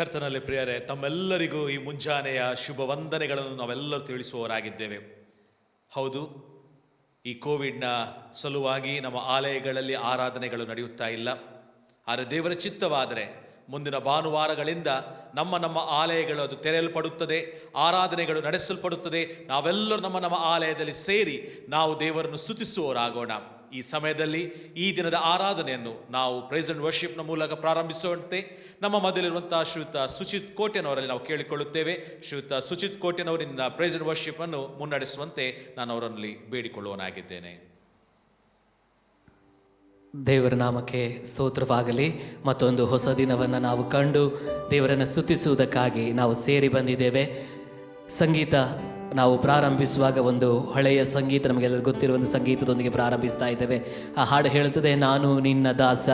ಕರ್ತನಲ್ಲಿ ಪ್ರಿಯರೇ, ತಮ್ಮೆಲ್ಲರಿಗೂ ಈ ಮುಂಜಾನೆಯ ಶುಭ ವಂದನೆಗಳನ್ನು ನಾವೆಲ್ಲರೂ ತಿಳಿಸುವವರಾಗಿದ್ದೇವೆ. ಹೌದು, ಈ ಕೋವಿಡ್ನ ಸಲುವಾಗಿ ನಮ್ಮ ಆಲಯಗಳಲ್ಲಿ ಆರಾಧನೆಗಳು ನಡೆಯುತ್ತಾ ಇಲ್ಲ. ಆದರೆ ದೇವರ ಚಿತ್ತವಾದರೆ ಮುಂದಿನ ಭಾನುವಾರಗಳಿಂದ ನಮ್ಮ ಆಲಯಗಳು ಅದು ತೆರೆಯಲ್ಪಡುತ್ತದೆ, ಆರಾಧನೆಗಳು ನಡೆಸಲ್ಪಡುತ್ತದೆ. ನಾವೆಲ್ಲರೂ ನಮ್ಮ ಆಲಯದಲ್ಲಿ ಸೇರಿ ನಾವು ದೇವರನ್ನು ಸ್ತುತಿಸುವವರಾಗೋಣ. ಈ ಸಮಯದಲ್ಲಿ ಈ ದಿನದ ಆರಾಧನೆಯನ್ನು ನಾವು ಪ್ರೈಸ್ ಅಂಡ್ ವರ್ಷಿಪ್ನ ಮೂಲಕ ಪ್ರಾರಂಭಿಸುವಂತೆ ನಮ್ಮ ಮೊದಲಿರುವಂತಹ ಶ್ರೀಯುತ ಸುಚಿತ್ ಕೋಟೆನವರಲ್ಲಿ ನಾವು ಕೇಳಿಕೊಳ್ಳುತ್ತೇವೆ. ಶ್ರೀಯುತ ಸುಚಿತ್ ಕೋಟೆನವರಿಂದ ಪ್ರೈಸ್ ಅಂಡ್ ವರ್ಷಿಪ್ ಅನ್ನು ಮುನ್ನಡೆಸುವಂತೆ ನಾನು ಅವರಲ್ಲಿ ಬೇಡಿಕೊಳ್ಳುವನಾಗಿದ್ದೇನೆ. ದೇವರ ನಾಮಕ್ಕೆ ಸ್ತೋತ್ರವಾಗಲಿ. ಮತ್ತೊಂದು ಹೊಸ ದಿನವನ್ನು ನಾವು ಕಂಡು ದೇವರನ್ನು ಸ್ತುತಿಸುವುದಕ್ಕಾಗಿ ನಾವು ಸೇರಿ ಬಂದಿದ್ದೇವೆ. ಸಂಗೀತ ನಾವು ಪ್ರಾರಂಭಿಸುವಾಗ ಒಂದು ಹಳೆಯ ಸಂಗೀತ, ನಮಗೆಲ್ಲರೂ ಗೊತ್ತಿರುವ ಒಂದು ಸಂಗೀತದೊಂದಿಗೆ ಪ್ರಾರಂಭಿಸ್ತಾ ಇದ್ದೇವೆ. ಆ ಹಾಡು ಹೇಳುತ್ತದೆ, ನಾನು ನಿನ್ನ ದಾಸ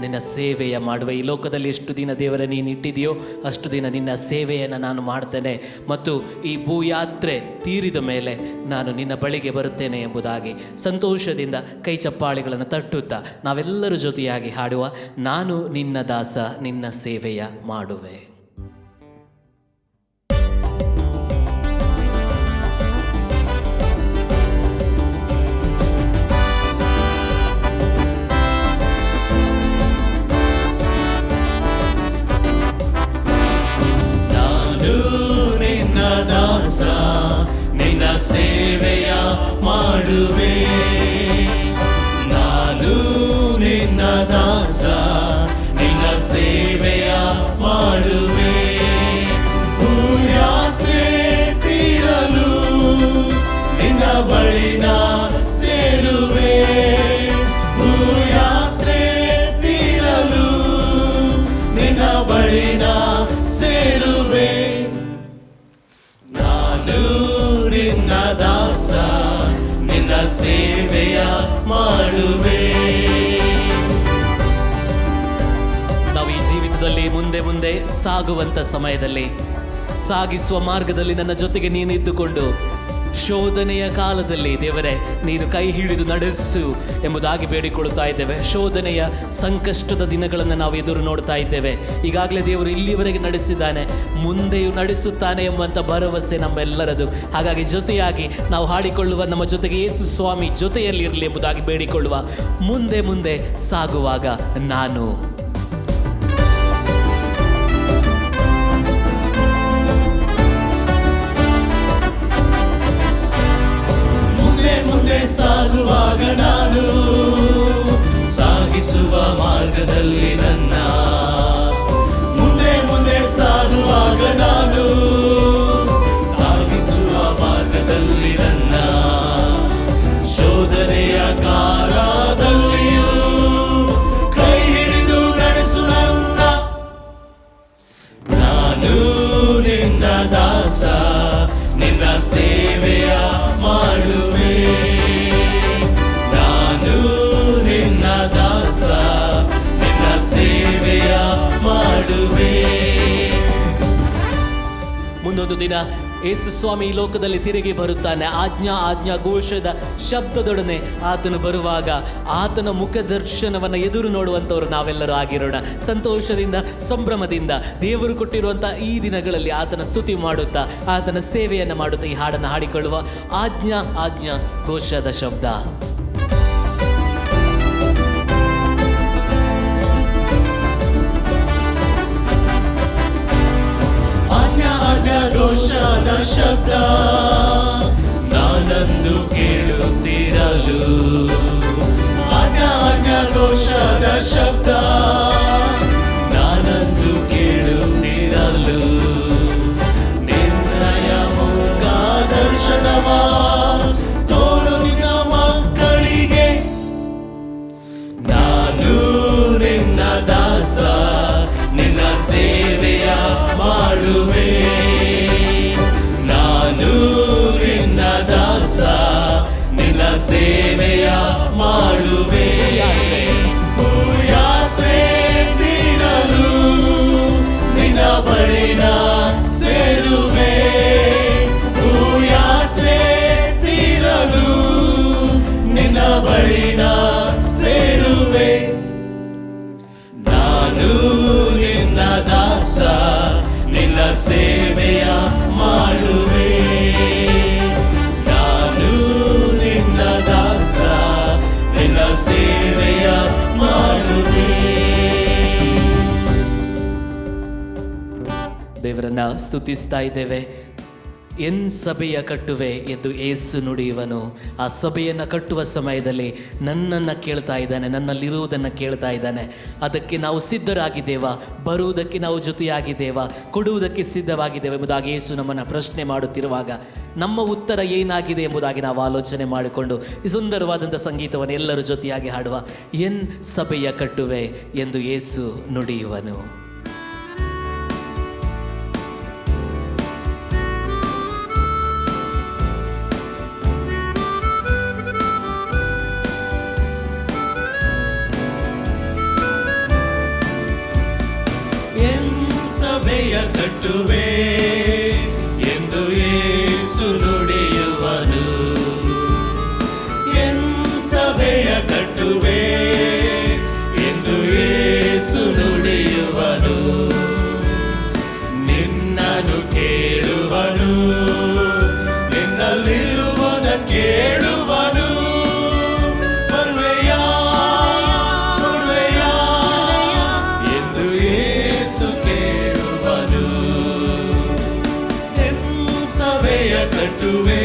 ನಿನ್ನ ಸೇವೆಯ ಮಾಡುವೆ. ಈ ಲೋಕದಲ್ಲಿ ಎಷ್ಟು ದಿನ ದೇವರ ನೀನು ಇಟ್ಟಿದೆಯೋ ಅಷ್ಟು ದಿನ ನಿನ್ನ ಸೇವೆಯನ್ನು ನಾನು ಮಾಡ್ತೇನೆ, ಮತ್ತು ಈ ಭೂಯಾತ್ರೆ ತೀರಿದ ಮೇಲೆ ನಾನು ನಿನ್ನ ಬಳಿಗೆ ಬರುತ್ತೇನೆ ಎಂಬುದಾಗಿ ಸಂತೋಷದಿಂದ ಕೈ ಚಪ್ಪಾಳೆಗಳನ್ನು ತಟ್ಟುತ್ತಾ ನಾವೆಲ್ಲರ ಜೊತೆಯಾಗಿ ಹಾಡುವ, ನಾನು ನಿನ್ನ ದಾಸ ನಿನ್ನ ಸೇವೆಯ ಮಾಡುವೆ. ನಿನ್ನ ಸೇವೆಯ ಮಾಡುವೆ, ನಾನು ನಿನ್ನ ದಾಸ ನಿನ್ನ ಸೇವೆಯ ಮಾಡುವೆ. ಭೂಯಾತ್ರೆ ತೀರಲು ನಿನ್ನ ಬಳಿನ ಸೇರುವೆ, ಭೂಯಾತ್ರೆ ತೀರಲು ನಿನ್ನ ಬಳಿನ ಸೇರುವೆ. ನಿನ್ನ ದಾಸ ನಿನ್ನ ಸೇವೆಯ ಮಾಡುವೆ. ನಾವು ಈ ಜೀವಿತದಲ್ಲಿ ಮುಂದೆ ಸಾಗುವಂತ ಸಮಯದಲ್ಲಿ, ಸಾಗಿಸುವ ಮಾರ್ಗದಲ್ಲಿ ನನ್ನ ಜೊತೆಗೆ ನೀನಿದ್ದುಕೊಂಡು ಶೋಧನೆಯ ಕಾಲದಲ್ಲಿ ದೇವರೇ ನೀನು ಕೈ ಹಿಡಿದು ನಡೆಸು ಎಂಬುದಾಗಿ ಬೇಡಿಕೊಳ್ಳುತ್ತಾ ಇದ್ದೇವೆ. ಶೋಧನೆಯ ಸಂಕಷ್ಟದ ದಿನಗಳನ್ನು ನಾವು ಎದುರು ನೋಡ್ತಾ ಇದ್ದೇವೆ. ಈಗಾಗಲೇ ದೇವರು ಇಲ್ಲಿವರೆಗೆ ನಡೆಸಿದ್ದಾನೆ, ಮುಂದೆಯೂ ನಡೆಸುತ್ತಾನೆ ಎಂಬಂಥ ಭರವಸೆ ನಮ್ಮೆಲ್ಲರದು. ಹಾಗಾಗಿ ಜೊತೆಯಾಗಿ ನಾವು ಹಾಡಿಕೊಳ್ಳುವ, ನಮ್ಮ ಜೊತೆಗೆ ಯೇಸು ಸ್ವಾಮಿ ಜೊತೆಯಲ್ಲಿರಲಿ ಎಂಬುದಾಗಿ ಬೇಡಿಕೊಳ್ಳುವ. ಮುಂದೆ ಸಾಗುವಾಗ ನಾನು ಸಾಗುವಾಗ ನಾನು ಸಾಗಿಸುವ ಮಾರ್ಗದಲ್ಲಿ ನನ್ನ ಮುಂದೆ ಸಾಗುವಾಗ ನಾನು ಸಾಗಿಸುವ ಮಾರ್ಗದಲ್ಲಿ ನನ್ನ ಶೋಧನೆಯ ಕಾಲದಲ್ಲಿಯೂ ಕೈ ಹಿಡಿದು ನಡೆಸು ನನ್ನ. ನಾನು ನಿನ್ನ ದಾಸ ನಿನ್ನ ಸೇವೆಯ ಮಾಡುವೆ, ನಿನ್ನ ದಾಸ ನಿನ್ನ ಸೇವೆಯ ಮಾಡುವೆ. ಮುಂದೊಂದು ದಿನ ಯೇಸು ಸ್ವಾಮಿ ಈ ಲೋಕದಲ್ಲಿ ತಿರುಗಿ ಬರುತ್ತಾನೆ. ಆಜ್ಞಾ ಘೋಷದ ಶಬ್ದದೊಡನೆ ಆತನು ಬರುವಾಗ ಆತನ ಮುಖ ದರ್ಶನವನ್ನು ಎದುರು ನೋಡುವಂಥವ್ರು ನಾವೆಲ್ಲರೂ ಆಗಿರೋಣ. ಸಂತೋಷದಿಂದ ಸಂಭ್ರಮದಿಂದ ದೇವರು ಕೊಟ್ಟಿರುವಂಥ ಈ ದಿನಗಳಲ್ಲಿ ಆತನ ಸ್ತುತಿ ಮಾಡುತ್ತಾ ಆತನ ಸೇವೆಯನ್ನು ಮಾಡುತ್ತಾ ಈ ಹಾಡನ್ನು ಹಾಡಿಕೊಳ್ಳುವ. ಆಜ್ಞಾ ಘೋಷದ ಶಬ್ದ. ಘೋಷದ ಶಬ್ದ ನಾನಂದು ಕೇಳುತ್ತಿರಲು, ಆಜ್ಞಾ ಘೋಷದ ಶಬ್ದ ನಾನಂದು ಕೇಳುತ್ತಿರಲು, ನಿನ್ನಯ ಮುಖ ದರ್ಶನವ ತೋರು ನಿನ್ನ ಮಕ್ಕಳಿಗೆ. ನಾನು ನಿನ್ನ ದಾಸ ನಿನ್ನ ಸೇವೆಯ ಮಾಡುವೆ, ನಾನು ನಿನ್ನ ದಾಸ ನಿನ್ನ ಸೇವೆಯ ಮಾಡುವೆ. ಭೂಯಾತ್ರೆ ತೀರಲು ನಿನ್ನ ಬಳಿನ ಸೇರುವೆ, ಭೂಯಾತ್ರೆ ತೀರಲು ನಿನ್ನ ಬಳಿನ ಸೇರುವೆ. ನಾನು ನಿನ್ನ ದಾಸ ಸೇವೆಯ ಮಾಡುವೆ. ನಾನು ನಿನ್ನ ದಾಸ, ನಿನ್ನ ಸೇವೆಯ ಮಾಡುವೆ. ದೇವರನ್ನ ಸ್ತುತಿಸ್ತಾ ಇದ್ದೇವೆ. ಎನ್ ಸಭೆಯ ಕಟ್ಟುವೆ ಎಂದು ಏಸು ನುಡಿಯುವನು. ಆ ಸಭೆಯನ್ನು ಕಟ್ಟುವ ಸಮಯದಲ್ಲಿ ನನ್ನನ್ನು ಕೇಳ್ತಾ ಇದ್ದಾನೆ, ನನ್ನಲ್ಲಿರುವುದನ್ನು ಕೇಳ್ತಾ ಇದ್ದಾನೆ. ಅದಕ್ಕೆ ನಾವು ಸಿದ್ಧರಾಗಿದ್ದೇವಾ? ಬರುವುದಕ್ಕೆ ನಾವು ಜೊತೆಯಾಗಿದ್ದೇವಾ? ಕೊಡುವುದಕ್ಕೆ ಸಿದ್ಧವಾಗಿದ್ದೇವೆ ಎಂಬುದಾಗಿ ಏಸು ನಮ್ಮನ್ನು ಪ್ರಶ್ನೆ ಮಾಡುತ್ತಿರುವಾಗ ನಮ್ಮ ಉತ್ತರ ಏನಾಗಿದೆ ಎಂಬುದಾಗಿ ನಾವು ಆಲೋಚನೆ ಮಾಡಿಕೊಂಡು ಈ ಸುಂದರವಾದಂಥ ಸಂಗೀತವನ್ನು ಎಲ್ಲರ ಜೊತೆಯಾಗಿ ಹಾಡುವ. ಎನ್ ಸಭೆಯ ಕಟ್ಟುವೆ ಎಂದು ಏಸು ನುಡಿಯುವನು. ಸಭೆಯ ಕಟ್ಟುವೆ ಎಂದು ಯೇಸು ನುಡಿಯುವನು. ಎನ್ ಸಭೆಯ ಕಟ್ಟುವೆ ಎಂದು ಯೇಸು ನುಡಿಯುವನು. ನಿನ್ನನ್ನು ಕೇಳುವನು, ನಿನ್ನಲ್ಲಿರುವುದ ಕೇಳುವನು. ಬರುವೆಯಾ ಬರುವೆಯಾ ಎಂದು ಯೇಸು ಕೇಳುವನು. ಎನ್ ಸಭೆಯ ಕಟ್ಟುವೆ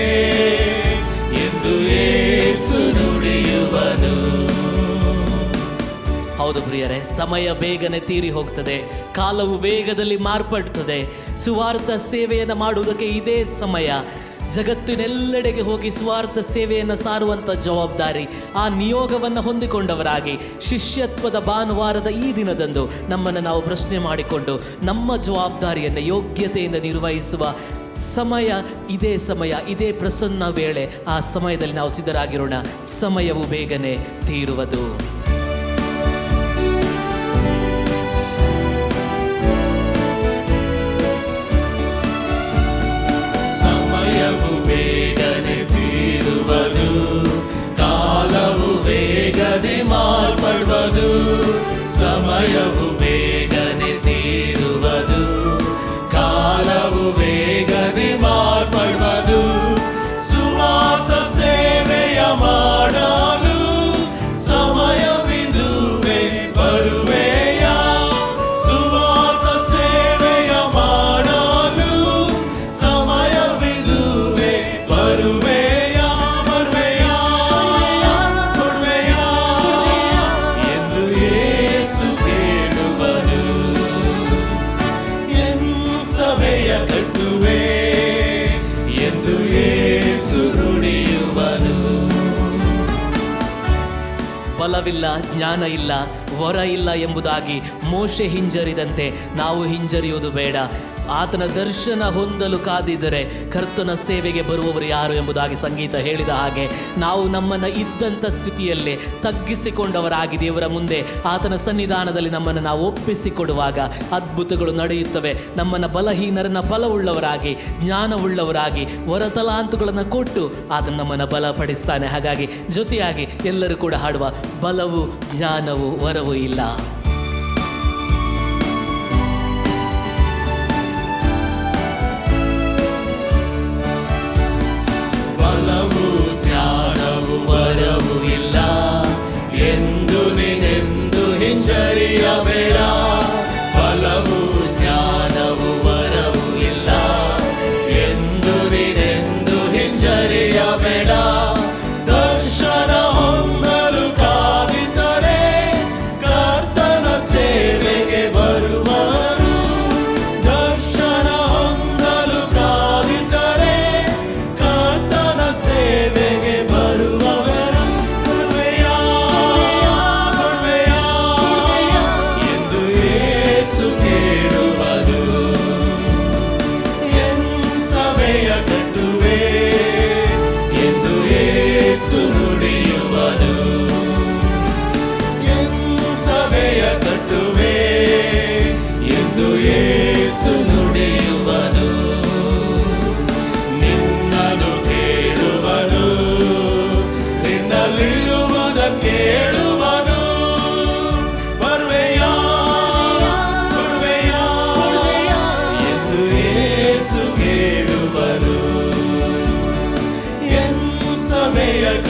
ಎಂದು ಯೇಸು ನುಡಿಯುವನು. ಹೌದು ಪ್ರಿಯರೇ, ಸಮಯ ಬೇಗನೆ ತೀರಿ ಹೋಗ್ತದೆ, ಕಾಲವು ವೇಗದಲ್ಲಿ ಮಾರ್ಪಡ್ತದೆ. ಸುವಾರ್ಥ ಸೇವೆಯನ್ನು ಮಾಡುವುದಕ್ಕೆ ಇದೇ ಸಮಯ. ಜಗತ್ತಿನೆಲ್ಲೆಡೆಗೆ ಹೋಗಿ ಸ್ವಾರ್ಥ ಸೇವೆಯನ್ನು ಸಾರುವಂಥ ಜವಾಬ್ದಾರಿ, ಆ ನಿಯೋಗವನ್ನು ಹೊಂದಿಕೊಂಡವರಾಗಿ ಶಿಷ್ಯತ್ವದ ಭಾನುವಾರದ ಈ ದಿನದಂದು ನಮ್ಮನ್ನು ನಾವು ಪ್ರಶ್ನೆ ಮಾಡಿಕೊಂಡು ನಮ್ಮ ಜವಾಬ್ದಾರಿಯನ್ನು ಯೋಗ್ಯತೆಯಿಂದ ನಿರ್ವಹಿಸುವ ಸಮಯ ಇದೇ ಸಮಯ, ಇದೇ ಪ್ರಸನ್ನ ವೇಳೆ. ಆ ಸಮಯದಲ್ಲಿ ನಾವು ಸಿದ್ಧರಾಗಿರೋಣ. ಸಮಯವು ಬೇಗನೆ ತೀರುವುದು. ಸಮಯವು ಬೇಗನೆ ತೀರುವುದು, ಕಾಲವು ವೇಗನೆ ಮಾರ್ಪಡುವುದು. ಸಮಯವು ಬೇಗನೆ ತೀರುವುದು, ಕಾಲವು ವೇಗನೆ ಮಾರ್ಪಡುವುದು. ಸುವಾರ್ಥ ಸೇವೆಯ ಮಾಡಲು ಸಮಯವಿದುವೆ, ಬರುವೆಯಾ? ಸುವಾರ್ಥ ಸೇವೆಯ ಮಾಡಲು ಸಮಯವಿದುವೆ, ಬರುವೆಯಾ? ಬರುವೆಯಾ ಕೊಡುವೆಯಾ ಎಂದು ಯೇಸು ಕೇಳುವನು. ಎನ್ ಸಭೆಯ ಕಟ್ಟುವೆ ಎಂದು ಯೇಸು ನುಡಿಯುವನು. ಬಲವಿಲ್ಲ, ಜ್ಞಾನ ಇಲ್ಲ, ವರ ಇಲ್ಲ ಎಂಬುದಾಗಿ ಮೋಶೆ ಹಿಂಜರಿದಂತೆ ನಾವು ಹಿಂಜರಿಯುವುದು ಬೇಡ. ಆತನ ದರ್ಶನ ಹೊಂದಲು ಕಾದಿದ್ದರೆ ಕರ್ತನ ಸೇವೆಗೆ ಬರುವವರು ಯಾರು ಎಂಬುದಾಗಿ ಸಂಗೀತ ಹೇಳಿದ ಹಾಗೆ ನಾವು ನಮ್ಮನ್ನು ಇದ್ದಂಥ ಸ್ಥಿತಿಯಲ್ಲೇ ತಗ್ಗಿಸಿಕೊಂಡವರಾಗಿ ದೇವರ ಮುಂದೆ ಆತನ ಸನ್ನಿಧಾನದಲ್ಲಿ ನಮ್ಮನ್ನು ನಾವು ಒಪ್ಪಿಸಿಕೊಡುವಾಗ ಅದ್ಭುತಗಳು ನಡೆಯುತ್ತವೆ. ನಮ್ಮನ್ನು ಬಲಹೀನರನ್ನ ಬಲವುಳ್ಳವರಾಗಿ, ಜ್ಞಾನವುಳ್ಳವರಾಗಿ, ವರತಲಾಂತುಗಳನ್ನು ಕೊಟ್ಟು ಆತನು ನಮ್ಮನ್ನು ಬಲಪಡಿಸ್ತಾನೆ. ಹಾಗಾಗಿ ಜೊತೆಯಾಗಿ ಎಲ್ಲರೂ ಕೂಡ ಹಾಡುವ, ಬಲವು ಜ್ಞಾನವು ವರವೂ ಇಲ್ಲ. ಬಲವು ಜ್ಞಾನವು ವರವೂ ಇಲ್ಲ ಎಂದು ನೀನೆಂದು ಹಿಂಜರಿಯಬೇಡ. ಬಲವು ಜ್ಞಾನವು ವರವೂ ಇಲ್ಲ ಎಂದು ನೀನೆಂದು ಹಿಂಜರಿಯಬೇಡ. ದರ್ಶನ ಹೊಂದಲು ಕಾದಿದ್ದರೆ ಕರ್ತನ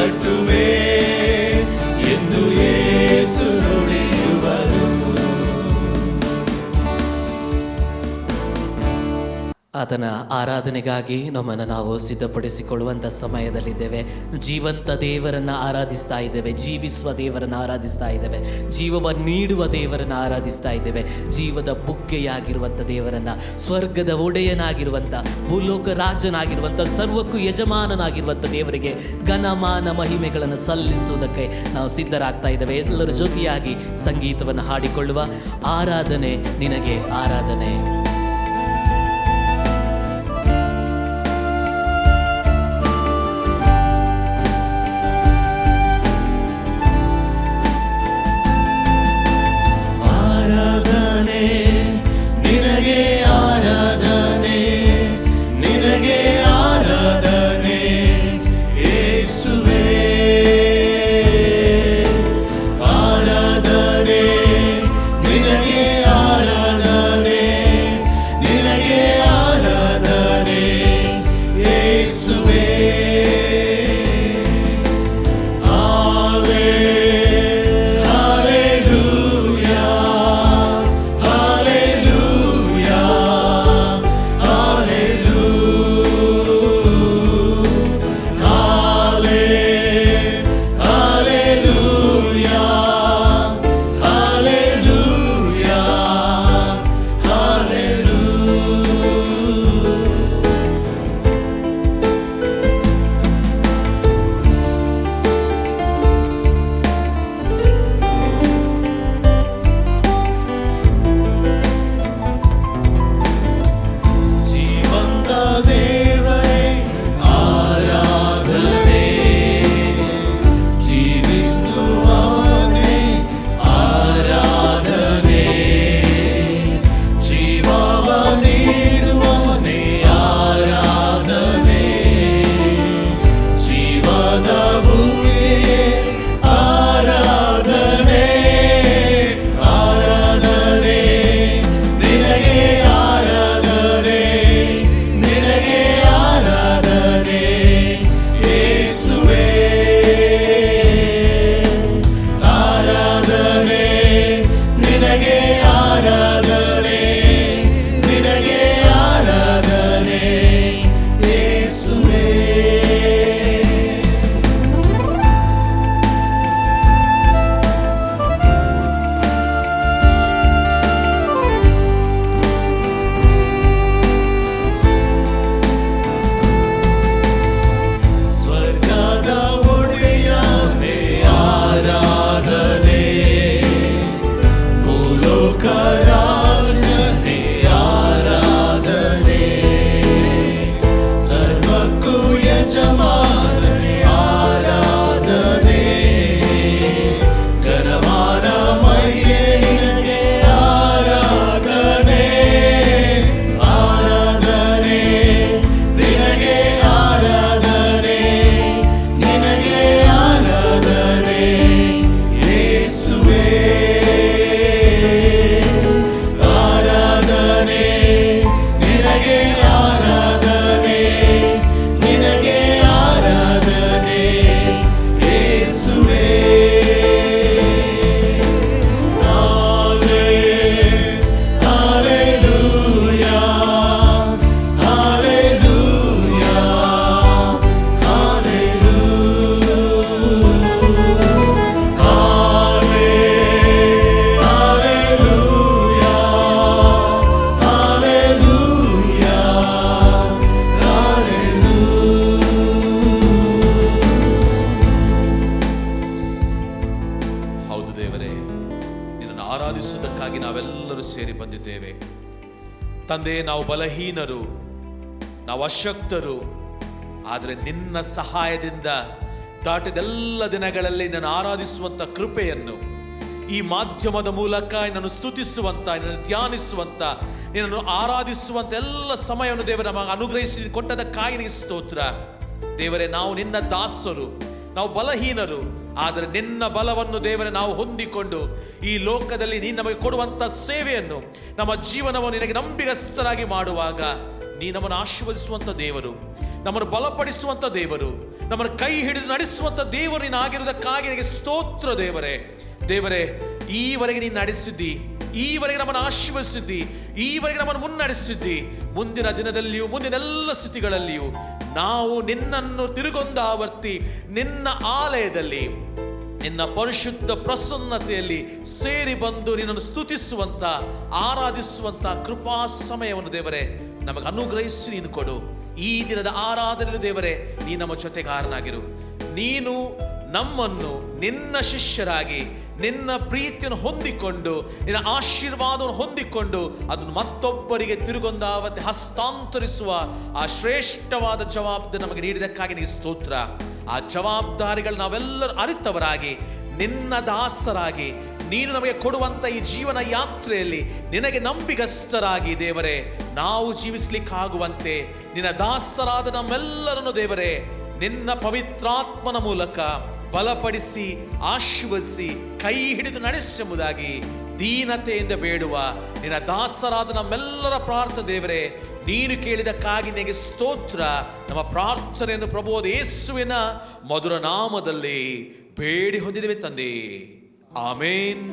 ಕಟ್ಟುವೆ ಎಂದು ಯೇಸು ನುಡಿಯುವರು. ಆತನ ಆರಾಧನೆಗಾಗಿ ನಮ್ಮನ್ನು ನಾವು ಸಿದ್ಧಪಡಿಸಿಕೊಳ್ಳುವಂಥ ಸಮಯದಲ್ಲಿದ್ದೇವೆ. ಜೀವಂತ ದೇವರನ್ನು ಆರಾಧಿಸ್ತಾ ಇದ್ದೇವೆ, ಜೀವಿಸುವ ದೇವರನ್ನು ಆರಾಧಿಸ್ತಾ ಇದ್ದೇವೆ, ಜೀವವನ್ನು ನೀಡುವ ದೇವರನ್ನು ಆರಾಧಿಸ್ತಾ ಇದ್ದೇವೆ. ಜೀವದ ಬುಗ್ಗೆಯಾಗಿರುವಂಥ ದೇವರನ್ನು, ಸ್ವರ್ಗದ ಒಡೆಯನಾಗಿರುವಂಥ, ಭೂಲೋಕ ರಾಜನಾಗಿರುವಂಥ, ಸರ್ವಕ್ಕೂ ಯಜಮಾನನಾಗಿರುವಂಥ ದೇವರಿಗೆ ಘನಮಾನ ಮಹಿಮೆಗಳನ್ನು ಸಲ್ಲಿಸುವುದಕ್ಕೆ ನಾವು ಸಿದ್ಧರಾಗ್ತಾ ಇದ್ದೇವೆ. ಎಲ್ಲರ ಜೊತೆಯಾಗಿ ಸಂಗೀತವನ್ನು ಹಾಡಿಕೊಳ್ಳುವ. ಆರಾಧನೆ ನಿನಗೆ ಆರಾಧನೆ. ನಿನಗೆ ಆರಾಧನೆ, ನಿನಗೆ ಆರಾಧನೆ ಯೇಸುವೇ. ಆರಾಧನೆ ನಿನಗೆ ಆರಾಧನೆ, ನಿನಗೆ ಆರಾಧನೆ ಯೇಸುವೇ. ತಂದೆ, ನಾವು ಬಲಹೀನರು, ನಾವು ಅಶಕ್ತರು, ಆದರೆ ನಿನ್ನ ಸಹಾಯದಿಂದ ದಾಟಿದೆಲ್ಲ ದಿನಗಳಲ್ಲಿ ನಾನು ಆರಾಧಿಸುವಂಥ ಕೃಪೆಯನ್ನು, ಈ ಮಾಧ್ಯಮದ ಮೂಲಕ ನಿನ್ನನ್ನು ಸ್ತುತಿಸುವಂಥ, ನಿನ್ನನ್ನು ಧ್ಯಾನಿಸುವಂಥ, ನಿನ್ನನ್ನು ಆರಾಧಿಸುವಂಥ ಎಲ್ಲ ಸಮಯವನ್ನು ದೇವರ ನಮಗೆ ಅನುಗ್ರಹಿಸಿ ಕೊಟ್ಟದಕ್ಕಾಗಿ ನಿನಗೆ ಸ್ತೋತ್ರ. ದೇವರೇ, ನಾವು ನಿನ್ನ ದಾಸರು, ನಾವು ಬಲಹೀನರು, ಆದರೆ ನಿನ್ನ ಬಲವನ್ನು ದೇವರೇ ನಾವು ಹೊಂದಿಕೊಂಡು ಈ ಲೋಕದಲ್ಲಿ ನೀನು ನಮಗೆ ಕೊಡುವಂಥ ಸೇವೆಯನ್ನು, ನಮ್ಮ ಜೀವನವನ್ನು ನಿನಗೆ ನಂಬಿಗಸ್ತರಾಗಿ ಮಾಡುವಾಗ ನೀ ನಮ್ಮನ್ನು ಆಶೀರ್ವದಿಸುವಂಥ ದೇವರು. ನಮ್ಮನ್ನು ಬಲಪಡಿಸುವಂಥ ದೇವರು, ನಮ್ಮನ್ನು ಕೈ ಹಿಡಿದು ನಡೆಸುವಂಥ ದೇವರು ನೀನು ಆಗಿರುವುದಕ್ಕಾಗಿ ನಿನಗೆ ಸ್ತೋತ್ರ ದೇವರೇ. ದೇವರೇ, ಈವರೆಗೆ ನೀನು ನಡೆಸಿದ್ದಿ, ಈವರೆಗೆ ನಮ್ಮನ್ನು ಆಶೀರ್ವದಿಸಿದ್ದಿ, ಈವರೆಗೆ ನಮ್ಮನ್ನು ಮುನ್ನಡೆಸಿದ್ದಿ. ಮುಂದಿನ ದಿನದಲ್ಲಿಯೂ ಮುಂದಿನ ಎಲ್ಲ ಸ್ಥಿತಿಗಳಲ್ಲಿಯೂ ನಾವು ನಿನ್ನನ್ನು ತಿರುಗೊಂದಾವರ್ತಿ ನಿನ್ನ ಆಲಯದಲ್ಲಿ ನಿನ್ನ ಪರಿಶುದ್ಧ ಪ್ರಸನ್ನತೆಯಲ್ಲಿ ಸೇರಿ ಬಂದು ನಿನ್ನನ್ನು ಸ್ತುತಿಸುವಂತ, ಆರಾಧಿಸುವಂತ ಕೃಪಾ ಸಮಯವನ್ನು ದೇವರೇ ನಮಗೆ ಅನುಗ್ರಹಿಸಿ ನೀನು ಕೊಡು. ಈ ದಿನದ ಆರಾಧನೆ ದೇವರೇ ನೀ ನಮ್ಮ ಜೊತೆಗಾರನಾಗಿರು. ನೀನು ನಮ್ಮನ್ನು ನಿನ್ನ ಶಿಷ್ಯರಾಗಿ ನಿನ್ನ ಪ್ರೀತಿಯನ್ನು ಹೊಂದಿಕೊಂಡು ನಿನ್ನ ಆಶೀರ್ವಾದವನ್ನು ಹೊಂದಿಕೊಂಡು ಅದನ್ನು ಮತ್ತೊಬ್ಬರಿಗೆ ತಿರುಗೊಂದಾವತ್ತೆ ಹಸ್ತಾಂತರಿಸುವ ಆ ಶ್ರೇಷ್ಠವಾದ ಜವಾಬ್ದಾರಿ ನಮಗೆ ನೀಡಿದಕ್ಕಾಗಿ ನೀ ಸ್ತೋತ್ರ. ಆ ಜವಾಬ್ದಾರಿಗಳು ನಾವೆಲ್ಲರೂ ಅರಿತವರಾಗಿ ನಿನ್ನ ದಾಸರಾಗಿ ನೀನು ನಮಗೆ ಕೊಡುವಂಥ ಈ ಜೀವನ ಯಾತ್ರೆಯಲ್ಲಿ ನಿನಗೆ ನಂಬಿಗಸ್ತರಾಗಿ ದೇವರೇ ನಾವು ಜೀವಿಸಲಿಕ್ಕಾಗುವಂತೆ ನಿನ್ನ ದಾಸರಾದ ನಮ್ಮೆಲ್ಲರನ್ನು ದೇವರೇ ನಿನ್ನ ಪವಿತ್ರಾತ್ಮನ ಮೂಲಕ ಬಲಪಡಿಸಿ ಆಶೀರ್ವದಿಸಿ ಕೈ ಹಿಡಿದು ನಡೆಸೆಂಬುದಾಗಿ ದೀನತೆಯಿಂದ ಬೇಡುವ ನಿನ್ನ ದಾಸರಾದ ನಮ್ಮೆಲ್ಲರ ಪ್ರಾರ್ಥನೆ ದೇವರೇ ನೀನು ಕೇಳಿದಕ್ಕಾಗಿ ನಿನಗೆ ಸ್ತೋತ್ರ. ನಮ್ಮ ಪ್ರಾರ್ಥನೆಯನ್ನು ಪ್ರಭುವಾದ ಯೇಸುವಿನ ಮಧುರ ನಾಮದಲ್ಲಿ ಬೇಡಿ ಹೊಂದಿದ್ದೇವೆ ತಂದೆ, ಆಮೇನ್.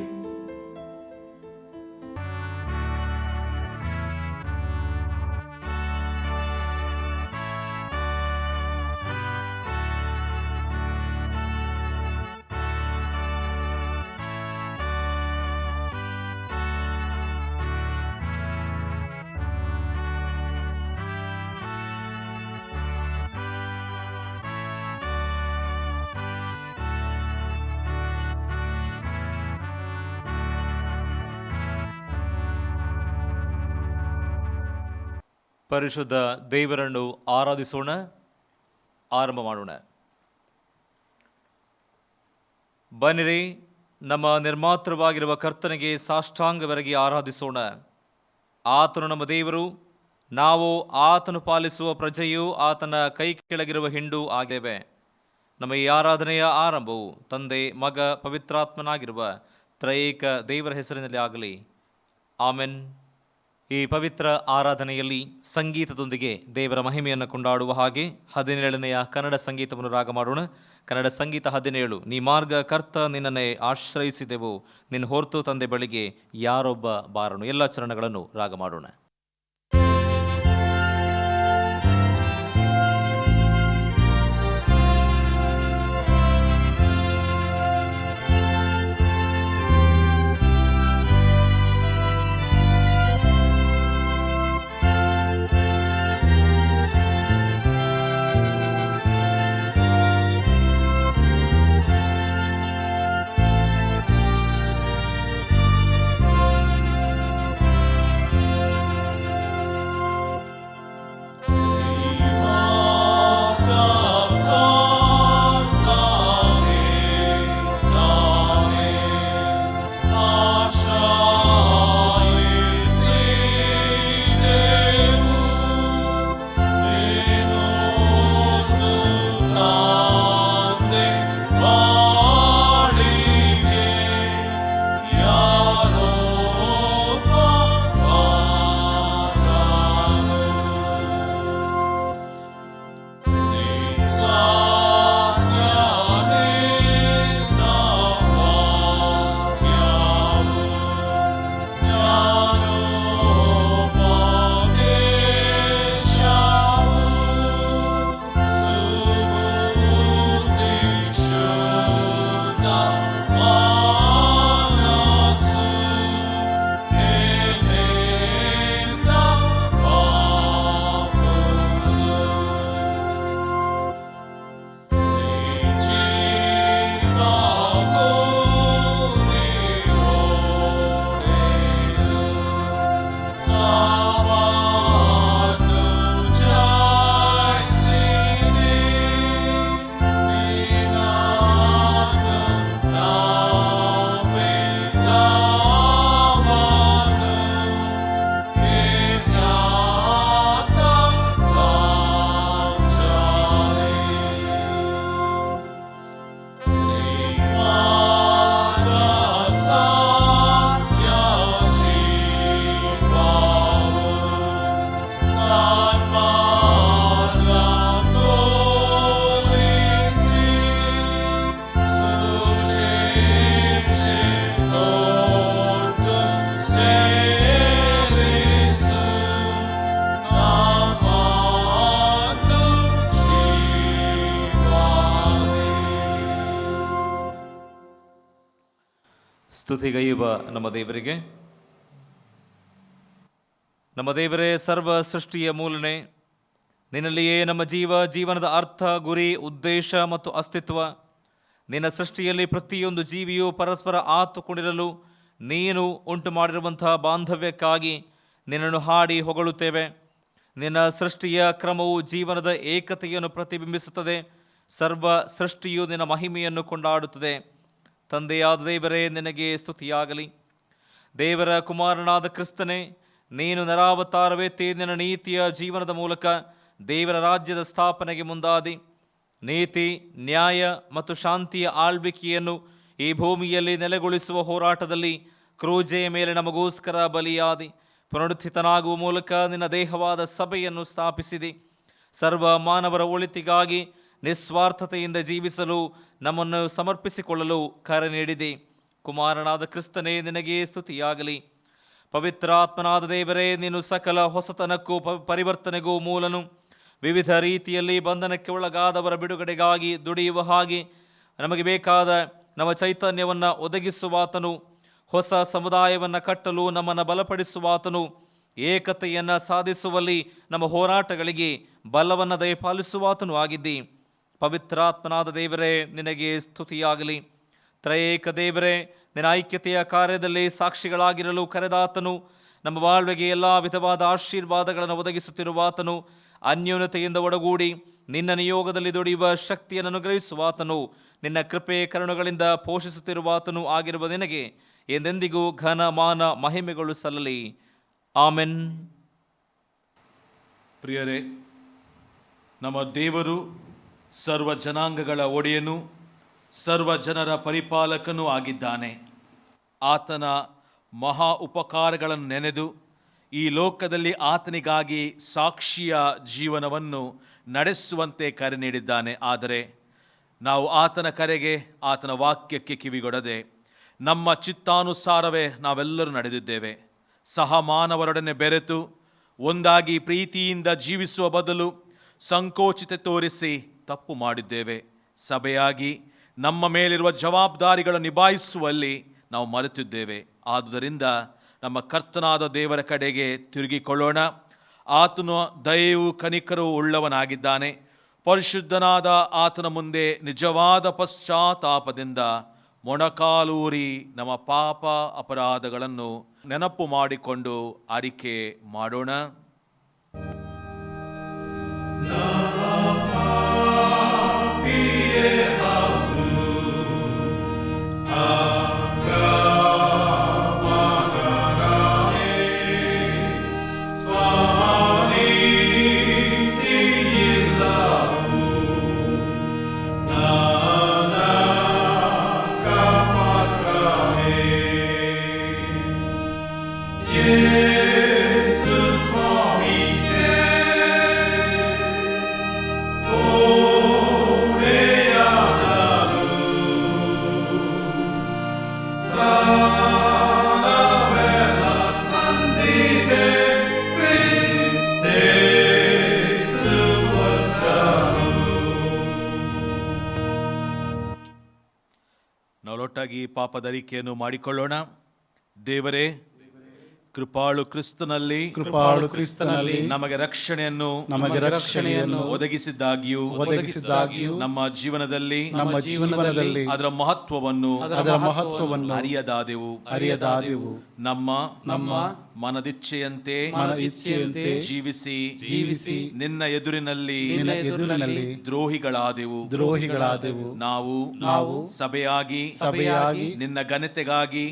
ಪರಿಶುದ್ಧ ದೇವರನ್ನು ಆರಾಧಿಸೋಣ, ಆರಂಭ ಮಾಡೋಣ. ಬನ್ನಿರಿ, ನಮ್ಮ ನಿರ್ಮಾತೃವಾಗಿರುವ ಕರ್ತನಿಗೆ ಸಾಷ್ಟಾಂಗವೆರಗಿ ಆರಾಧಿಸೋಣ. ಆತನು ನಮ್ಮ ದೇವರು, ನಾವು ಆತನು ಪಾಲಿಸುವ ಪ್ರಜೆಯು, ಆತನ ಕೈ ಕೆಳಗಿರುವ ಹಿಂಡು ಆಗಿವೆ. ನಮ್ಮ ಈ ಆರಾಧನೆಯ ಆರಂಭವು ತಂದೆ, ಮಗ, ಪವಿತ್ರಾತ್ಮನಾಗಿರುವ ತ್ರೈಕ ದೇವರ ಹೆಸರಿನಲ್ಲಿ ಆಗಲಿ, ಆಮೆನ್. ಈ ಪವಿತ್ರ ಆರಾಧನೆಯಲ್ಲಿ ಸಂಗೀತದೊಂದಿಗೆ ದೇವರ ಮಹಿಮೆಯನ್ನು ಕೊಂಡಾಡುವ ಹಾಗೆ 17ನೆಯ ಕನ್ನಡ ಸಂಗೀತವನ್ನು ರಾಗ ಮಾಡೋಣ. ಕನ್ನಡ ಸಂಗೀತ 17. ನೀ ಮಾರ್ಗ ಕರ್ತ ನಿನ್ನನ್ನೇ ಆಶ್ರಯಿಸಿದೆವು, ನಿನ್ನ ಹೊರತು ತಂದೆ ಬಳಿಗೆ ಯಾರೊಬ್ಬ ಬಾರನು. ಎಲ್ಲ ಚರಣಗಳನ್ನು ರಾಗ ಮಾಡೋಣ. ಸ್ತುತಿಗೈಯುವ ನಮ್ಮ ದೇವರಿಗೆ. ನಮ್ಮ ದೇವರೇ, ಸರ್ವ ಸೃಷ್ಟಿಯ ಮೂಲನೆ, ನಿನ್ನಲ್ಲಿಯೇ ನಮ್ಮ ಜೀವನದ ಅರ್ಥ, ಗುರಿ, ಉದ್ದೇಶ ಮತ್ತು ಅಸ್ತಿತ್ವ. ನಿನ್ನ ಸೃಷ್ಟಿಯಲ್ಲಿ ಪ್ರತಿಯೊಂದು ಜೀವಿಯು ಪರಸ್ಪರ ಆತುಕೊಂಡಿರಲು ನೀನು ಉಂಟು ಮಾಡಿರುವಂತಹ ಬಾಂಧವ್ಯಕ್ಕಾಗಿ ನಿನ್ನನ್ನು ಹಾಡಿ ಹೊಗಳುತ್ತೇವೆ. ನಿನ್ನ ಸೃಷ್ಟಿಯ ಕ್ರಮವು ಜೀವನದ ಏಕತೆಯನ್ನು ಪ್ರತಿಬಿಂಬಿಸುತ್ತದೆ. ಸರ್ವ ಸೃಷ್ಟಿಯು ನಿನ್ನ ಮಹಿಮೆಯನ್ನು ಕೊಂಡಾಡುತ್ತದೆ. ತಂದೆಯಾದ ದೇವರೇ, ನಿನಗೆ ಸ್ತುತಿಯಾಗಲಿ. ದೇವರ ಕುಮಾರನಾದ ಕ್ರಿಸ್ತನೇ, ನೀನು ನರಾವತಾರವೆತ್ತಿ ನಿನ್ನ ನೀತಿಯ ಜೀವನದ ಮೂಲಕ ದೇವರ ರಾಜ್ಯದ ಸ್ಥಾಪನೆಗೆ ಮುಂದಾದಿ ನೀತಿ, ನ್ಯಾಯ ಮತ್ತು ಶಾಂತಿಯ ಆಳ್ವಿಕೆಯನ್ನು ಈ ಭೂಮಿಯಲ್ಲಿ ನೆಲೆಗೊಳಿಸುವ ಹೋರಾಟದಲ್ಲಿ ಕ್ರೂಜೆಯ ಮೇಲೆ ನಮಗೋಸ್ಕರ ಬಲಿಯಾದಿ ಪುನರುತ್ಥಿತನಾಗುವ ಮೂಲಕ ನಿನ್ನ ದೇಹವಾದ ಸಭೆಯನ್ನು ಸ್ಥಾಪಿಸಿದಿ. ಸರ್ವ ಮಾನವರ ಒಳಿತಿಗಾಗಿ ನಿಸ್ವಾರ್ಥತೆಯಿಂದ ಜೀವಿಸಲು ನಮ್ಮನ್ನು ಸಮರ್ಪಿಸಿಕೊಳ್ಳಲು ಕರೆ ನೀಡಿದೆ. ಕುಮಾರನಾದ ಕ್ರಿಸ್ತನೇ, ನಿನಗೆ ಸ್ತುತಿಯಾಗಲಿ. ಪವಿತ್ರಾತ್ಮನಾದ ದೇವರೇ, ನೀನು ಸಕಲ ಹೊಸತನಕ್ಕೂ ಪರಿವರ್ತನೆಗೂ ಮೂಲನು. ವಿವಿಧ ರೀತಿಯಲ್ಲಿ ಬಂಧನಕ್ಕೆ ಒಳಗಾದವರ ಬಿಡುಗಡೆಗಾಗಿ ದುಡಿಯುವ ಹಾಗೆ ನಮಗೆ ಬೇಕಾದ ನಮ್ಮ ಚೈತನ್ಯವನ್ನು ಒದಗಿಸುವಾತನು, ಹೊಸ ಸಮುದಾಯವನ್ನು ಕಟ್ಟಲು ನಮ್ಮನ್ನು ಬಲಪಡಿಸುವಾತನು, ಏಕತೆಯನ್ನು ಸಾಧಿಸುವಲ್ಲಿ ನಮ್ಮ ಹೋರಾಟಗಳಿಗೆ ಬಲವನ್ನು ದಯಪಾಲಿಸುವಾತನು ಆಗಿದ್ದಿ. ಪವಿತ್ರಾತ್ಮನಾದ ದೇವರೇ, ನಿನಗೆ ಸ್ತುತಿಯಾಗಲಿ. ತ್ರಯೇಕ ದೇವರೇ, ನಿನ್ನ ಐಕ್ಯತೆಯ ಕಾರ್ಯದಲ್ಲಿ ಸಾಕ್ಷಿಗಳಾಗಿರಲು ಕರೆದಾತನು, ನಮ್ಮ ಬಾಳ್ವೆಗೆ ಎಲ್ಲ ವಿಧವಾದ ಆಶೀರ್ವಾದಗಳನ್ನು ಒದಗಿಸುತ್ತಿರುವಾತನು, ಅನ್ಯೋನ್ಯತೆಯಿಂದ ಒಡಗೂಡಿ ನಿನ್ನ ನಿಯೋಗದಲ್ಲಿ ದುಡಿಯುವ ಶಕ್ತಿಯನ್ನು ಅನುಗ್ರಹಿಸುವಾತನು, ನಿನ್ನ ಕೃಪೆ ಕರುಣೆಗಳಿಂದ ಪೋಷಿಸುತ್ತಿರುವಾತನು ಆಗಿರುವ ನಿನಗೆ ಎಂದೆಂದಿಗೂ ಘನ ಮಾನ ಮಹಿಮೆಗಳು ಸಲ್ಲಲಿ. ಆಮೆನ್. ಪ್ರಿಯರೇ, ನಮ್ಮ ದೇವರು ಸರ್ವ ಜನಾಂಗಗಳ ಒಡೆಯನು, ಸರ್ವ ಜನರ ಪರಿಪಾಲಕನೂ ಆಗಿದ್ದಾನೆ. ಆತನ ಮಹಾ ಉಪಕಾರಗಳನ್ನು ನೆನೆದು ಈ ಲೋಕದಲ್ಲಿ ಆತನಿಗಾಗಿ ಸಾಕ್ಷಿಯ ಜೀವನವನ್ನು ನಡೆಸುವಂತೆ ಕರೆ ನೀಡಿದ್ದಾನೆ. ಆದರೆ ನಾವು ಆತನ ಕರೆಗೆ, ಆತನ ವಾಕ್ಯಕ್ಕೆ ಕಿವಿಗೊಡದೆ ನಮ್ಮ ಚಿತ್ತಾನುಸಾರವೇ ನಾವೆಲ್ಲರೂ ನಡೆದಿದ್ದೇವೆ. ಸಹ ಮಾನವರೊಡನೆ ಬೆರೆತು ಒಂದಾಗಿ ಪ್ರೀತಿಯಿಂದ ಜೀವಿಸುವ ಬದಲು ಸಂಕೋಚಿತ ತೋರಿಸಿ ತಪ್ಪು ಮಾಡಿದ್ದೇವೆ. ಸಭೆಯಾಗಿ ನಮ್ಮ ಮೇಲಿರುವ ಜವಾಬ್ದಾರಿಗಳನ್ನು ನಿಭಾಯಿಸುವಲ್ಲಿ ನಾವು ಮರೆತಿದ್ದೇವೆ. ಆದುದರಿಂದ ನಮ್ಮ ಕರ್ತನಾದ ದೇವರ ಕಡೆಗೆ ತಿರುಗಿಕೊಳ್ಳೋಣ. ಆತನು ದಯೆಯೂ ಕನಿಕರವೂ ಉಳ್ಳವನಾಗಿದ್ದಾನೆ. ಪರಿಶುದ್ಧನಾದ ಆತನ ಮುಂದೆ ನಿಜವಾದ ಪಶ್ಚಾತ್ತಾಪದಿಂದ ಮೊಣಕಾಲೂರಿ ನಮ್ಮ ಪಾಪ ಅಪರಾಧಗಳನ್ನು ನೆನಪು ಮಾಡಿಕೊಂಡು ಅರಿಕೆ ಮಾಡೋಣ. ನಾವೊಟ್ಟಾಗಿ ಪಾಪದರಿಕೆಯನ್ನು ಮಾಡಿಕೊಳ್ಳೋಣ. ದೇವರೇ, ಕೃಪಾಳು ಕ್ರಿಸ್ತನಲ್ಲಿ ನಮಗೆ ರಕ್ಷಣೆಯನ್ನು ಒದಗಿಸಿದ್ದಾಗಿಯೂ ನಮ್ಮ ಜೀವನದಲ್ಲಿ ಅದರ ಮಹತ್ವವನ್ನು ಅರಿಯದಾದೆವು. ನಮ್ಮ ಮನದಿಚ್ಛೆಯಂತೆ ಜೀವಿಸಿ ನಿನ್ನ ಎದುರಿನಲ್ಲಿ ದ್ರೋಹಿಗಳಾದೆವು. ನಾವು ಸಭೆಯಾಗಿ ನಿನ್ನ ಘನತೆಗಾಗಿ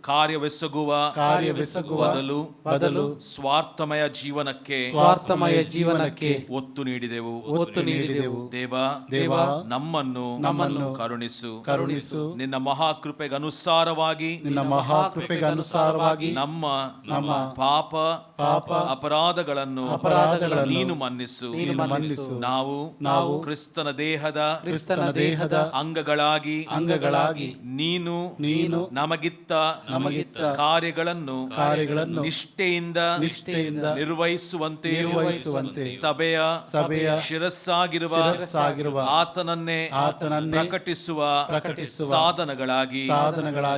ಕಾರ್ಯವೆಸಗುವ ಬದಲು ಸ್ವಾರ್ಥಮಯ ಜೀವನಕ್ಕೆ ಒತ್ತು ನೀಡಿದೆವು. ದೇವ, ನಮ್ಮನ್ನು ಕರುಣಿಸು. ನಿನ್ನ ಮಹಾಕೃಪೆಗನುಸಾರವಾಗಿ ನಮ್ಮ ಪಾಪ ಅಪರಾಧಗಳನ್ನು ನೀನು ಮನ್ನಿಸು. ನಾವು ಕ್ರಿಸ್ತನ ದೇಹದ ಅಂಗಗಳಾಗಿ ನೀನು ನಮಗಿತ್ತ ಕಾರ್ಯಗಳನ್ನು ನಿಷ್ಠೆಯಿಂದ ನಿರ್ವಹಿಸುವಂತೆಯೂ ಸಭೆಯ ಶಿರಸ್ಸಾಗಿರುವ ಆತನನ್ನೇ ಪ್ರಕಟಿಸುವ ಸಾಧನಗಳಾಗಿ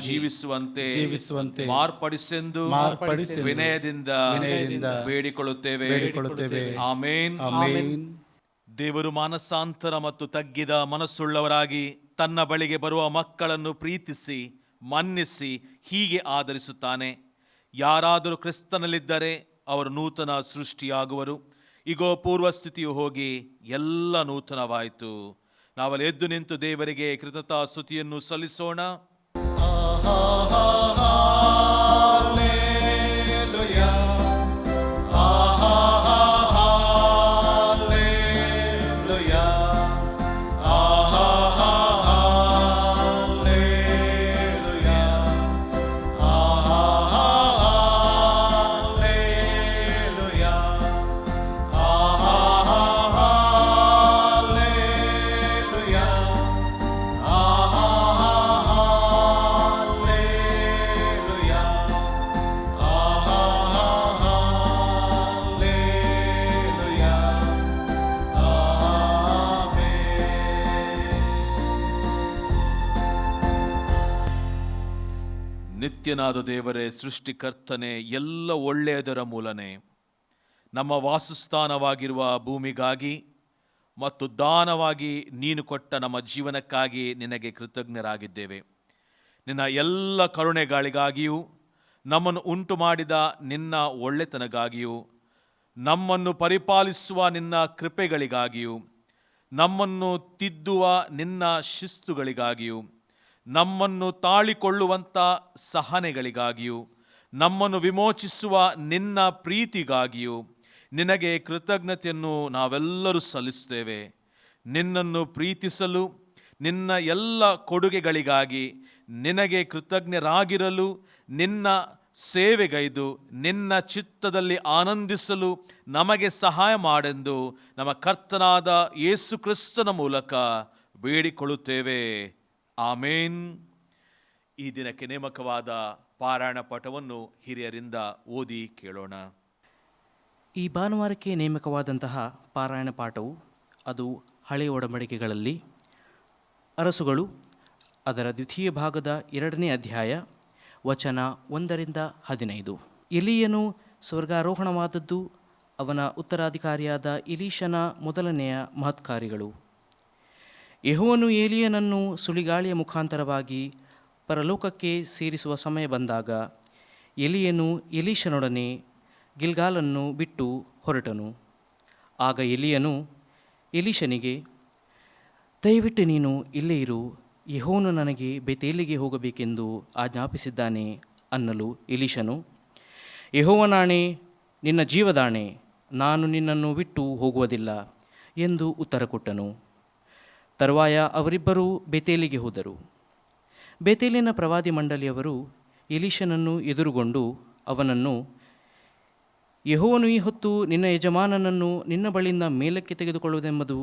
ಜೀವಿಸುವಂತೆ ಮಾರ್ಪಡಿಸೆಂದು ವಿನಯದಿಂದ ಬೇಡಿಕೊಳ್ಳುತ್ತೇವೆ. ಆಮೇನ್. ದೇವರು ಮಾನಸಾಂತರ ಮತ್ತು ತಗ್ಗಿದ ಮನಸ್ಸುಳ್ಳವರಾಗಿ ತನ್ನ ಬಳಿಗೆ ಬರುವ ಮಕ್ಕಳನ್ನು ಪ್ರೀತಿಸಿ ಮನ್ನಿಸಿ ಹೀಗೆ ಆದರಿಸುತ್ತಾನೆ. ಯಾರಾದರೂ ಕ್ರಿಸ್ತನಲ್ಲಿದ್ದರೆ ಅವರು ನೂತನ ಸೃಷ್ಟಿಯಾಗುವರು. ಈಗೋ ಪೂರ್ವಸ್ಥಿತಿಯು ಹೋಗಿ ಎಲ್ಲ ನೂತನವಾಯಿತು. ನಾವಲ್ಲಿ ಎದ್ದು ನಿಂತು ದೇವರಿಗೆ ಕೃತಜ್ಞತಾ ಸ್ತುತಿಯನ್ನು ಸಲ್ಲಿಸೋಣ. ನಿತ್ಯನಾದ ದೇವರೇ, ಸೃಷ್ಟಿಕರ್ತನೆ, ಎಲ್ಲ ಒಳ್ಳೆಯದರ ಮೂಲನೆ, ನಮ್ಮ ವಾಸಸ್ಥಾನವಾಗಿರುವ ಭೂಮಿಗಾಗಿ ಮತ್ತು ದಾನವಾಗಿ ನೀನು ಕೊಟ್ಟ ನಮ್ಮ ಜೀವನಕ್ಕಾಗಿ ನಿನಗೆ ಕೃತಜ್ಞರಾಗಿದ್ದೇವೆ. ನಿನ್ನ ಎಲ್ಲ ಕರುಣೆಗಳಿಗಾಗಿಯೂ, ನಮ್ಮನ್ನು ಉಂಟು ಮಾಡಿದ ನಿನ್ನ ಒಳ್ಳೆತನಗಾಗಿಯೂ, ನಮ್ಮನ್ನು ಪರಿಪಾಲಿಸುವ ನಿನ್ನ ಕೃಪೆಗಳಿಗಾಗಿಯೂ, ನಮ್ಮನ್ನು ತಿದ್ದುವ ನಿನ್ನ ಶಿಸ್ತುಗಳಿಗಾಗಿಯೂ, ನಮ್ಮನ್ನು ತಾಳಿಕೊಳ್ಳುವಂಥ ಸಹನೆಗಳಿಗಾಗಿಯೂ, ನಮ್ಮನ್ನು ವಿಮೋಚಿಸುವ ನಿನ್ನ ಪ್ರೀತಿಗಾಗಿಯೂ ನಿನಗೆ ಕೃತಜ್ಞತೆಯನ್ನು ನಾವೆಲ್ಲರೂ ಸಲ್ಲಿಸುತ್ತೇವೆ. ನಿನ್ನನ್ನು ಪ್ರೀತಿಸಲು, ನಿನ್ನ ಎಲ್ಲ ಕೊಡುಗೆಗಳಿಗಾಗಿ ನಿನಗೆ ಕೃತಜ್ಞರಾಗಿರಲು, ನಿನ್ನ ಸೇವೆಗೈದು ನಿನ್ನ ಚಿತ್ತದಲ್ಲಿ ಆನಂದಿಸಲು ನಮಗೆ ಸಹಾಯ ಮಾಡೆಂದು ನಮ್ಮ ಕರ್ತನಾದ ಯೇಸು ಕ್ರಿಸ್ತನ ಮೂಲಕ ಬೇಡಿಕೊಳ್ಳುತ್ತೇವೆ. ಆಮೇನ್. ಈ ದಿನಕ್ಕೆ ನೇಮಕವಾದ ಪಾರಾಯಣ ಪಠವನ್ನು ಹಿರಿಯರಿಂದ ಓದಿ ಕೇಳೋಣ. ಈ ಭಾನುವಾರಕ್ಕೆ ನೇಮಕವಾದಂತಹ ಪಾರಾಯಣ ಪಾಠವು ಅದು ಹಳೆಯ ಒಡಂಬಡಿಕೆಗಳಲ್ಲಿ ಅರಸುಗಳು ಅದರ ದ್ವಿತೀಯ ಭಾಗದ 2ನೇ ಅಧ್ಯಾಯ ವಚನ 1-15. ಎಲೀಯನು ಸ್ವರ್ಗಾರೋಹಣವಾದದ್ದು ಅವನ ಉತ್ತರಾಧಿಕಾರಿಯಾದ ಎಲೀಷನ ಮೊದಲನೆಯ ಮಹತ್ಕಾರ್ಯಗಳು. ಯೆಹೋವನು ಎಲೀಯನನ್ನು ಸುಳಿಗಾಳಿಯ ಮುಖಾಂತರವಾಗಿ ಪರಲೋಕಕ್ಕೆ ಸೇರಿಸುವ ಸಮಯ ಬಂದಾಗ ಎಲೀಯನು ಎಲೀಷನೊಡನೆ ಗಿಲ್ಗಾಲನ್ನು ಬಿಟ್ಟು ಹೊರಟನು. ಆಗ ಎಲೀಯನು ಎಲೀಷನಿಗೆ, ದಯವಿಟ್ಟು ನೀನು ಇಲ್ಲೇ ಇರು, ಯೆಹೋವನು ನನಗೆ ಬೇತೇಲಿಗೆ ಹೋಗಬೇಕೆಂದು ಆಜ್ಞಾಪಿಸಿದ್ದಾನೆ ಅನ್ನಲು ಎಲೀಷನು, ಯೆಹೋವನಾಣೆ, ನಿನ್ನ ಜೀವದಾಣೆ, ನಾನು ನಿನ್ನನ್ನು ಬಿಟ್ಟು ಹೋಗುವುದಿಲ್ಲ ಎಂದು ಉತ್ತರ ಕೊಟ್ಟನು. ತರುವಾಯ ಅವರಿಬ್ಬರೂ ಬೇತೇಲಿಗೆ ಹೋದರು. ಬೇತೇಲಿನ ಪ್ರವಾದಿ ಮಂಡಳಿಯವರು ಎಲೀಷನನ್ನು ಎದುರುಗೊಂಡು ಅವನನ್ನು, ಯೆಹೋವನು ಈ ಹೊತ್ತು ನಿನ್ನ ಯಜಮಾನನನ್ನು ನಿನ್ನ ಬಳಿಯಿಂದ ಮೇಲಕ್ಕೆ ತೆಗೆದುಕೊಳ್ಳುವುದೆಂಬುದು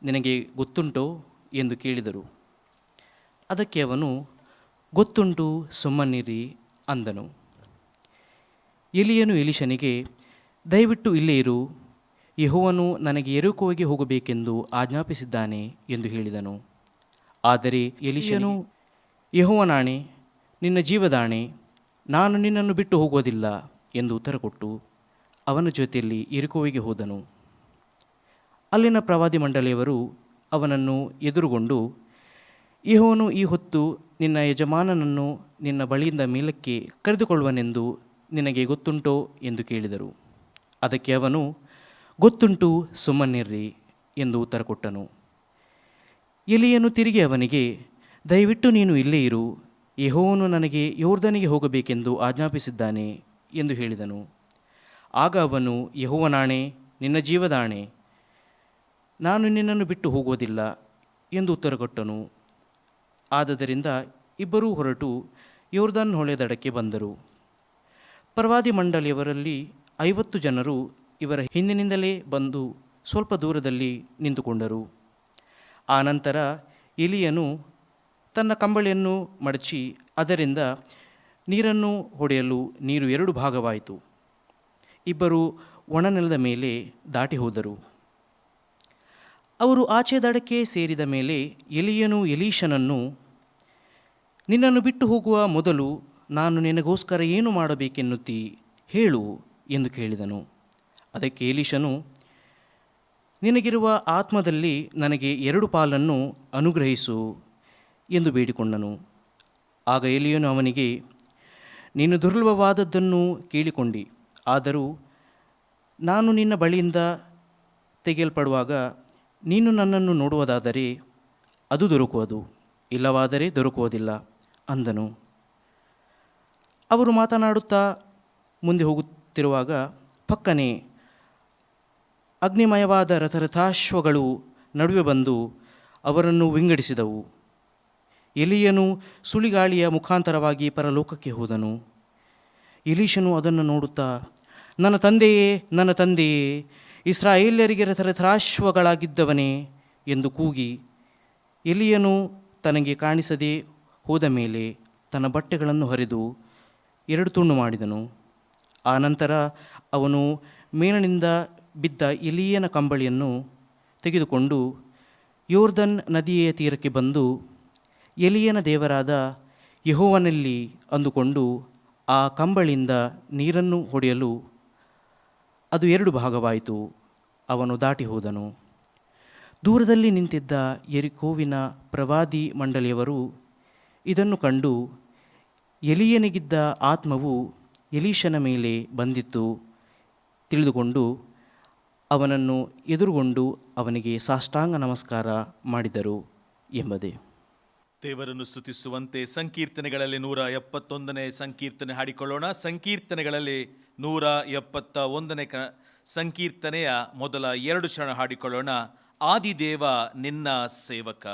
ನಿನಗೆ ಗೊತ್ತುಂಟೋ ಎಂದು ಕೇಳಿದರು. ಅದಕ್ಕೆ ಅವನು, ಗೊತ್ತುಂಟು, ಸುಮ್ಮನಿರಿ ಅಂದನು. ಎಲೀಯನು ಎಲೀಷನಿಗೆ, ದಯವಿಟ್ಟು ಇಲ್ಲೇ ಇರು, ಯೆಹೋವನು ನನಗೆ ಯೆರಿಕೋವಿಗೆ ಹೋಗಬೇಕೆಂದು ಆಜ್ಞಾಪಿಸಿದ್ದಾನೆ ಎಂದು ಹೇಳಿದನು. ಆದರೆ ಎಲೀಷನು, ಯೆಹೋವನಾಣೆ, ನಿನ್ನ ಜೀವದಾಣೆ, ನಾನು ನಿನ್ನನ್ನು ಬಿಟ್ಟು ಹೋಗುವುದಿಲ್ಲ ಎಂದು ಉತ್ತರ ಕೊಟ್ಟು ಅವನ ಜೊತೆಯಲ್ಲಿ ಯೆರಿಕೋವಿಗೆ ಹೋದನು. ಅಲ್ಲಿನ ಪ್ರವಾದಿ ಮಂಡಳಿಯವರು ಅವನನ್ನು ಎದುರುಗೊಂಡು, ಯೆಹೋವನು ಈ ಹೊತ್ತು ನಿನ್ನ ಯಜಮಾನನನ್ನು ನಿನ್ನ ಬಳಿಯಿಂದ ಮೇಲಕ್ಕೆ ಕರೆದುಕೊಳ್ಳುವನೆಂದು ನಿನಗೆ ಗೊತ್ತುಂಟೋ ಎಂದು ಕೇಳಿದರು. ಅದಕ್ಕೆ ಅವನು, ಗೊತ್ತುಂಟು, ಸುಮ್ಮನಿರ್ರಿ ಎಂದು ಉತ್ತರ ಕೊಟ್ಟನು. ಎಲೀಯನು ತಿರುಗಿ ಅವನಿಗೆ, ದಯವಿಟ್ಟು ನೀನು ಇಲ್ಲೇ ಇರು, ಯೆಹೋವನು ನನಗೆ ಯೊರ್ದನಿಗೆ ಹೋಗಬೇಕೆಂದು ಆಜ್ಞಾಪಿಸಿದ್ದಾನೆ ಎಂದು ಹೇಳಿದನು. ಆಗ ಅವನು, ಯೆಹೋವನಾಣೆ, ನಿನ್ನ ಜೀವದಾಣೆ, ನಾನು ನಿನ್ನನ್ನು ಬಿಟ್ಟು ಹೋಗುವುದಿಲ್ಲ ಎಂದು ಉತ್ತರ ಕೊಟ್ಟನು. ಆದದರಿಂದ ಇಬ್ಬರೂ ಹೊರಟು ಯೊರ್ದನ್ ಹೊಳೆ ದಡಕ್ಕೆ ಬಂದರು. ಪ್ರವಾದಿ ಮಂಡಳಿಯವರಲ್ಲಿ 50 ಜನರು ಇವರ ಹಿಂದಿನಿಂದಲೇ ಬಂದು ಸ್ವಲ್ಪ ದೂರದಲ್ಲಿ ನಿಂತುಕೊಂಡರು. ಆ ನಂತರ ಎಲಿಯನು ತನ್ನ ಕಂಬಳಿಯನ್ನು ಮಡಚಿ ಅದರಿಂದ ನೀರನ್ನು ಹೊಡೆಯಲು ನೀರು 2 ಭಾಗವಾಯಿತು. ಇಬ್ಬರು ಒಣನೆಲದ ಮೇಲೆ ದಾಟಿ ಹೋದರು. ಅವರು ಆಚೆ ದಡಕ್ಕೆ ಸೇರಿದ ಮೇಲೆ ಎಲಿಯನು ಎಲೀಷನನ್ನು, ನಿನ್ನನ್ನು ಬಿಟ್ಟು ಹೋಗುವ ಮೊದಲು ನಾನು ನಿನಗೋಸ್ಕರ ಏನು ಮಾಡಬೇಕೆನ್ನುತ್ತೀ ಹೇಳು ಎಂದು ಕೇಳಿದನು. ಅದಕ್ಕೆ ಎಲೀಷನು, ನಿನಗಿರುವ ಆತ್ಮದಲ್ಲಿ ನನಗೆ 2 ಪಾಲನ್ನು ಅನುಗ್ರಹಿಸು ಎಂದು ಬೇಡಿಕೊಂಡನು. ಆಗ ಎಲಿಯನು ಅವನಿಗೆ, ನೀನು ದುರ್ಲಭವಾದದ್ದನ್ನು ಕೇಳಿಕೊಂಡಿ, ಆದರೂ ನಾನು ನಿನ್ನ ಬಳಿಯಿಂದ ತೆಗೆಯಲ್ಪಡುವಾಗ ನೀನು ನನ್ನನ್ನು ನೋಡುವುದಾದರೆ ಅದು ದೊರಕುವುದು, ಇಲ್ಲವಾದರೆ ದೊರಕುವುದಿಲ್ಲ ಅಂದನು. ಅವರು ಮಾತನಾಡುತ್ತಾ ಮುಂದೆ ಹೋಗುತ್ತಿರುವಾಗ ಪಕ್ಕನೆ ಅಗ್ನಿಮಯವಾದ ರಥರಥಾಶ್ವಗಳು ನಡುವೆ ಬಂದು ಅವರನ್ನು ವಿಂಗಡಿಸಿದವು. ಎಲಿಯನು ಸುಳಿಗಾಳಿಯ ಮುಖಾಂತರವಾಗಿ ಪರಲೋಕಕ್ಕೆ ಹೋದನು. ಎಲೀಷನು ಅದನ್ನು ನೋಡುತ್ತಾ, ನನ್ನ ತಂದೆಯೇ, ನನ್ನ ತಂದೆಯೇ, ಇಸ್ರಾಯೇಲ್ಯರಿಗೆ ರಥರಥಾಶ್ವಗಳಾಗಿದ್ದವನೇ ಎಂದು ಕೂಗಿ, ಎಲಿಯನು ತನಗೆ ಕಾಣಿಸದೆ ಹೋದ ಮೇಲೆ ತನ್ನ ಬಟ್ಟೆಗಳನ್ನು ಹರಿದು 2 ತುಂಡು ಮಾಡಿದನು. ಆ ನಂತರ ಅವನು ಮೇಲಿನಿಂದ ಬಿದ್ದ ಎಲಿಯನ ಕಂಬಳಿಯನ್ನು ತೆಗೆದುಕೊಂಡು ಯೋರ್ದನ್ ನದಿಯ ತೀರಕ್ಕೆ ಬಂದು, ಎಲಿಯನ ದೇವರಾದ ಯೆಹೋವನಲ್ಲಿ ಅಂದುಕೊಂಡು ಆ ಕಂಬಳಿಯಿಂದ ನೀರನ್ನು ಹೊಡೆಯಲು ಅದು 2 ಭಾಗವಾಯಿತು. ಅವನು ದಾಟಿ ಹೋದನು. ದೂರದಲ್ಲಿ ನಿಂತಿದ್ದ ಯೆರಿಕೋವಿನ ಪ್ರವಾದಿ ಮಂಡಳಿಯವರು ಇದನ್ನು ಕಂಡು, ಎಲಿಯನಿಗಿದ್ದ ಆತ್ಮವು ಎಲೀಷನ ಮೇಲೆ ಬಂದಿತ್ತು ತಿಳಿದುಕೊಂಡು ಅವನನ್ನು ಎದುರುಗೊಂಡು ಅವನಿಗೆ ಸಾಷ್ಟಾಂಗ ನಮಸ್ಕಾರ ಮಾಡಿದರು ಎಂಬುದೇ. ದೇವರನ್ನು ಸ್ತುತಿಸುವಂತೆ ಸಂಕೀರ್ತನೆಗಳಲ್ಲಿ 171ನೇ ಸಂಕೀರ್ತನೆ ಹಾಡಿಕೊಳ್ಳೋಣ. ಸಂಕೀರ್ತನೆಗಳಲ್ಲಿ 171ನೇ ಸಂಕೀರ್ತನೆಯ ಮೊದಲ 2 ಚರಣ ಹಾಡಿಕೊಳ್ಳೋಣ. ಆದಿದೇವ ನಿನ್ನ ಸೇವಕ.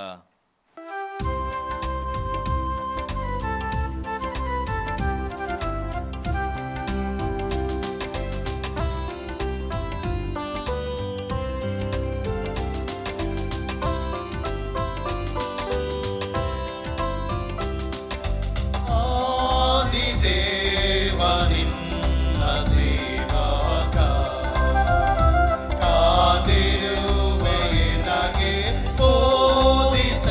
ಕಾದಿರುವೆ ನನಗೆ ಬೋಧಿಸ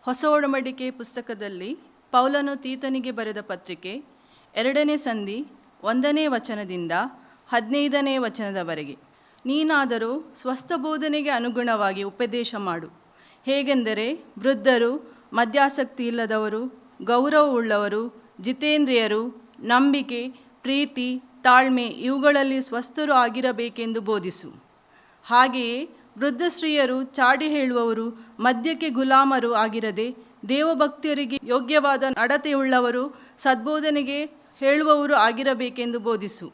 ಹೊಸ ಒಡಂಬಡಿಕೆ ಪುಸ್ತಕದಲ್ಲಿ ಪೌಲನು ತೀತನಿಗೆ ಬರೆದ ಪತ್ರಿಕೆ 2ನೇ ಸಂಧಿ 1ನೇ ವಚನದಿಂದ 15ನೇ ವಚನದವರೆಗೆ. ನೀನಾದರೂ ಸ್ವಸ್ಥ ಬೋಧನೆಗೆ ಅನುಗುಣವಾಗಿ ಉಪದೇಶ ಮಾಡು. ಹೇಗೆಂದರೆ ವೃದ್ಧರು, ಮದ್ಯಾಸಕ್ತಿ ಇಲ್ಲದವರು, ಗೌರವವುಳ್ಳವರು, ಜಿತೇಂದ್ರಿಯರು, ನಂಬಿಕೆ, ಪ್ರೀತಿ, ತಾಳ್ಮೆ ಇವುಗಳಲ್ಲಿ ಸ್ವಸ್ಥರು ಆಗಿರಬೇಕೆಂದು ಬೋಧಿಸು. ಹಾಗೆಯೇ ವೃದ್ಧ ಸ್ತ್ರೀಯರು ಚಾಡಿ ಹೇಳುವವರು, ಮದ್ಯಕ್ಕೆ ಗುಲಾಮರು ಆಗಿರದೆ ದೇವಭಕ್ತಿಯರಿಗೆ ಯೋಗ್ಯವಾದ ನಡತೆಯುಳ್ಳವರು, ಸದ್ಬೋಧನೆಗೆ ಹೇಳುವವರು ಆಗಿರಬೇಕೆಂದು ಬೋಧಿಸು.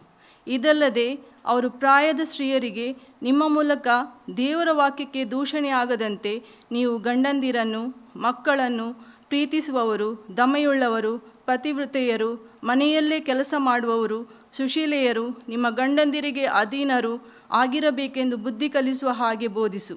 ಇದಲ್ಲದೆ ಅವರು ಪ್ರಾಯದ ಸ್ತ್ರೀಯರಿಗೆ ನಿಮ್ಮ ಮೂಲಕ ದೇವರ ವಾಕ್ಯಕ್ಕೆ ದೂಷಣೆಯಾಗದಂತೆ ನೀವು ಗಂಡಂದಿರನ್ನು, ಮಕ್ಕಳನ್ನು ಪ್ರೀತಿಸುವವರು, ದಮೆಯುಳ್ಳವರು, ಪತಿವ್ರತೆಯರು, ಮನೆಯಲ್ಲೇ ಕೆಲಸ ಮಾಡುವವರು, ಸುಶೀಲೆಯರು, ನಿಮ್ಮ ಗಂಡಂದಿರಿಗೆ ಅಧೀನರು ಆಗಿರಬೇಕೆಂದು ಬುದ್ಧಿ ಕಲಿಸುವ ಹಾಗೆ ಬೋಧಿಸು.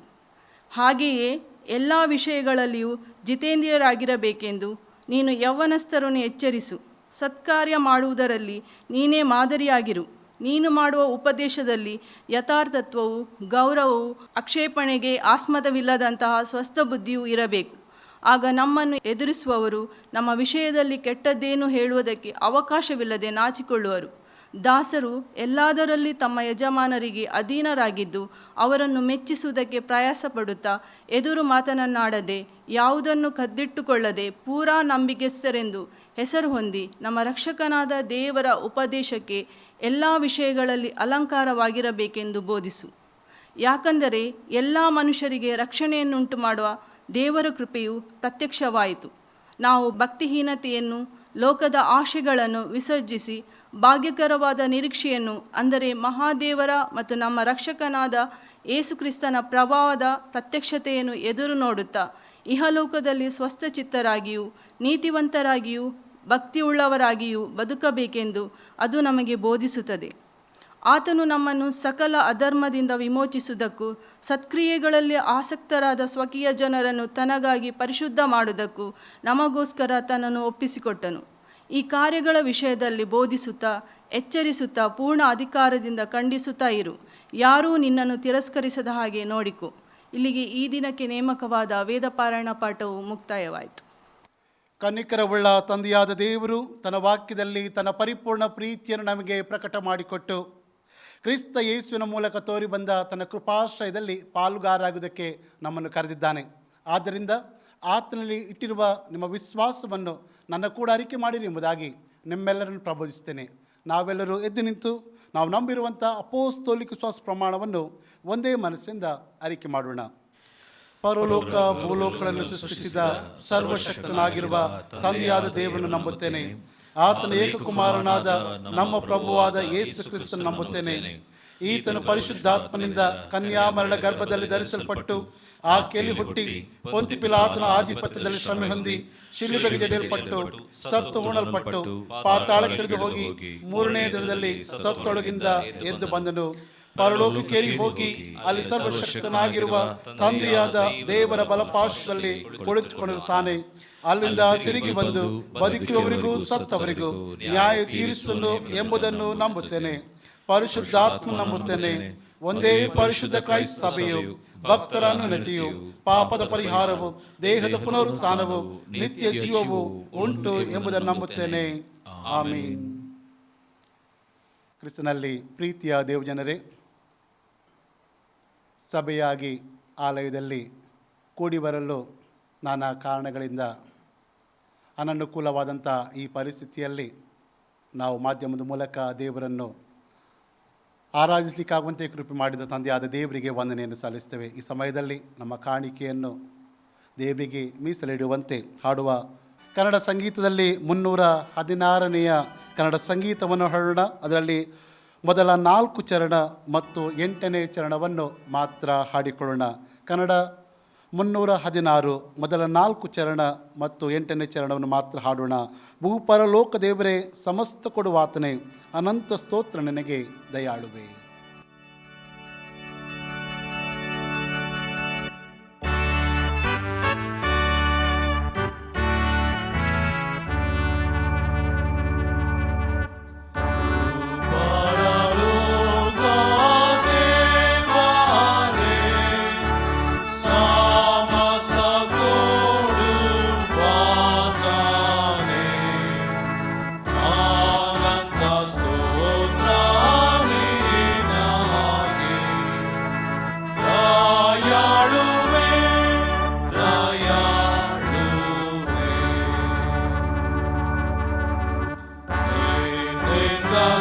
ಹಾಗೆಯೇ ಎಲ್ಲ ವಿಷಯಗಳಲ್ಲಿಯೂ ಜಿತೇಂದ್ರಿಯರಾಗಿರಬೇಕೆಂದು ನೀನು ಯೌವನಸ್ಥರನ್ನು ಎಚ್ಚರಿಸು. ಸತ್ಕಾರ್ಯ ಮಾಡುವುದರಲ್ಲಿ ನೀನೇ ಮಾದರಿಯಾಗಿರು. ನೀನು ಮಾಡುವ ಉಪದೇಶದಲ್ಲಿ ಯಥಾರ್ಥತ್ವವು, ಗೌರವವು, ಆಕ್ಷೇಪಣೆಗೆ ಆಸ್ಪದವಿಲ್ಲದಂತಹ ಸ್ವಸ್ಥ ಬುದ್ಧಿಯೂ ಇರಬೇಕು. ಆಗ ನಮ್ಮನ್ನು ಎದುರಿಸುವವರು ನಮ್ಮ ವಿಷಯದಲ್ಲಿ ಕೆಟ್ಟದ್ದೇನು ಹೇಳುವುದಕ್ಕೆ ಅವಕಾಶವಿಲ್ಲದೆ ನಾಚಿಕೊಳ್ಳುವರು. ದಾಸರು ಎಲ್ಲದರಲ್ಲಿ ತಮ್ಮ ಯಜಮಾನರಿಗೆ ಅಧೀನರಾಗಿದ್ದು ಅವರನ್ನು ಮೆಚ್ಚಿಸುವುದಕ್ಕೆ ಪ್ರಯಾಸಪಡುತ್ತಾ ಎದುರು ಮಾತನನ್ನಾಡದೆ ಯಾವುದನ್ನು ಕದ್ದಿಟ್ಟುಕೊಳ್ಳದೆ ಪೂರಾ ನಂಬಿಕೆಸ್ಥರೆಂದು ಹೆಸರು ಹೊಂದಿ ನಮ್ಮ ರಕ್ಷಕನಾದ ದೇವರ ಉಪದೇಶಕ್ಕೆ ಎಲ್ಲ ವಿಷಯಗಳಲ್ಲಿ ಅಲಂಕಾರವಾಗಿರಬೇಕೆಂದು ಬೋಧಿಸು. ಯಾಕಂದರೆ ಎಲ್ಲ ಮನುಷ್ಯರಿಗೆ ರಕ್ಷಣೆಯನ್ನುಂಟು ಮಾಡುವ ದೇವರ ಕೃಪೆಯು ಪ್ರತ್ಯಕ್ಷವಾಯಿತು. ನಾವು ಭಕ್ತಿಹೀನತೆಯನ್ನು, ಲೋಕದ ಆಶೆಗಳನ್ನು ವಿಸರ್ಜಿಸಿ ಭಾಗ್ಯಕರವಾದ ನಿರೀಕ್ಷೆಯನ್ನು, ಅಂದರೆ ಮಹಾದೇವರ ಮತ್ತು ನಮ್ಮ ರಕ್ಷಕನಾದ ಯೇಸುಕ್ರಿಸ್ತನ ಪ್ರಭಾವದ ಪ್ರತ್ಯಕ್ಷತೆಯನ್ನು ಎದುರು ನೋಡುತ್ತಾ ಇಹಲೋಕದಲ್ಲಿ ಸ್ವಸ್ಥಚಿತ್ತರಾಗಿಯೂ ನೀತಿವಂತರಾಗಿಯೂ ಭಕ್ತಿಯುಳ್ಳವರಾಗಿಯೂ ಬದುಕಬೇಕೆಂದು ಅದು ನಮಗೆ ಬೋಧಿಸುತ್ತದೆ. ಆತನು ನಮ್ಮನ್ನು ಸಕಲ ಅಧರ್ಮದಿಂದ ವಿಮೋಚಿಸುವುದಕ್ಕೂ ಸತ್ಕ್ರಿಯೆಗಳಲ್ಲಿ ಆಸಕ್ತರಾದ ಸ್ವಕೀಯ ಜನರನ್ನು ತನಗಾಗಿ ಪರಿಶುದ್ಧ ಮಾಡುವುದಕ್ಕೂ ನಮಗೋಸ್ಕರ ತನ್ನನ್ನು ಒಪ್ಪಿಸಿಕೊಟ್ಟನು. ಈ ಕಾರ್ಯಗಳ ವಿಷಯದಲ್ಲಿ ಬೋಧಿಸುತ್ತಾ, ಎಚ್ಚರಿಸುತ್ತಾ, ಪೂರ್ಣ ಅಧಿಕಾರದಿಂದ ಖಂಡಿಸುತ್ತಾ ಇರು. ಯಾರೂ ನಿನ್ನನ್ನು ತಿರಸ್ಕರಿಸದ ಹಾಗೆ ನೋಡಿಕೊ. ಇಲ್ಲಿಗೆ ಈ ದಿನಕ್ಕೆ ನೇಮಕವಾದ ವೇದಪಾರಾಯಣ ಪಾಠವು ಮುಕ್ತಾಯವಾಯಿತು. ಕನ್ನಿಕರವುಳ್ಳ ತಂದೆಯಾದ ದೇವರು ತನ್ನ ವಾಕ್ಯದಲ್ಲಿ ತನ್ನ ಪರಿಪೂರ್ಣ ಪ್ರೀತಿಯನ್ನು ನಮಗೆ ಪ್ರಕಟ ಮಾಡಿಕೊಟ್ಟು ಕ್ರಿಸ್ತ ಯೇಸುವಿನ ಮೂಲಕ ತೋರಿ ಬಂದ ತನ್ನ ಕೃಪಾಶ್ರಯದಲ್ಲಿ ಪಾಲುಗಾರಾಗುವುದಕ್ಕೆ ನಮ್ಮನ್ನು ಕರೆದಿದ್ದಾನೆ. ಆದ್ದರಿಂದ ಆತನಲ್ಲಿ ಇಟ್ಟಿರುವ ನಿಮ್ಮ ವಿಶ್ವಾಸವನ್ನು ನನ್ನ ಕೂಡ ಅರಿಕೆ ಮಾಡಿರಿ ಎಂಬುದಾಗಿ ನಿಮ್ಮೆಲ್ಲರನ್ನು ಪ್ರಬೋಧಿಸುತ್ತೇನೆ. ನಾವೆಲ್ಲರೂ ಎದ್ದು ನಿಂತು ನಾವು ನಂಬಿರುವಂಥ ಅಪೋಸ್ತೋಲಿಕ ವಿಶ್ವಾಸ ಪ್ರಮಾಣವನ್ನು ಒಂದೇ ಮನಸ್ಸಿನಿಂದ ಅರಿಕೆ ಮಾಡೋಣ. ಪರಲೋಕ ಭೂಲೋಕಗಳನ್ನು ಸೃಷ್ಟಿಸಿದ ಸರ್ವಶಕ್ತನಾಗಿರುವ ತಂದೆಯಾದ ದೇವರನ್ನು ನಂಬುತ್ತೇನೆ. ಆತನ ಏಕಕುಮಾರನಾದ ನಮ್ಮ ಪ್ರಭುವಾದ ಯೇಸು ಕ್ರಿಸ್ತನ ನಂಬುತ್ತೇನೆ. ಈತನು ಪರಿಶುದ್ಧಾತ್ಮನಿಂದ ಕನ್ಯಾಮರಣ ಗರ್ಭದಲ್ಲಿ ಧರಿಸಲ್ಪಟ್ಟು ಆಕೆಯಲ್ಲಿ ಹುಟ್ಟಿ ಪೊಂತಿ ಪಿಲಾತನ ಆಧಿಪತ್ಯದಲ್ಲಿ ಶ್ರಮೆ ಹೊಂದಿ ಶಿಲುಬೆಗೆ ಜಡಿಯಲ್ಪಟ್ಟು ಸತ್ತು ಹೂಣಲ್ಪಟ್ಟು ಪಾತಾಳಕ್ಕಿಳಿದು ಹೋಗಿ 3ನೇ ದಿನದಲ್ಲಿ ಸತ್ತೊಳಗಿಂದ ಎದ್ದು ಬಂದನು. ಪರಲೋಕಕ್ಕೇರಿ ಹೋಗಿ ಅಲ್ಲಿ ಸರ್ವಶಕ್ತನಾಗಿರುವ ತಂದೆಯಾದ ದೇವರ ಬಲಪಾರ್ಶ್ವದಲ್ಲಿ ಕುಳಿತುಕೊಂಡಿರುತ್ತಾನೆ. ಅಲ್ಲಿಂದ ತಿರುಗಿ ಬಂದು ಬದುಕಿರುವವರಿಗೂ ಸತ್ತವರಿಗೂ ನ್ಯಾಯ ತೀರಿಸುವುದು ಎಂಬುದನ್ನು ನಂಬುತ್ತೇನೆ. ಪರಿಶುದ್ಧಾತ್ಮ ನಂಬುತ್ತೇನೆ. ಒಂದೇ ಪರಿಶುದ್ಧ ಕ್ರೈಸ್ತ ಸಭೆಯು, ಭಕ್ತರ ಅನುನ್ನತಿಯು, ಪಾಪದ ಪರಿಹಾರವು, ದೇಹದ ಪುನರುತ್ಥಾನವು, ನಿತ್ಯ ಜೀವವು ಉಂಟು ಎಂಬುದನ್ನು ನಂಬುತ್ತೇನೆ. ಆಮೀನ್. ಕ್ರಿಸ್ತನಲ್ಲಿ ಪ್ರೀತಿಯ ದೇವಜನರೇ, ಸಭೆಯಾಗಿ ಆಲಯದಲ್ಲಿ ಕೂಡಿ ಬರಲು ನಾನಾ ಕಾರಣಗಳಿಂದ ಅನನುಕೂಲವಾದಂಥ ಈ ಪರಿಸ್ಥಿತಿಯಲ್ಲಿ ನಾವು ಮಾಧ್ಯಮದ ಮೂಲಕ ದೇವರನ್ನು ಆರಾಧಿಸಲಿಕ್ಕಾಗುವಂತೆ ಕೃಪೆ ಮಾಡಿದ ತಂದೆಯಾದ ದೇವರಿಗೆ ವಂದನೆಯನ್ನು ಸಲ್ಲಿಸ್ತೇವೆ. ಈ ಸಮಯದಲ್ಲಿ ನಮ್ಮ ಕಾಣಿಕೆಯನ್ನು ದೇವರಿಗೆ ಮೀಸಲಿಡುವಂತೆ ಹಾಡುವ ಕನ್ನಡ ಸಂಗೀತದಲ್ಲಿ 316ನೇಯ ಕನ್ನಡ ಸಂಗೀತವನ್ನು ಹಾಡೋಣ. ಅದರಲ್ಲಿ ಮೊದಲ 4 ಚರಣ ಮತ್ತು 8ನೇ ಚರಣವನ್ನು ಮಾತ್ರ ಹಾಡಿಕೊಳ್ಳೋಣ. ಕನ್ನಡ 316 ಮೊದಲ 4 ಚರಣ ಮತ್ತು 8ನೇ ಚರಣವನ್ನು ಮಾತ್ರ ಹಾಡೋಣ. ಭೂಪರಲೋಕ ದೇವರೇ, ಸಮಸ್ತ ಕೊಡುವಾತನೇ, ಅನಂತ ಸ್ತೋತ್ರ ನಿನಗೆ ದಯಾಳುವೆ.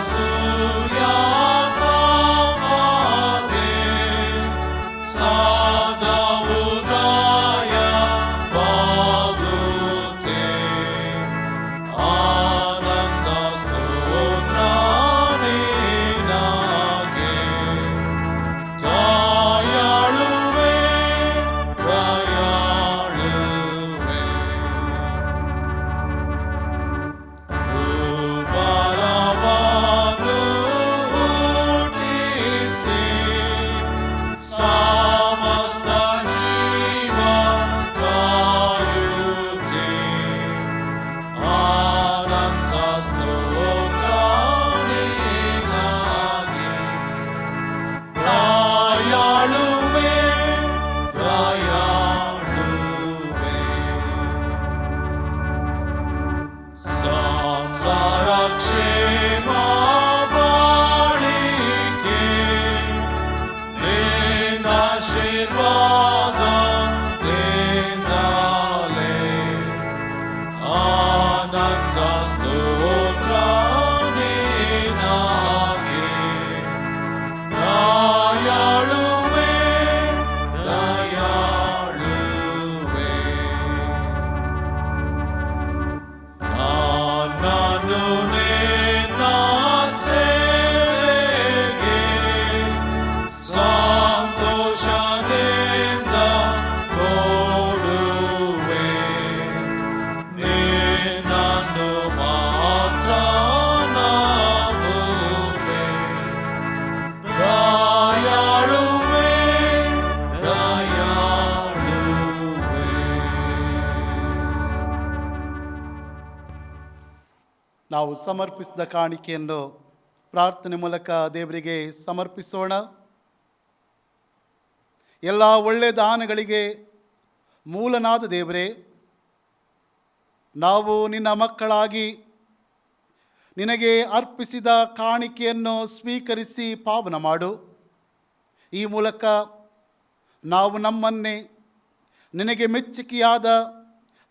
ಸೂರ್ಯ ತಾಪದೆ ಸದಾ ಉದಯವಾಗುತ್ತೆ. ಆನಂದ ಸ್ತೋತ್ರ ನಿನಗೆ. ದಯಾಳುವೆ ದಯಾಳುವೆ ಬಲವನ್ನು ಹುಟ್ಟಿಸಿ ಸಮಸ್ತ ಜೀವ ಕಾಯುತ್ತೆ. ಆನಂದ ಸ್ತೋತ್ರ ನಿನಗೆ. ದಯಾಳುವೆ ದಯಾಳುವೆ ಸಂಸಾರ ಕ್ಷೇಮ ಬಾಳಿಕೆ ನಿನ್ನಾಶೀರ್ವಾದದಿಂದಲೇ. ಆನಂದ ಸ್ತೋತ್ರ ನಿನಗೆ. ದಯಾಳುವೆ ದಯಾಳುವೆ ನನ್ನನ್ನು ನಿನ್ನ ಸೇವೆಗೆ ಸಂತೋಷದಿಂದ ಕೊಡುವೆ. ನಿನ್ನನ್ನು ಮಾತ್ರ ನಂಬುವೆ. ದಯಾಳುವೆ ದಯಾಳುವೆ. ನಾವು ಸಮರ್ಪಿಸಿದ ಕಾಣಿಕೆಯನ್ನು ಪ್ರಾರ್ಥನೆ ಮೂಲಕ ದೇವರಿಗೆ ಸಮರ್ಪಿಸೋಣ. ಎಲ್ಲ ಒಳ್ಳೆಯ ದಾನಗಳಿಗೆ ಮೂಲನಾದ ದೇವರೇ, ನಾವು ನಿನ್ನ ಮಕ್ಕಳಾಗಿ ನಿನಗೆ ಅರ್ಪಿಸಿದ ಕಾಣಿಕೆಯನ್ನು ಸ್ವೀಕರಿಸಿ ಪಾವನ ಮಾಡು. ಈ ಮೂಲಕ ನಾವು ನಮ್ಮನ್ನೇ ನಿನಗೆ ಮೆಚ್ಚುಗೆಯಾದ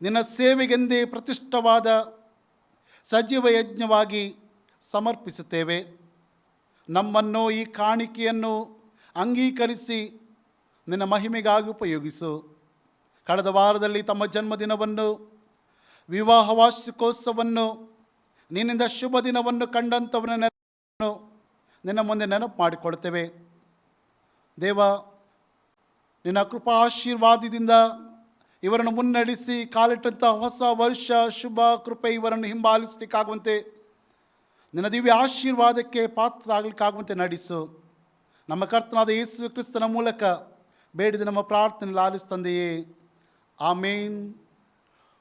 ನಿನ್ನ ಸೇವೆಗೆಂದೇ ಪ್ರತಿಷ್ಠವಾದ ಸಜೀವ ಯಜ್ಞವಾಗಿ ಸಮರ್ಪಿಸುತ್ತೇವೆ. ನಮ್ಮನ್ನು ಈ ಕಾಣಿಕೆಯನ್ನು ಅಂಗೀಕರಿಸಿ ನಿನ್ನ ಮಹಿಮೆಗಾಗಿ ಉಪಯೋಗಿಸು. ಕಳೆದ ವಾರದಲ್ಲಿ ತಮ್ಮ ಜನ್ಮದಿನವನ್ನು, ವಿವಾಹ ವಾರ್ಷಿಕೋತ್ಸವವನ್ನು, ನಿನ್ನಿಂದ ಶುಭ ದಿನವನ್ನು ಕಂಡಂಥವರನ್ನು ನಿನ್ನ ಮುಂದೆ ನೆನಪು ಮಾಡಿಕೊಳ್ತೇವೆ. ದೇವ, ನಿನ್ನ ಕೃಪಾಶೀರ್ವಾದದಿಂದ ಇವರನ್ನು ಮುನ್ನಡೆಸಿ ಕಾಲಿಟ್ಟಂಥ ಹೊಸ ವರ್ಷ ಶುಭ ಕೃಪೆ ಇವರನ್ನು ಹಿಂಬಾಲಿಸಲಿಕ್ಕಾಗುವಂತೆ, ನಿನ್ನ ದಿವ್ಯ ಆಶೀರ್ವಾದಕ್ಕೆ ಪಾತ್ರರಾಗಲಿಕ್ಕಾಗುವಂತೆ ನಡೆಸು. ನಮ್ಮ ಕರ್ತನಾದ ಯೇಸು ಕ್ರಿಸ್ತನ ಮೂಲಕ ಬೇಡಿದ ನಮ್ಮ ಪ್ರಾರ್ಥನೆ ಲಾಲಿಸ್ತಂದೆಯೇ, ಆಮೇನ್.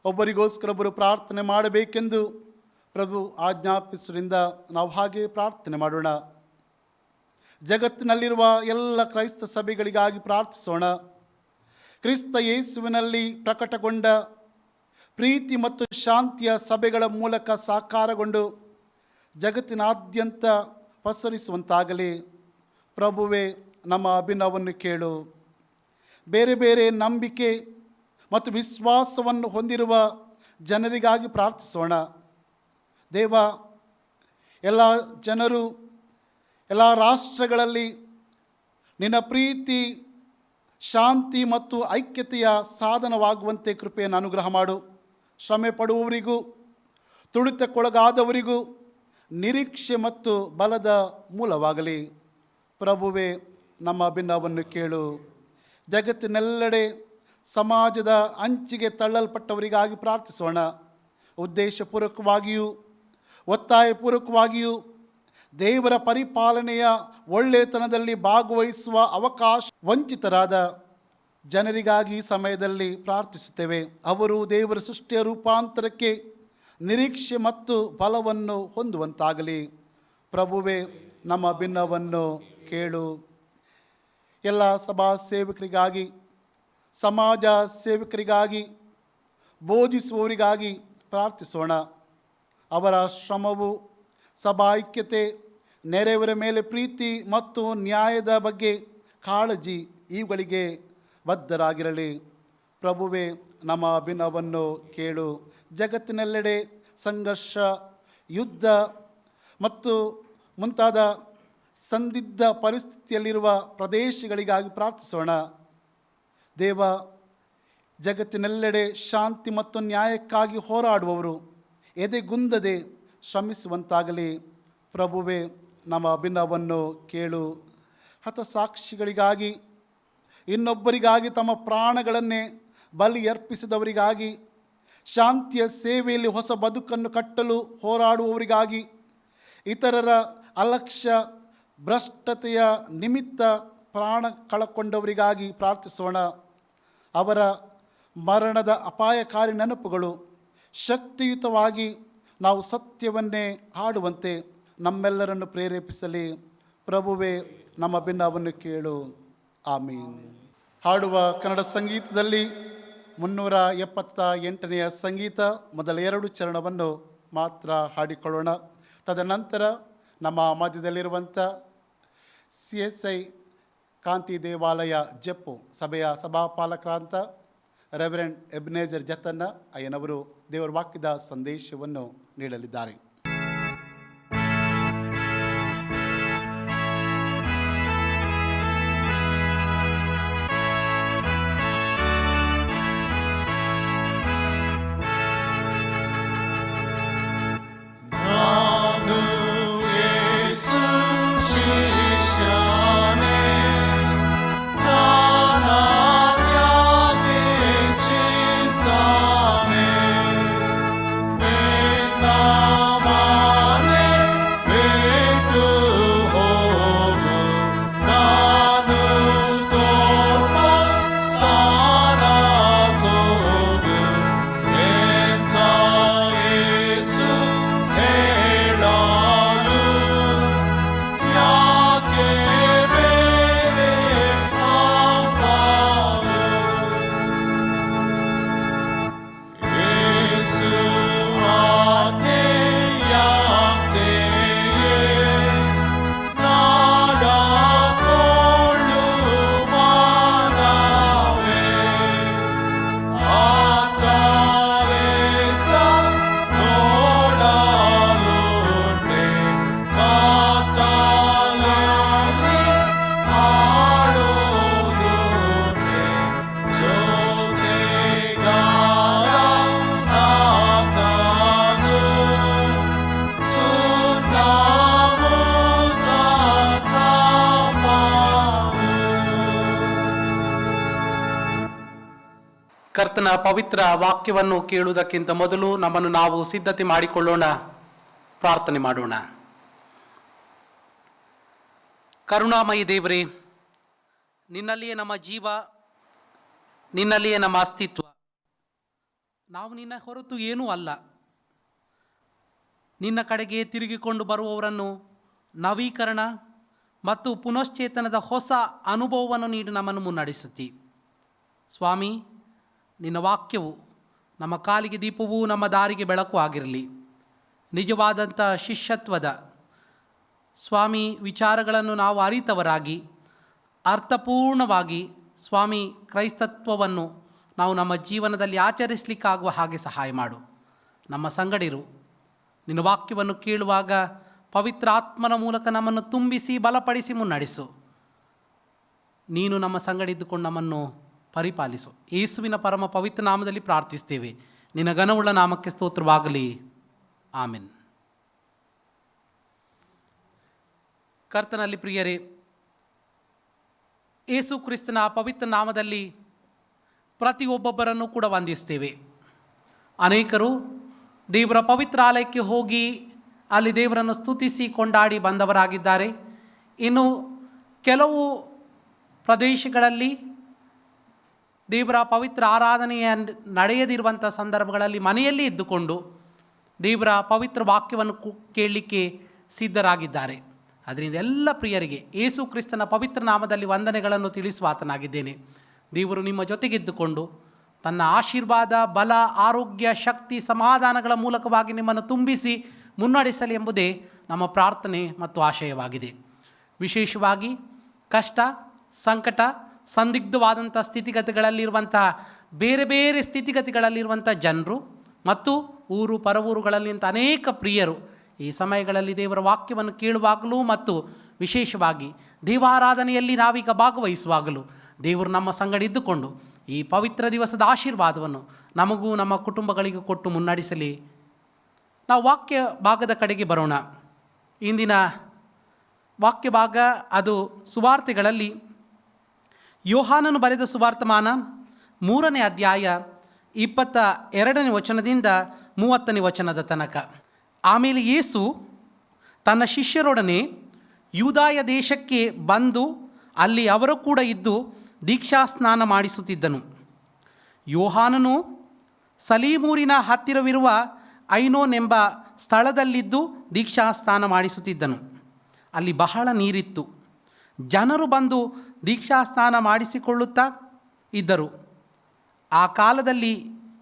ಒಬ್ಬರಿಗೋಸ್ಕರೊಬ್ಬರು ಪ್ರಾರ್ಥನೆ ಮಾಡಬೇಕೆಂದು ಪ್ರಭು ಆಜ್ಞಾಪಿಸುವುದರಿಂದ ನಾವು ಹಾಗೆ ಪ್ರಾರ್ಥನೆ ಮಾಡೋಣ. ಜಗತ್ತಿನಲ್ಲಿರುವ ಎಲ್ಲ ಕ್ರೈಸ್ತ ಸಭೆಗಳಿಗಾಗಿ ಪ್ರಾರ್ಥಿಸೋಣ. ಕ್ರಿಸ್ತ ಯೇಸುವಿನಲ್ಲಿ ಪ್ರಕಟಗೊಂಡ ಪ್ರೀತಿ ಮತ್ತು ಶಾಂತಿಯ ಸಭೆಗಳ ಮೂಲಕ ಸಾಕಾರಗೊಂಡು ಜಗತ್ತಿನಾದ್ಯಂತ ಪಸರಿಸುವಂತಾಗಲಿ. ಪ್ರಭುವೇ, ನಮ್ಮ ಅಭಿನವನ್ನು ಕೇಳು. ಬೇರೆ ಬೇರೆ ನಂಬಿಕೆ ಮತ್ತು ವಿಶ್ವಾಸವನ್ನು ಹೊಂದಿರುವ ಜನರಿಗಾಗಿ ಪ್ರಾರ್ಥಿಸೋಣ. ದೇವ, ಎಲ್ಲ ಜನರು ಎಲ್ಲ ರಾಷ್ಟ್ರಗಳಲ್ಲಿ ನಿನ್ನ ಪ್ರೀತಿ, ಶಾಂತಿ ಮತ್ತು ಐಕ್ಯತೆಯ ಸಾಧನವಾಗುವಂತೆ ಕೃಪೆಯನ್ನು ಅನುಗ್ರಹ ಮಾಡು. ಶ್ರಮೆ ಪಡುವವರಿಗೂ ತುಳಿತಕ್ಕೊಳಗಾದವರಿಗೂ ನಿರೀಕ್ಷೆ ಮತ್ತು ಬಲದ ಮೂಲವಾಗಲಿ. ಪ್ರಭುವೇ, ನಮ್ಮ ಅಭಿನವನ್ನು ಕೇಳು. ಜಗತ್ತಿನೆಲ್ಲೆಡೆ ಸಮಾಜದ ಅಂಚಿಗೆ ತಳ್ಳಲ್ಪಟ್ಟವರಿಗಾಗಿ ಪ್ರಾರ್ಥಿಸೋಣ. ಉದ್ದೇಶಪೂರ್ವಕವಾಗಿಯೂ ಒತ್ತಾಯಪೂರ್ವಕವಾಗಿಯೂ ದೇವರ ಪರಿಪಾಲನೆಯ ಒಳ್ಳೆಯತನದಲ್ಲಿ ಭಾಗವಹಿಸುವ ಅವಕಾಶ ವಂಚಿತರಾದ ಜನರಿಗಾಗಿ ಈ ಸಮಯದಲ್ಲಿ ಪ್ರಾರ್ಥಿಸುತ್ತೇವೆ. ಅವರು ದೇವರ ಸೃಷ್ಟಿಯ ರೂಪಾಂತರಕ್ಕೆ ನಿರೀಕ್ಷೆ ಮತ್ತು ಫಲವನ್ನು ಹೊಂದುವಂತಾಗಲಿ. ಪ್ರಭುವೇ, ನಮ್ಮ ಭಿನ್ನವನ್ನು ಕೇಳು. ಎಲ್ಲ ಸಭಾ ಸೇವಕರಿಗಾಗಿ, ಸಮಾಜ ಸೇವಕರಿಗಾಗಿ, ಬೋಧಿಸುವವರಿಗಾಗಿ ಪ್ರಾರ್ಥಿಸೋಣ. ಅವರ ಶ್ರಮವು, ಸಭಾಐಕ್ಯತೆ, ನೆರೆಯವರ ಮೇಲೆ ಪ್ರೀತಿ ಮತ್ತು ನ್ಯಾಯದ ಬಗ್ಗೆ ಕಾಳಜಿ ಇವುಗಳಿಗೆ ಬದ್ಧರಾಗಿರಲಿ. ಪ್ರಭುವೇ, ನಮ್ಮ ಅಭಿನವನ್ನು ಕೇಳು. ಜಗತ್ತಿನೆಲ್ಲೆಡೆ ಸಂಘರ್ಷ, ಯುದ್ಧ ಮತ್ತು ಮುಂತಾದ ಸಂದಿಗ್ಧ ಪರಿಸ್ಥಿತಿಯಲ್ಲಿರುವ ಪ್ರದೇಶಗಳಿಗಾಗಿ ಪ್ರಾರ್ಥಿಸೋಣ. ದೇವ, ಜಗತ್ತಿನೆಲ್ಲೆಡೆ ಶಾಂತಿ ಮತ್ತು ನ್ಯಾಯಕ್ಕಾಗಿ ಹೋರಾಡುವವರು ಎದೆಗುಂದದೆ ಶ್ರಮಿಸುವಂತಾಗಲಿ. ಪ್ರಭುವೇ, ನಮ್ಮ ಅಭಿನವನ್ನು ಕೇಳು. ಹತಸಾಕ್ಷಿಗಳಿಗಾಗಿ, ಇನ್ನೊಬ್ಬರಿಗಾಗಿ ತಮ್ಮ ಪ್ರಾಣಗಳನ್ನೇ ಬಲಿ ಅರ್ಪಿಸಿದವರಿಗಾಗಿ, ಶಾಂತಿಯ ಸೇವೆಯಲ್ಲಿ ಹೊಸ ಬದುಕನ್ನು ಕಟ್ಟಲು ಹೋರಾಡುವವರಿಗಾಗಿ, ಇತರರ ಅಲಕ್ಷ್ಯ ಭ್ರಷ್ಟತೆಯ ನಿಮಿತ್ತ ಪ್ರಾಣ ಕಳಕೊಂಡವರಿಗಾಗಿ ಪ್ರಾರ್ಥಿಸೋಣ. ಅವರ ಮರಣದ ಅಪಾಯಕಾರಿ ನೆನಪುಗಳು ಶಕ್ತಿಯುತವಾಗಿ ನಾವು ಸತ್ಯವನ್ನೇ ಹಾಡುವಂತೆ ನಮ್ಮೆಲ್ಲರನ್ನು ಪ್ರೇರೇಪಿಸಲಿ. ಪ್ರಭುವೇ, ನಮ್ಮ ಭಿನ್ನವನ್ನು ಕೇಳು. ಆಮೀನ್. ಹಾಡುವ ಕನ್ನಡ ಸಂಗೀತದಲ್ಲಿ 378ನೇ ಸಂಗೀತ ಮೊದಲ 2 ಚರಣವನ್ನು ಮಾತ್ರ ಹಾಡಿಕೊಳ್ಳೋಣ. ತದನಂತರ ನಮ್ಮ ಮಧ್ಯದಲ್ಲಿರುವಂಥ CSI ಕಾಂತಿ ದೇವಾಲಯ ಜಪ್ಪು ಸಭೆಯ ಸಭಾಪಾಲಕರಾದಂಥ ರೆವರೆಂಡ್ ಎಬ್ನೇಜರ್ ಜತನ್ನ ಅಯ್ಯನವರು ದೇವರ ವಾಕ್ಯದ ಸಂದೇಶವನ್ನು ನೀಡಲಿದ್ದಾರೆ. ಕರ್ತನ ಪವಿತ್ರ ವಾಕ್ಯವನ್ನು ಕೇಳುವುದಕ್ಕಿಂತ ಮೊದಲು ನಮ್ಮನ್ನು ನಾವು ಸಿದ್ಧತೆ ಮಾಡಿಕೊಳ್ಳೋಣ. ಪ್ರಾರ್ಥನೆ ಮಾಡೋಣ. ಕರುಣಾಮಯಿ ದೇವರೇ, ನಿನ್ನಲ್ಲಿಯೇ ನಮ್ಮ ಜೀವ, ನಿನ್ನಲ್ಲಿಯೇ ನಮ್ಮ ಅಸ್ತಿತ್ವ. ನಾವು ನಿನ್ನ ಹೊರತು ಏನೂ ಅಲ್ಲ. ನಿನ್ನ ಕಡೆಗೆ ತಿರುಗಿಕೊಂಡು ಬರುವವರನ್ನು ನವೀಕರಣ ಮತ್ತು ಪುನಶ್ಚೇತನದ ಹೊಸ ಅನುಭವವನ್ನು ನೀಡಿ ನಮ್ಮನ್ನು ಮುನ್ನಡೆಸುತ್ತಿ. ಸ್ವಾಮಿ, ನಿನ್ನ ವಾಕ್ಯವು ನಮ್ಮ ಕಾಲಿಗೆ ದೀಪವೂ ನಮ್ಮ ದಾರಿಗೆ ಬೆಳಕು ಆಗಿರಲಿ. ನಿಜವಾದಂಥ ಶಿಷ್ಯತ್ವದ ಸ್ವಾಮಿ ವಿಚಾರಗಳನ್ನು ನಾವು ಅರಿತವರಾಗಿ ಅರ್ಥಪೂರ್ಣವಾಗಿ ಸ್ವಾಮಿ ಕ್ರೈಸ್ತತ್ವವನ್ನು ನಾವು ನಮ್ಮ ಜೀವನದಲ್ಲಿ ಆಚರಿಸಲಿಕ್ಕಾಗುವ ಹಾಗೆ ಸಹಾಯ ಮಾಡು. ನಮ್ಮ ಸಂಗಡಿರು ನಿನ್ನ ವಾಕ್ಯವನ್ನು ಕೇಳುವಾಗ ಪವಿತ್ರ ಆತ್ಮನ ಮೂಲಕ ನಮ್ಮನ್ನು ತುಂಬಿಸಿ ಬಲಪಡಿಸಿ ಮುನ್ನಡೆಸು. ನೀನು ನಮ್ಮ ಸಂಗಡಿದ್ದುಕೊಂಡು ನಮ್ಮನ್ನು ಪರಿಪಾಲಿಸು. ಯೇಸುವಿನ ಪರಮ ಪವಿತ್ರ ನಾಮದಲ್ಲಿ ಪ್ರಾರ್ಥಿಸ್ತೇವೆ. ನಿನ್ನ ಘನವುಳ್ಳ ನಾಮಕ್ಕೆ ಸ್ತೋತ್ರವಾಗಲಿ. ಆಮೆನ್. ಕರ್ತನಲ್ಲಿ ಪ್ರಿಯರೇ, ಯೇಸು ಕ್ರಿಸ್ತನ ಪವಿತ್ರ ನಾಮದಲ್ಲಿ ಪ್ರತಿಯೊಬ್ಬೊಬ್ಬರನ್ನು ಕೂಡ ವಂದಿಸ್ತೇವೆ. ಅನೇಕರು ದೇವರ ಪವಿತ್ರ ಆಲಯಕ್ಕೆ ಹೋಗಿ ಅಲ್ಲಿ ದೇವರನ್ನು ಸ್ತುತಿಸಿ ಕೊಂಡಾಡಿ ಬಂದವರಾಗಿದ್ದಾರೆ. ಇನ್ನು ಕೆಲವು ಪ್ರದೇಶಗಳಲ್ಲಿ ದೇವರ ಪವಿತ್ರ ಆರಾಧನೆಯ ನಡೆಯದಿರುವಂಥ ಸಂದರ್ಭಗಳಲ್ಲಿ ಮನೆಯಲ್ಲಿ ಇದ್ದುಕೊಂಡು ದೇವರ ಪವಿತ್ರ ವಾಕ್ಯವನ್ನು ಕೇಳಲಿಕ್ಕೆ ಸಿದ್ಧರಾಗಿದ್ದಾರೆ. ಅದರಿಂದ ಎಲ್ಲ ಪ್ರಿಯರಿಗೆ ಯೇಸು ಕ್ರಿಸ್ತನ ಪವಿತ್ರ ನಾಮದಲ್ಲಿ ವಂದನೆಗಳನ್ನು ತಿಳಿಸುವ ಆತನಾಗಿದ್ದೇನೆ. ದೇವರು ನಿಮ್ಮ ಜೊತೆಗಿದ್ದುಕೊಂಡು ತನ್ನ ಆಶೀರ್ವಾದ, ಬಲ, ಆರೋಗ್ಯ, ಶಕ್ತಿ, ಸಮಾಧಾನಗಳ ಮೂಲಕವಾಗಿ ನಿಮ್ಮನ್ನು ತುಂಬಿಸಿ ಮುನ್ನಡೆಸಲಿ ಎಂಬುದೇ ನಮ್ಮ ಪ್ರಾರ್ಥನೆ ಮತ್ತು ಆಶಯವಾಗಿದೆ. ವಿಶೇಷವಾಗಿ ಕಷ್ಟ, ಸಂಕಟ, ಸಂದಿಗ್ಧವಾದಂಥ ಸ್ಥಿತಿಗತಿಗಳಲ್ಲಿರುವಂತಹ ಬೇರೆ ಬೇರೆ ಸ್ಥಿತಿಗತಿಗಳಲ್ಲಿರುವಂಥ ಜನರು ಮತ್ತು ಊರು ಪರವೂರುಗಳಲ್ಲಿಂಥ ಅನೇಕ ಪ್ರಿಯರು ಈ ಸಮಯಗಳಲ್ಲಿ ದೇವರ ವಾಕ್ಯವನ್ನು ಕೇಳುವಾಗಲೂ ಮತ್ತು ವಿಶೇಷವಾಗಿ ದೇವಾರಾಧನೆಯಲ್ಲಿ ನಾವೀಗ ಭಾಗವಹಿಸುವಾಗಲೂ ದೇವರು ನಮ್ಮ ಸಂಗಡ ಇದ್ದುಕೊಂಡು ಈ ಪವಿತ್ರ ದಿವಸದ ಆಶೀರ್ವಾದವನ್ನು ನಮಗೂ ನಮ್ಮ ಕುಟುಂಬಗಳಿಗೂ ಕೊಟ್ಟು ಮುನ್ನಡೆಸಲಿ. ನಾವು ವಾಕ್ಯ ಭಾಗದ ಕಡೆಗೆ ಬರೋಣ. ಇಂದಿನ ವಾಕ್ಯ ಭಾಗ ಅದು ಸುವಾರ್ತೆಗಳಲ್ಲಿ ಯೋಹಾನನು ಬರೆದ ಸುವಾರ್ತಮಾನ 3ನೇ ಅಧ್ಯಾಯ 22ನೇ ವಚನದಿಂದ 30ನೇ ವಚನದ ತನಕ. ಆಮೇಲೆ ಯೇಸು ತನ್ನ ಶಿಷ್ಯರೊಡನೆ ಯೂದಾಯ ದೇಶಕ್ಕೆ ಬಂದು ಅಲ್ಲಿ ಅವರು ಕೂಡ ಇದ್ದು ದೀಕ್ಷಾಸ್ನಾನ ಮಾಡಿಸುತ್ತಿದ್ದನು. ಯೋಹಾನನು ಸಲೀಮೂರಿನ ಹತ್ತಿರವಿರುವ ಐನೋನ್ ಎಂಬ ಸ್ಥಳದಲ್ಲಿದ್ದು ದೀಕ್ಷಾಸ್ನಾನ ಮಾಡಿಸುತ್ತಿದ್ದನು. ಅಲ್ಲಿ ಬಹಳ ನೀರಿತ್ತು. ಜನರು ಬಂದು ದೀಕ್ಷಾಸ್ನಾನ ಮಾಡಿಸಿಕೊಳ್ಳುತ್ತಾ ಇದ್ದರು. ಆ ಕಾಲದಲ್ಲಿ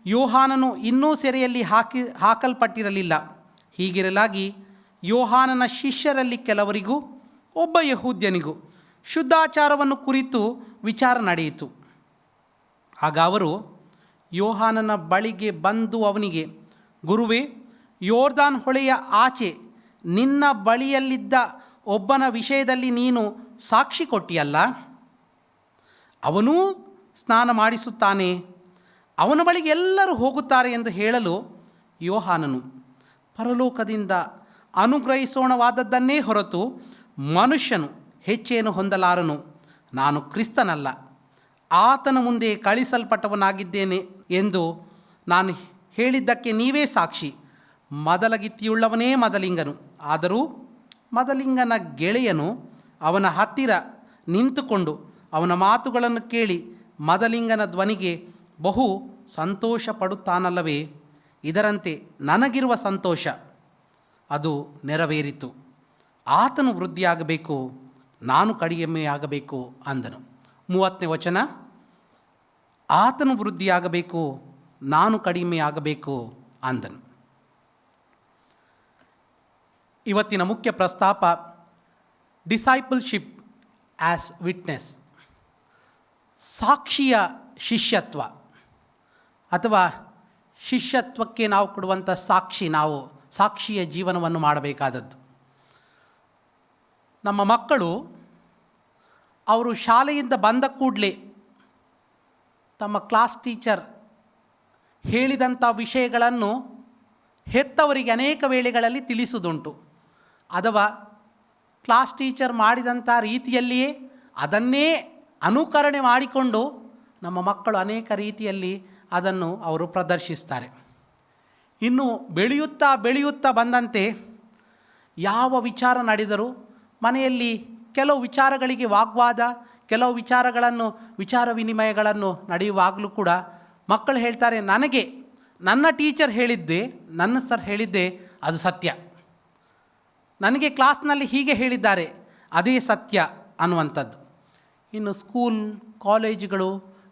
ಯೋಹಾನನು ಇನ್ನೂ ಸೆರೆಯಲ್ಲಿ ಹಾಕಲ್ಪಟ್ಟಿರಲಿಲ್ಲ. ಹೀಗಿರಲಾಗಿ ಯೋಹಾನನ ಶಿಷ್ಯರಲ್ಲಿ ಕೆಲವರಿಗೂ ಒಬ್ಬ ಯಹೂದ್ಯನಿಗೂ ಶುದ್ಧಾಚಾರವನ್ನು ಕುರಿತು ವಿಚಾರ ನಡೆಯಿತು. ಆಗ ಅವರು ಯೋಹಾನನ ಬಳಿಗೆ ಬಂದು ಅವನಿಗೆ, ಗುರುವೇ, ಯೋರ್ದಾನ್ ಹೊಳೆಯ ಆಚೆ ನಿನ್ನ ಬಳಿಯಲ್ಲಿದ್ದ ಒಬ್ಬನ ವಿಷಯದಲ್ಲಿ ನೀನು ಸಾಕ್ಷಿ ಕೊಟ್ಟಿಯಲ್ಲ, ಅವನೂ ಸ್ನಾನ ಮಾಡಿಸುತ್ತಾನೆ, ಅವನ ಬಳಿಗೆ ಎಲ್ಲರೂ ಹೋಗುತ್ತಾರೆ ಎಂದು ಹೇಳಲು ಯೋಹಾನನು, ಪರಲೋಕದಿಂದ ಅನುಗ್ರಹಿಸೋಣವಾದದ್ದನ್ನೇ ಹೊರತು ಮನುಷ್ಯನು ಹೆಚ್ಚೇನು ಹೊಂದಲಾರನು. ನಾನು ಕ್ರಿಸ್ತನಲ್ಲ, ಆತನ ಮುಂದೆ ಕಳಿಸಲ್ಪಟ್ಟವನಾಗಿದ್ದೇನೆ ಎಂದು ನಾನು ಹೇಳಿದ್ದಕ್ಕೆ ನೀವೇ ಸಾಕ್ಷಿ. ಮೊದಲಗಿತ್ತಿಯುಳ್ಳವನೇ ಮೊದಲಿಂಗನು. ಆದರೂ ಮೊದಲಿಂಗನ ಗೆಳೆಯನು ಅವನ ಹತ್ತಿರ ನಿಂತುಕೊಂಡು ಅವನ ಮಾತುಗಳನ್ನು ಕೇಳಿ ಮೊದಲಿಂಗನ ಧ್ವನಿಗೆ ಬಹು ಸಂತೋಷ ಪಡುತ್ತಾನಲ್ಲವೇ? ಇದರಂತೆ ನನಗಿರುವ ಸಂತೋಷ ಅದು ನೆರವೇರಿತು. ಆತನು ವೃದ್ಧಿಯಾಗಬೇಕು, ನಾನು ಕಡಿಮೆಯಾಗಬೇಕು ಅಂದನು. 30ನೇ ವಚನ, ಆತನು ವೃದ್ಧಿಯಾಗಬೇಕು, ನಾನು ಕಡಿಮೆಯಾಗಬೇಕು ಅಂದನು. ಇವತ್ತಿನ ಮುಖ್ಯ ಪ್ರಸ್ತಾಪ ಡಿಸೈಪಲ್ಶಿಪ್ ಆ್ಯಸ್ ವಿಟ್ನೆಸ್, ಸಾಕ್ಷಿಯ ಶಿಷ್ಯತ್ವ ಅಥವಾ ಶಿಷ್ಯತ್ವಕ್ಕೆ ನಾವು ಕೊಡುವಂಥ ಸಾಕ್ಷಿ, ನಾವು ಸಾಕ್ಷಿಯ ಜೀವನವನ್ನು ಮಾಡಬೇಕಾದದ್ದು. ನಮ್ಮ ಮಕ್ಕಳು ಅವರು ಶಾಲೆಯಿಂದ ಬಂದ ಕೂಡಲೇ ತಮ್ಮ ಕ್ಲಾಸ್ ಟೀಚರ್ ಹೇಳಿದಂಥ ವಿಷಯಗಳನ್ನು ಹೆತ್ತವರಿಗೆ ಅನೇಕ ವೇಳೆಗಳಲ್ಲಿ ತಿಳಿಸುವುದುಂಟು. ಅಥವಾ ಕ್ಲಾಸ್ ಟೀಚರ್ ಮಾಡಿದಂಥ ರೀತಿಯಲ್ಲಿಯೇ ಅದನ್ನೇ ಅನುಕರಣೆ ಮಾಡಿಕೊಂಡು ನಮ್ಮ ಮಕ್ಕಳು ಅನೇಕ ರೀತಿಯಲ್ಲಿ ಅದನ್ನು ಅವರು ಪ್ರದರ್ಶಿಸ್ತಾರೆ. ಇನ್ನು ಬೆಳೆಯುತ್ತಾ ಬಂದಂತೆ ಯಾವ ವಿಚಾರ ನಡೆದರೂ ಮನೆಯಲ್ಲಿ ಕೆಲವು ವಿಚಾರಗಳಿಗೆ ವಾಗ್ವಾದ, ಕೆಲವು ವಿಚಾರ ವಿನಿಮಯಗಳನ್ನು ನಡೆಯುವಾಗಲೂ ಕೂಡ ಮಕ್ಕಳು ಹೇಳ್ತಾರೆ, ನನಗೆ ನನ್ನ ಟೀಚರ್ ಹೇಳಿದ್ದೆ, ನನ್ನ ಸರ್ ಹೇಳಿದ್ದೆ ಅದು ಸತ್ಯ, ನನಗೆ ಕ್ಲಾಸ್ನಲ್ಲಿ ಹೀಗೆ ಹೇಳಿದ್ದಾರೆ ಅದೇ ಸತ್ಯ ಅನ್ನುವಂಥದ್ದು. ಇನ್ನು ಸ್ಕೂಲ್, ಕಾಲೇಜುಗಳು,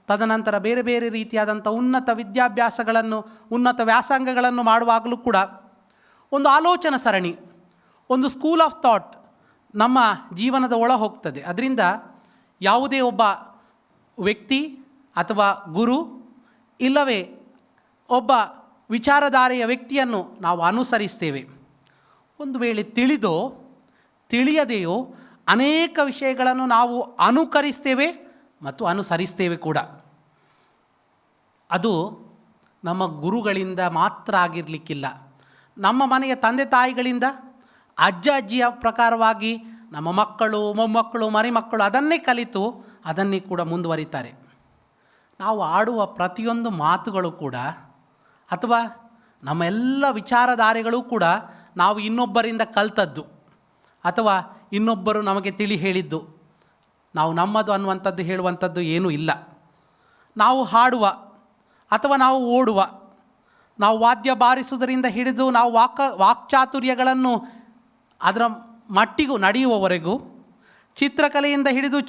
ತದನಂತರ ಬೇರೆ ಬೇರೆ ರೀತಿಯಾದಂಥ ಉನ್ನತ ವಿದ್ಯಾಭ್ಯಾಸಗಳನ್ನು, ಉನ್ನತ ವ್ಯಾಸಂಗಗಳನ್ನು ಮಾಡುವಾಗಲೂ ಕೂಡ ಒಂದು ಆಲೋಚನಾ ಸರಣಿ, ಒಂದು ಸ್ಕೂಲ್ ಆಫ್ ಥಾಟ್ ನಮ್ಮ ಜೀವನದ ಒಳ ಹೋಗ್ತದೆ. ಅದರಿಂದ ಯಾವುದೇ ಒಬ್ಬ ವ್ಯಕ್ತಿ ಅಥವಾ ಗುರು ಇಲ್ಲವೇ ಒಬ್ಬ ವಿಚಾರಧಾರೆಯ ವ್ಯಕ್ತಿಯನ್ನು ನಾವು ಅನುಸರಿಸ್ತೇವೆ. ಒಂದು ವೇಳೆ ತಿಳಿದೋ ತಿಳಿಯದೆಯೋ ಅನೇಕ ವಿಷಯಗಳನ್ನು ನಾವು ಅನುಕರಿಸ್ತೇವೆ ಮತ್ತು ಅನುಸರಿಸ್ತೇವೆ ಕೂಡ. ಅದು ನಮ್ಮ ಗುರುಗಳಿಂದ ಮಾತ್ರ ಆಗಿರಲಿಕ್ಕಿಲ್ಲ. ನಮ್ಮ ಮನೆಯ ತಂದೆ ತಾಯಿಗಳಿಂದ, ಅಜ್ಜ ಅಜ್ಜಿಯ ಪ್ರಕಾರವಾಗಿ ನಮ್ಮ ಮಕ್ಕಳು, ಮೊಮ್ಮಕ್ಕಳು, ಮರಿಮಕ್ಕಳು ಅದನ್ನೇ ಕಲಿತು ಅದನ್ನೇ ಕೂಡ ಮುಂದುವರಿತಾರೆ. ನಾವು ಆಡುವ ಪ್ರತಿಯೊಂದು ಮಾತುಗಳು ಕೂಡ ಅಥವಾ ನಮ್ಮ ಎಲ್ಲ ವಿಚಾರಧಾರೆಗಳು ಕೂಡ ನಾವು ಇನ್ನೊಬ್ಬರಿಂದ ಕಲಿತದ್ದು ಅಥವಾ ಇನ್ನೊಬ್ಬರು ನಮಗೆ ತಿಳಿ ಹೇಳಿದ್ದು. ನಾವು ನಮ್ಮದು ಅನ್ನುವಂಥದ್ದು ಹೇಳುವಂಥದ್ದು ಏನೂ ಇಲ್ಲ. ನಾವು ಹಾಡುವ ಅಥವಾ ನಾವು ಓಡುವ, ನಾವು ವಾದ್ಯ ಬಾರಿಸುವುದರಿಂದ ಹಿಡಿದು ನಾವು ವಾಕ್ಚಾತುರ್ಯಗಳನ್ನು ಅದರ ಮಟ್ಟಿಗೂ ನಡೆಯುವವರೆಗೂ, ಚಿತ್ರಕಲೆಯಿಂದ ಹಿಡಿದು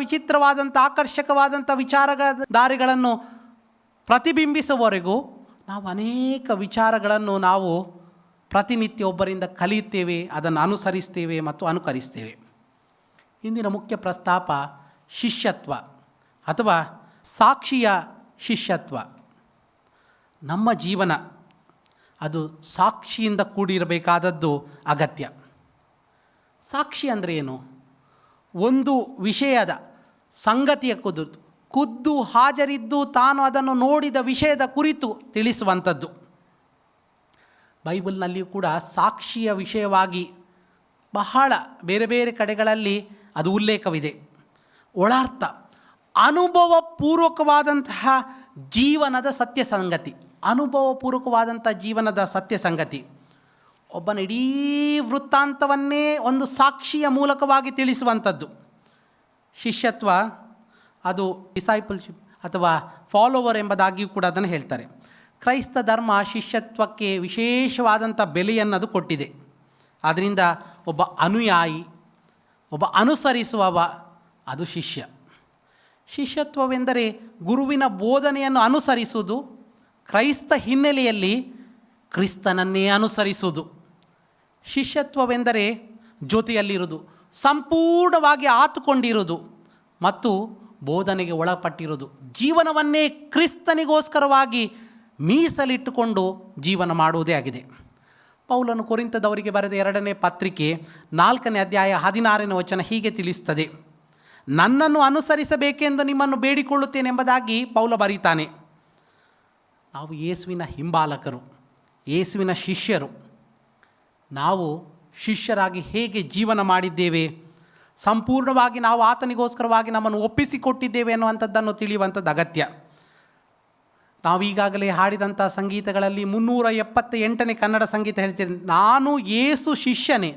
ವಿಚಿತ್ರವಾದಂಥ ಆಕರ್ಷಕವಾದಂಥ ವಿಚಾರಧಾರೆಗಳನ್ನು ಪ್ರತಿಬಿಂಬಿಸುವವರೆಗೂ ನಾವು ಅನೇಕ ವಿಚಾರಗಳನ್ನು ನಾವು ಪ್ರತಿನಿತ್ಯ ಒಬ್ಬರಿಂದ ಕಲಿಯುತ್ತೇವೆ, ಅದನ್ನು ಅನುಸರಿಸ್ತೇವೆ ಮತ್ತು ಅನುಕರಿಸ್ತೇವೆ. ಇಂದಿನ ಮುಖ್ಯ ಪ್ರಸ್ತಾಪ ಶಿಷ್ಯತ್ವ ಅಥವಾ ಸಾಕ್ಷಿಯ ಶಿಷ್ಯತ್ವ. ನಮ್ಮ ಜೀವನ ಅದು ಸಾಕ್ಷಿಯಿಂದ ಕೂಡಿರಬೇಕಾದದ್ದು ಅಗತ್ಯ. ಸಾಕ್ಷಿ ಅಂದರೆ ಏನು? ಒಂದು ವಿಷಯದ ಸಂಗತಿಯ ಖುದ್ದು ಹಾಜರಿದ್ದು ತಾನು ಅದನ್ನು ನೋಡಿದ ವಿಷಯದ ಕುರಿತು ತಿಳಿಸುವಂಥದ್ದು. ಬೈಬಲ್ನಲ್ಲಿಯೂ ಕೂಡ ಸಾಕ್ಷಿಯ ವಿಷಯವಾಗಿ ಬಹಳ ಬೇರೆ ಬೇರೆ ಕಡೆಗಳಲ್ಲಿ ಅದು ಉಲ್ಲೇಖವಿದೆ. ಒಳಾರ್ಥ ಅನುಭವಪೂರ್ವಕವಾದಂತಹ ಜೀವನದ ಸತ್ಯ ಸಂಗತಿ. ಅನುಭವಪೂರ್ವಕವಾದಂಥ ಜೀವನದ ಸತ್ಯ ಸಂಗತಿ ಒಬ್ಬನ ಇಡೀ ವೃತ್ತಾಂತವನ್ನೇ ಒಂದು ಸಾಕ್ಷಿಯ ಮೂಲಕವಾಗಿ ತಿಳಿಸುವಂಥದ್ದು. ಶಿಷ್ಯತ್ವ ಅದು ಡಿಸೈಪಲ್ಶಿಪ್ ಅಥವಾ ಫಾಲೋವರ್ ಎಂಬುದಾಗಿಯೂ ಕೂಡ ಅದನ್ನು ಹೇಳ್ತಾರೆ. ಕ್ರೈಸ್ತ ಧರ್ಮ ಶಿಷ್ಯತ್ವಕ್ಕೆ ವಿಶೇಷವಾದಂಥ ಬೆಲೆಯನ್ನು ಅದು ಕೊಟ್ಟಿದೆ. ಆದ್ದರಿಂದ ಒಬ್ಬ ಅನುಯಾಯಿ, ಒಬ್ಬ ಅನುಸರಿಸುವವ, ಅದು ಶಿಷ್ಯ. ಶಿಷ್ಯತ್ವವೆಂದರೆ ಗುರುವಿನ ಬೋಧನೆಯನ್ನು ಅನುಸರಿಸುವುದು, ಕ್ರೈಸ್ತ ಹಿನ್ನೆಲೆಯಲ್ಲಿ ಕ್ರಿಸ್ತನನ್ನೇ ಅನುಸರಿಸುವುದು. ಶಿಷ್ಯತ್ವವೆಂದರೆ ಜೊತೆಯಲ್ಲಿರುವುದು, ಸಂಪೂರ್ಣವಾಗಿ ಆತುಕೊಂಡಿರುವುದು ಮತ್ತು ಬೋಧನೆಗೆ ಒಳಪಟ್ಟಿರುವುದು. ಜೀವನವನ್ನೇ ಕ್ರಿಸ್ತನಿಗೋಸ್ಕರವಾಗಿ ಮೀಸಲಿಟ್ಟುಕೊಂಡು ಜೀವನ ಮಾಡುವುದೇ ಆಗಿದೆ. ಪೌಲನು ಕೊರಿಂಥದವರಿಗೆ ಬರೆದ 2ನೇ ಪತ್ರಿಕೆ 4ನೇ ಅಧ್ಯಾಯ 16ನೇ ವಚನ ಹೀಗೆ ತಿಳಿಸ್ತದೆ. ನನ್ನನ್ನು ಅನುಸರಿಸಬೇಕೆಂದು ನಿಮ್ಮನ್ನು ಬೇಡಿಕೊಳ್ಳುತ್ತೇನೆ ಎಂಬುದಾಗಿ ಪೌಲ ಬರೀತಾನೆ. ನಾವು ಯೇಸುವಿನ ಹಿಂಬಾಲಕರು, ಯೇಸುವಿನ ಶಿಷ್ಯರು. ನಾವು ಶಿಷ್ಯರಾಗಿ ಹೇಗೆ ಜೀವನ ಮಾಡಿದ್ದೇವೆ, ಸಂಪೂರ್ಣವಾಗಿ ನಾವು ಆತನಿಗೋಸ್ಕರವಾಗಿ ನಮ್ಮನ್ನು ಒಪ್ಪಿಸಿಕೊಟ್ಟಿದ್ದೇವೆ ಅನ್ನುವಂಥದ್ದನ್ನು ತಿಳಿಯುವಂಥದ್ದು ಅಗತ್ಯ. ನಾವು ಈಗಾಗಲೇ ಹಾಡಿದಂಥ ಸಂಗೀತಗಳಲ್ಲಿ 378ನೇ ಕನ್ನಡ ಸಂಗೀತ ಹೇಳ್ತೀರಿ, ನಾನು ಯೇಸು ಶಿಷ್ಯನೇ,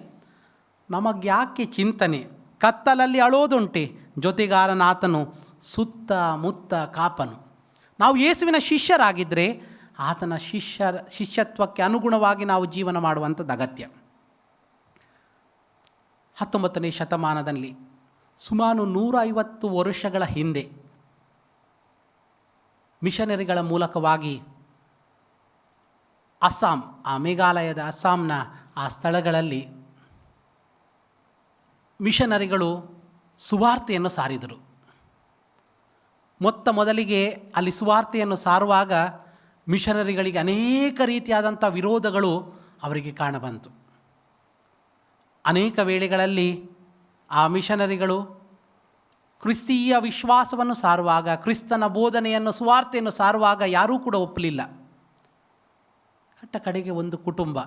ನಮಗ್ಯಾಕೆ ಚಿಂತನೆ, ಕತ್ತಲಲ್ಲಿ ಅಳೋದುಂಟೆ, ಜೊತೆಗಾರನಾತನು ಸುತ್ತ ಮುತ್ತ ಕಾಪನು. ನಾವು ಯೇಸುವಿನ ಶಿಷ್ಯರಾಗಿದ್ದರೆ ಆತನ ಶಿಷ್ಯತ್ವಕ್ಕೆ ಅನುಗುಣವಾಗಿ ನಾವು ಜೀವನ ಮಾಡುವಂಥದ್ದು ಅಗತ್ಯ. 19ನೇ ಶತಮಾನದಲ್ಲಿ ಸುಮಾರು 150 ವರ್ಷಗಳ ಹಿಂದೆ ಮಿಷನರಿಗಳ ಮೂಲಕವಾಗಿ ಅಸ್ಸಾಂ, ಆ ಮೇಘಾಲಯದ ಅಸ್ಸಾಂನ ಆ ಸ್ಥಳಗಳಲ್ಲಿ ಮಿಷನರಿಗಳು ಸುವಾರ್ತೆಯನ್ನು ಸಾರಿದರು. ಮೊದಲಿಗೆ ಅಲ್ಲಿ ಸುವಾರ್ತೆಯನ್ನು ಸಾರುವಾಗ ಮಿಷನರಿಗಳಿಗೆ ಅನೇಕ ರೀತಿಯಾದಂಥ ವಿರೋಧಗಳು ಅವರಿಗೆ ಕಾಣಬಂತು. ಅನೇಕ ವೇಳೆಗಳಲ್ಲಿ ಆ ಮಿಷನರಿಗಳು ಕ್ರಿಸ್ತೀಯ ವಿಶ್ವಾಸವನ್ನು ಸಾರುವಾಗ, ಕ್ರಿಸ್ತನ ಬೋಧನೆಯನ್ನು, ಸುವಾರ್ತೆಯನ್ನು ಸಾರುವಾಗ ಯಾರೂ ಕೂಡ ಒಪ್ಪಲಿಲ್ಲ. ಕಡೆಗೆ ಒಂದು ಕುಟುಂಬ,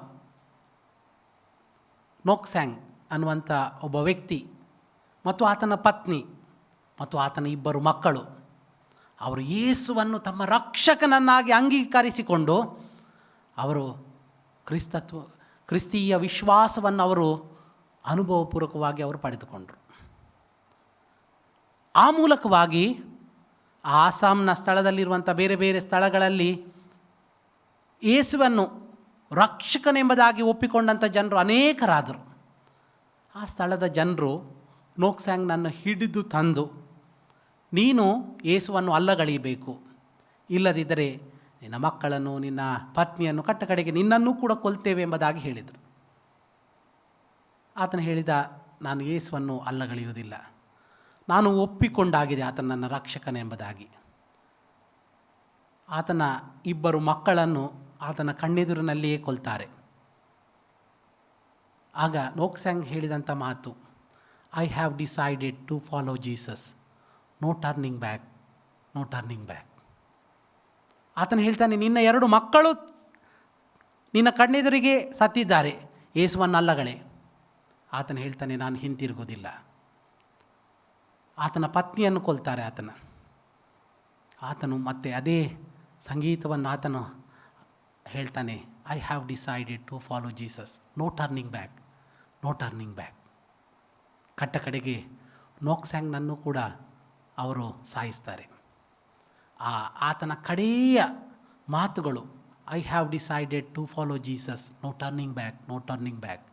ನೋಕ್ಸ್ಯಾಂಗ್ ಅನ್ನುವಂಥ ಒಬ್ಬ ವ್ಯಕ್ತಿ ಮತ್ತು ಆತನ ಪತ್ನಿ ಮತ್ತು ಆತನ 2 ಮಕ್ಕಳು, ಅವರು ಯೇಸುವನ್ನು ತಮ್ಮ ರಕ್ಷಕನನ್ನಾಗಿ ಅಂಗೀಕರಿಸಿಕೊಂಡು ಅವರು ಕ್ರಿಸ್ತೀಯ ವಿಶ್ವಾಸವನ್ನು ಅವರು ಅನುಭವಪೂರ್ವಕವಾಗಿ ಅವರು ಪಡೆದುಕೊಂಡರು. ಆ ಮೂಲಕವಾಗಿ ಆ ಅಸ್ಸಾಂನ ಸ್ಥಳದಲ್ಲಿರುವಂಥ ಬೇರೆ ಬೇರೆ ಸ್ಥಳಗಳಲ್ಲಿ ಯೇಸುವನ್ನು ರಕ್ಷಕನೆಂಬುದಾಗಿ ಒಪ್ಪಿಕೊಂಡಂಥ ಜನರು ಅನೇಕರಾದರು. ಆ ಸ್ಥಳದ ಜನರು ನೋಕ್ಸ್ಯಾಂಗ್ನನ್ನು ಹಿಡಿದು ತಂದು, ನೀನು ಯೇಸುವನ್ನು ಅಲ್ಲಗಳೆಯಬೇಕು, ಇಲ್ಲದಿದ್ದರೆ ನಿನ್ನ ಮಕ್ಕಳನ್ನು, ನಿನ್ನ ಪತ್ನಿಯನ್ನು, ಕಡೆಗೆ ನಿನ್ನನ್ನೂ ಕೂಡ ಕೊಲ್ತೇವೆ ಎಂಬುದಾಗಿ ಹೇಳಿದರು. ಆತನು ಹೇಳಿದ, ನಾನು ಯೇಸುವನ್ನು ಅಲ್ಲಗಳೆಯುವುದಿಲ್ಲ, ನಾನು ಒಪ್ಪಿಕೊಂಡಾಗಿದೆ ಆತನ ನನ್ನ ರಕ್ಷಕನೆಂಬುದಾಗಿ. ಆತನ 2 ಮಕ್ಕಳನ್ನು ಆತನ ಕಣ್ಣೆದುರಿನಲ್ಲಿಯೇ ಕೊಲ್ತಾರೆ. ಆಗ ನೋಕ್ಸ್ಯಾಂಗ್ ಹೇಳಿದಂಥ ಮಾತು, I have decided to follow Jesus, no turning back, no turning back. ಆತನು ಹೇಳ್ತಾನೆ, ನಿನ್ನ 2 ಮಕ್ಕಳು ನಿನ್ನ ಕಣ್ಣೆದುರಿಗೆ ಸತ್ತಿದ್ದಾರೆ, ಯೇಸುವನ್ನು ಅಲ್ಲಗಳೇ. ಆತನು ಹೇಳ್ತಾನೆ, ನಾನು ಹಿಂತಿರುಗೋದಿಲ್ಲ. ಆತನ ಪತ್ನಿಯನ್ನು ಕೊಲ್ತಾರೆ ಆತನು ಮತ್ತೆ ಅದೇ ಸಂಗೀತವನ್ನು ಆತನು ಹೇಳ್ತಾನೆ, I have decided to follow Jesus, no turning back, no turning back. ಕಡೆಗೆ ನೋಕ್ಸ್ಯಾಂಗ್ನನ್ನು ಕೂಡ ಅವರು ಸಾಯಿಸ್ತಾರೆ. ಆತನ ಕಡೆಯ ಮಾತುಗಳು, I have decided to follow Jesus, no turning back, no turning back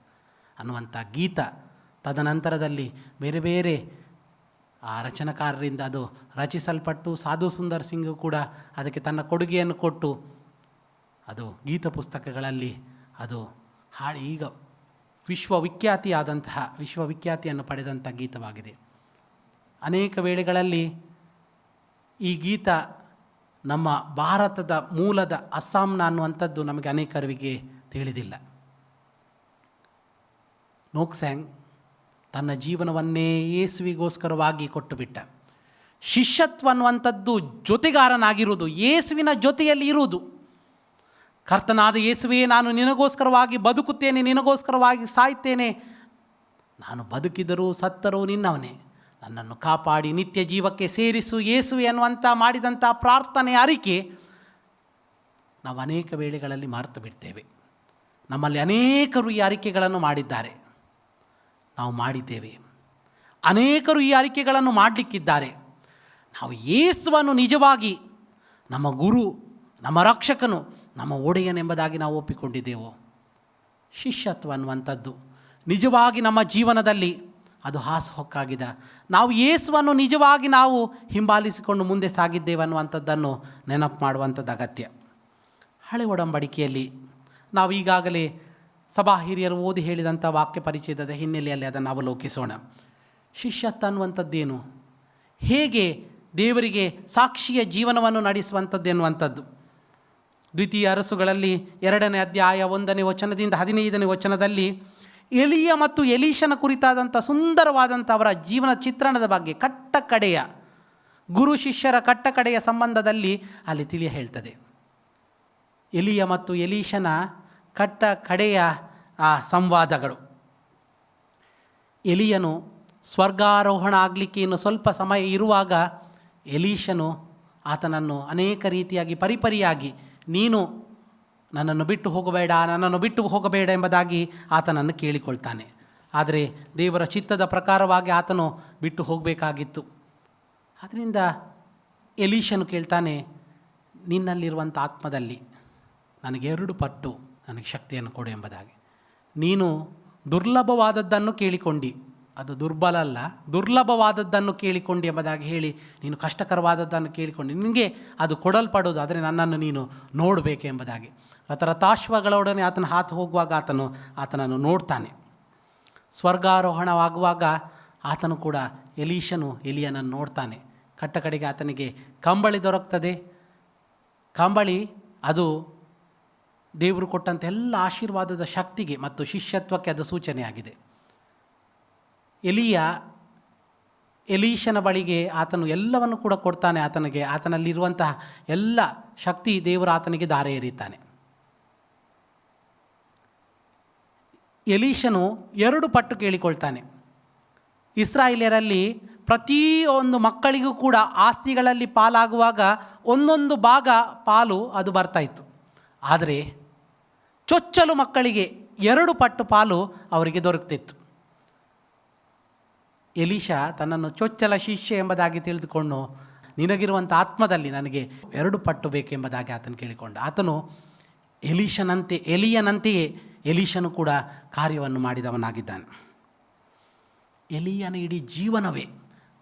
ಅನ್ನುವಂಥ ಗೀತ ತದನಂತರದಲ್ಲಿ ಬೇರೆ ಬೇರೆ ಆ ರಚನಾಕಾರರಿಂದ ಅದು ರಚಿಸಲ್ಪಟ್ಟು ಸಾಧು ಸುಂದರ್ ಸಿಂಗ್ ಕೂಡ ಅದಕ್ಕೆ ತನ್ನ ಕೊಡುಗೆಯನ್ನು ಕೊಟ್ಟು ಅದು ಗೀತ ಪುಸ್ತಕಗಳಲ್ಲಿ ಅದು ಹಾಡಿ ಈಗ ವಿಶ್ವವಿಖ್ಯಾತಿಯನ್ನು ಪಡೆದಂಥ ಗೀತವಾಗಿದೆ. ಅನೇಕ ವೇಳೆಗಳಲ್ಲಿ ಈ ಗೀತ ನಮ್ಮ ಭಾರತದ ಮೂಲದ ಅಸ್ಸಾಂನ ಅನ್ನುವಂಥದ್ದು ನಮಗೆ ಅನೇಕರಿಗೆ ತಿಳಿದಿಲ್ಲ. ನೋಕ್ಸ್ಯಾಂಗ್ ತನ್ನ ಜೀವನವನ್ನೇ ಯೇಸುವಿಗೋಸ್ಕರವಾಗಿ ಕೊಟ್ಟು ಬಿಟ್ಟ. ಶಿಷ್ಯತ್ವ ಅನ್ನುವಂಥದ್ದು ಜೊತೆಗಾರನಾಗಿರುವುದು, ಯೇಸುವಿನ ಜೊತೆಯಲ್ಲಿ ಇರುವುದು. ಕರ್ತನಾದ ಯೇಸುವೇ, ನಾನು ನಿನಗೋಸ್ಕರವಾಗಿ ಬದುಕುತ್ತೇನೆ, ನಿನಗೋಸ್ಕರವಾಗಿ ಸಾಯ್ತೇನೆ, ನಾನು ಬದುಕಿದರೂ ಸತ್ತರೂ ನಿನ್ನವನೇ, ನನ್ನನ್ನು ಕಾಪಾಡಿ ನಿತ್ಯ ಜೀವಕ್ಕೆ ಸೇರಿಸು ಯೇಸುವೆ ಅನ್ನುವಂಥ ಮಾಡಿದಂಥ ಪ್ರಾರ್ಥನೆ ಅರಿಕೆ ನಾವು ಅನೇಕ ವೇಳೆಗಳಲ್ಲಿ ಮರೆತು ಬಿಡ್ತೇವೆ. ನಮ್ಮಲ್ಲಿ ಅನೇಕರು ಈ ಅರಿಕೆಗಳನ್ನು ಮಾಡಿದ್ದಾರೆ, ನಾವು ಮಾಡಿದ್ದೇವೆ. ಅನೇಕರು ಈ ಅರಿಕೆಗಳನ್ನು ಮಾಡಲಿಕ್ಕಿದ್ದಾರೆ. ನಾವು ಯೇಸುವನ್ನು ನಿಜವಾಗಿ ನಮ್ಮ ಗುರು, ನಮ್ಮ ರಕ್ಷಕನು, ನಮ್ಮ ಒಡೆಯನೆಂಬುದಾಗಿ ನಾವು ಒಪ್ಪಿಕೊಂಡಿದ್ದೆವು. ಶಿಷ್ಯತ್ವ ಅನ್ನುವಂಥದ್ದು ನಿಜವಾಗಿ ನಮ್ಮ ಜೀವನದಲ್ಲಿ ಅದು ಹಾಸುಹೊಕ್ಕಾಗಿದೆ. ನಾವು ಯೇಸುವನ್ನು ನಿಜವಾಗಿ ನಾವು ಹಿಂಬಾಲಿಸಿಕೊಂಡು ಮುಂದೆ ಸಾಗಿದ್ದೇವೆ ಅನ್ನುವಂಥದ್ದನ್ನು ನೆನಪು ಮಾಡುವಂಥದ್ದು ಅಗತ್ಯ. ಹಳೆ ಒಡಂಬಡಿಕೆಯಲ್ಲಿ ನಾವು ಈಗಾಗಲೇ ಸಭಾ ಹಿರಿಯರು ಓದಿ ಹೇಳಿದಂಥ ವಾಕ್ಯ ಪರಿಚಯದ ಹಿನ್ನೆಲೆಯಲ್ಲಿ ಅದನ್ನು ಅವಲೋಕಿಸೋಣ. ಶಿಷ್ಯತ್ವ ಅನ್ನುವಂಥದ್ದೇನು, ಹೇಗೆ ದೇವರಿಗೆ ಸಾಕ್ಷಿಯ ಜೀವನವನ್ನು ನಡೆಸುವಂಥದ್ದು ಎನ್ನುವಂಥದ್ದು. ದ್ವಿತೀಯ ಅರಸುಗಳಲ್ಲಿ 2ನೇ ಅಧ್ಯಾಯ 1ನೇ ವಚನದಿಂದ 15ನೇ ವಚನದಲ್ಲಿ ಎಲಿಯ ಮತ್ತು ಎಲೀಷನ ಕುರಿತಾದಂಥ ಸುಂದರವಾದಂಥ ಅವರ ಜೀವನ ಚಿತ್ರಣದ ಬಗ್ಗೆ ಕಟ್ಟಕಡೆಯ ಗುರು ಶಿಷ್ಯರ ಕಟ್ಟಕಡೆಯ ಸಂಬಂಧದಲ್ಲಿ ಅಲ್ಲಿ ತಿಳಿಯ ಹೇಳ್ತದೆ. ಎಲಿಯ ಮತ್ತು ಎಲೀಷನ ಕಡೆಯ ಆ ಸಂವಾದಗಳು. ಎಲಿಯನು ಸ್ವರ್ಗಾರೋಹಣ ಆಗಲಿಕ್ಕೆ ಇನ್ನು ಸ್ವಲ್ಪ ಸಮಯ ಇರುವಾಗ ಎಲೀಷನು ಆತನನ್ನು ಅನೇಕ ರೀತಿಯಾಗಿ ಪರಿಪರಿಯಾಗಿ, ನೀನು ನನ್ನನ್ನು ಬಿಟ್ಟು ಹೋಗಬೇಡ, ನನ್ನನ್ನು ಬಿಟ್ಟು ಹೋಗಬೇಡ ಎಂಬುದಾಗಿ ಆತನನ್ನು ಕೇಳಿಕೊಳ್ತಾನೆ. ಆದರೆ ದೇವರ ಚಿತ್ತದ ಪ್ರಕಾರವಾಗಿ ಆತನು ಬಿಟ್ಟು ಹೋಗಬೇಕಾಗಿತ್ತು. ಆದ್ದರಿಂದ ಎಲೀಷನು ಕೇಳ್ತಾನೆ, ನಿನ್ನಲ್ಲಿರುವಂಥ ಆತ್ಮದಲ್ಲಿ ನನಗೆ 2 ಪಟ್ಟು ನನಗೆ ಶಕ್ತಿಯನ್ನು ಕೊಡು ಎಂಬುದಾಗಿ. ನೀನು ದುರ್ಲಭವಾದದ್ದನ್ನು ಕೇಳಿಕೊಂಡು, ಅದು ದುರ್ಬಲ ಅಲ್ಲ, ದುರ್ಲಭವಾದದ್ದನ್ನು ಕೇಳಿಕೊಂಡು ಎಂಬುದಾಗಿ ಹೇಳಿ, ನೀನು ಕಷ್ಟಕರವಾದದ್ದನ್ನು ಕೇಳಿಕೊಂಡು ನಿನಗೆ ಅದು ಕೊಡಲ್ಪಡೋದು, ಆದರೆ ನನ್ನನ್ನು ನೀನು ನೋಡಬೇಕು ಎಂಬುದಾಗಿ. ರಥಾಶ್ವಗಳೊಡನೆ ಆತನ ಹಾತು ಹೋಗುವಾಗ ಆತನನ್ನು ನೋಡ್ತಾನೆ. ಸ್ವರ್ಗಾರೋಹಣವಾಗುವಾಗ ಆತನು ಕೂಡ ಎಲೀಷನು ಎಲಿಯನನ್ನು ನೋಡ್ತಾನೆ. ಕಡೆಗೆ ಆತನಿಗೆ ಕಂಬಳಿ ದೊರಕ್ತದೆ. ಕಂಬಳಿ ಅದು ದೇವರು ಕೊಟ್ಟಂಥ ಎಲ್ಲ ಆಶೀರ್ವಾದದ ಶಕ್ತಿಗೆ ಮತ್ತು ಶಿಷ್ಯತ್ವಕ್ಕೆ ಅದು ಸೂಚನೆಯಾಗಿದೆ. ಎಲೀಷನ ಬಳಿಗೆ ಆತನು ಎಲ್ಲವನ್ನು ಕೂಡ ಕೊಡ್ತಾನೆ. ಆತನಲ್ಲಿರುವಂತಹ ಎಲ್ಲ ಶಕ್ತಿ ದೇವರು ಆತನಿಗೆ ದಾರೆ ಎರೀತಾನೆ. ಎಲೀಷನು 2 ಪಟ್ಟು ಕೇಳಿಕೊಳ್ತಾನೆ. ಇಸ್ರಾಯೇಲ್ಯರಲ್ಲಿ ಪ್ರತಿಯೊಂದು ಮಕ್ಕಳಿಗೂ ಕೂಡ ಆಸ್ತಿಗಳಲ್ಲಿ ಪಾಲಾಗುವಾಗ ಒಂದೊಂದು ಭಾಗ ಪಾಲು ಅದು ಬರ್ತಾಯಿತ್ತು. ಆದರೆ ಚೊಚ್ಚಲು ಮಕ್ಕಳಿಗೆ 2 ಪಟ್ಟು ಪಾಲು ಅವರಿಗೆ ದೊರಕ್ತಿತ್ತು. ಎಲೀಷಾ ತನ್ನನ್ನು ಚೊಚ್ಚಲ ಶಿಷ್ಯ ಎಂಬುದಾಗಿ ತಿಳಿದುಕೊಂಡು, ನಿನಗಿರುವಂಥ ಆತ್ಮದಲ್ಲಿ ನನಗೆ 2 ಪಟ್ಟು ಬೇಕೆಂಬುದಾಗಿ ಆತನು ಕೇಳಿಕೊಂಡ. ಆತನು ಎಲಿಯನಂತೆಯೇ ಎಲೀಷನು ಕೂಡ ಕಾರ್ಯವನ್ನು ಮಾಡಿದವನಾಗಿದ್ದಾನೆ. ಎಲಿಯನ ಇಡೀ ಜೀವನವೇ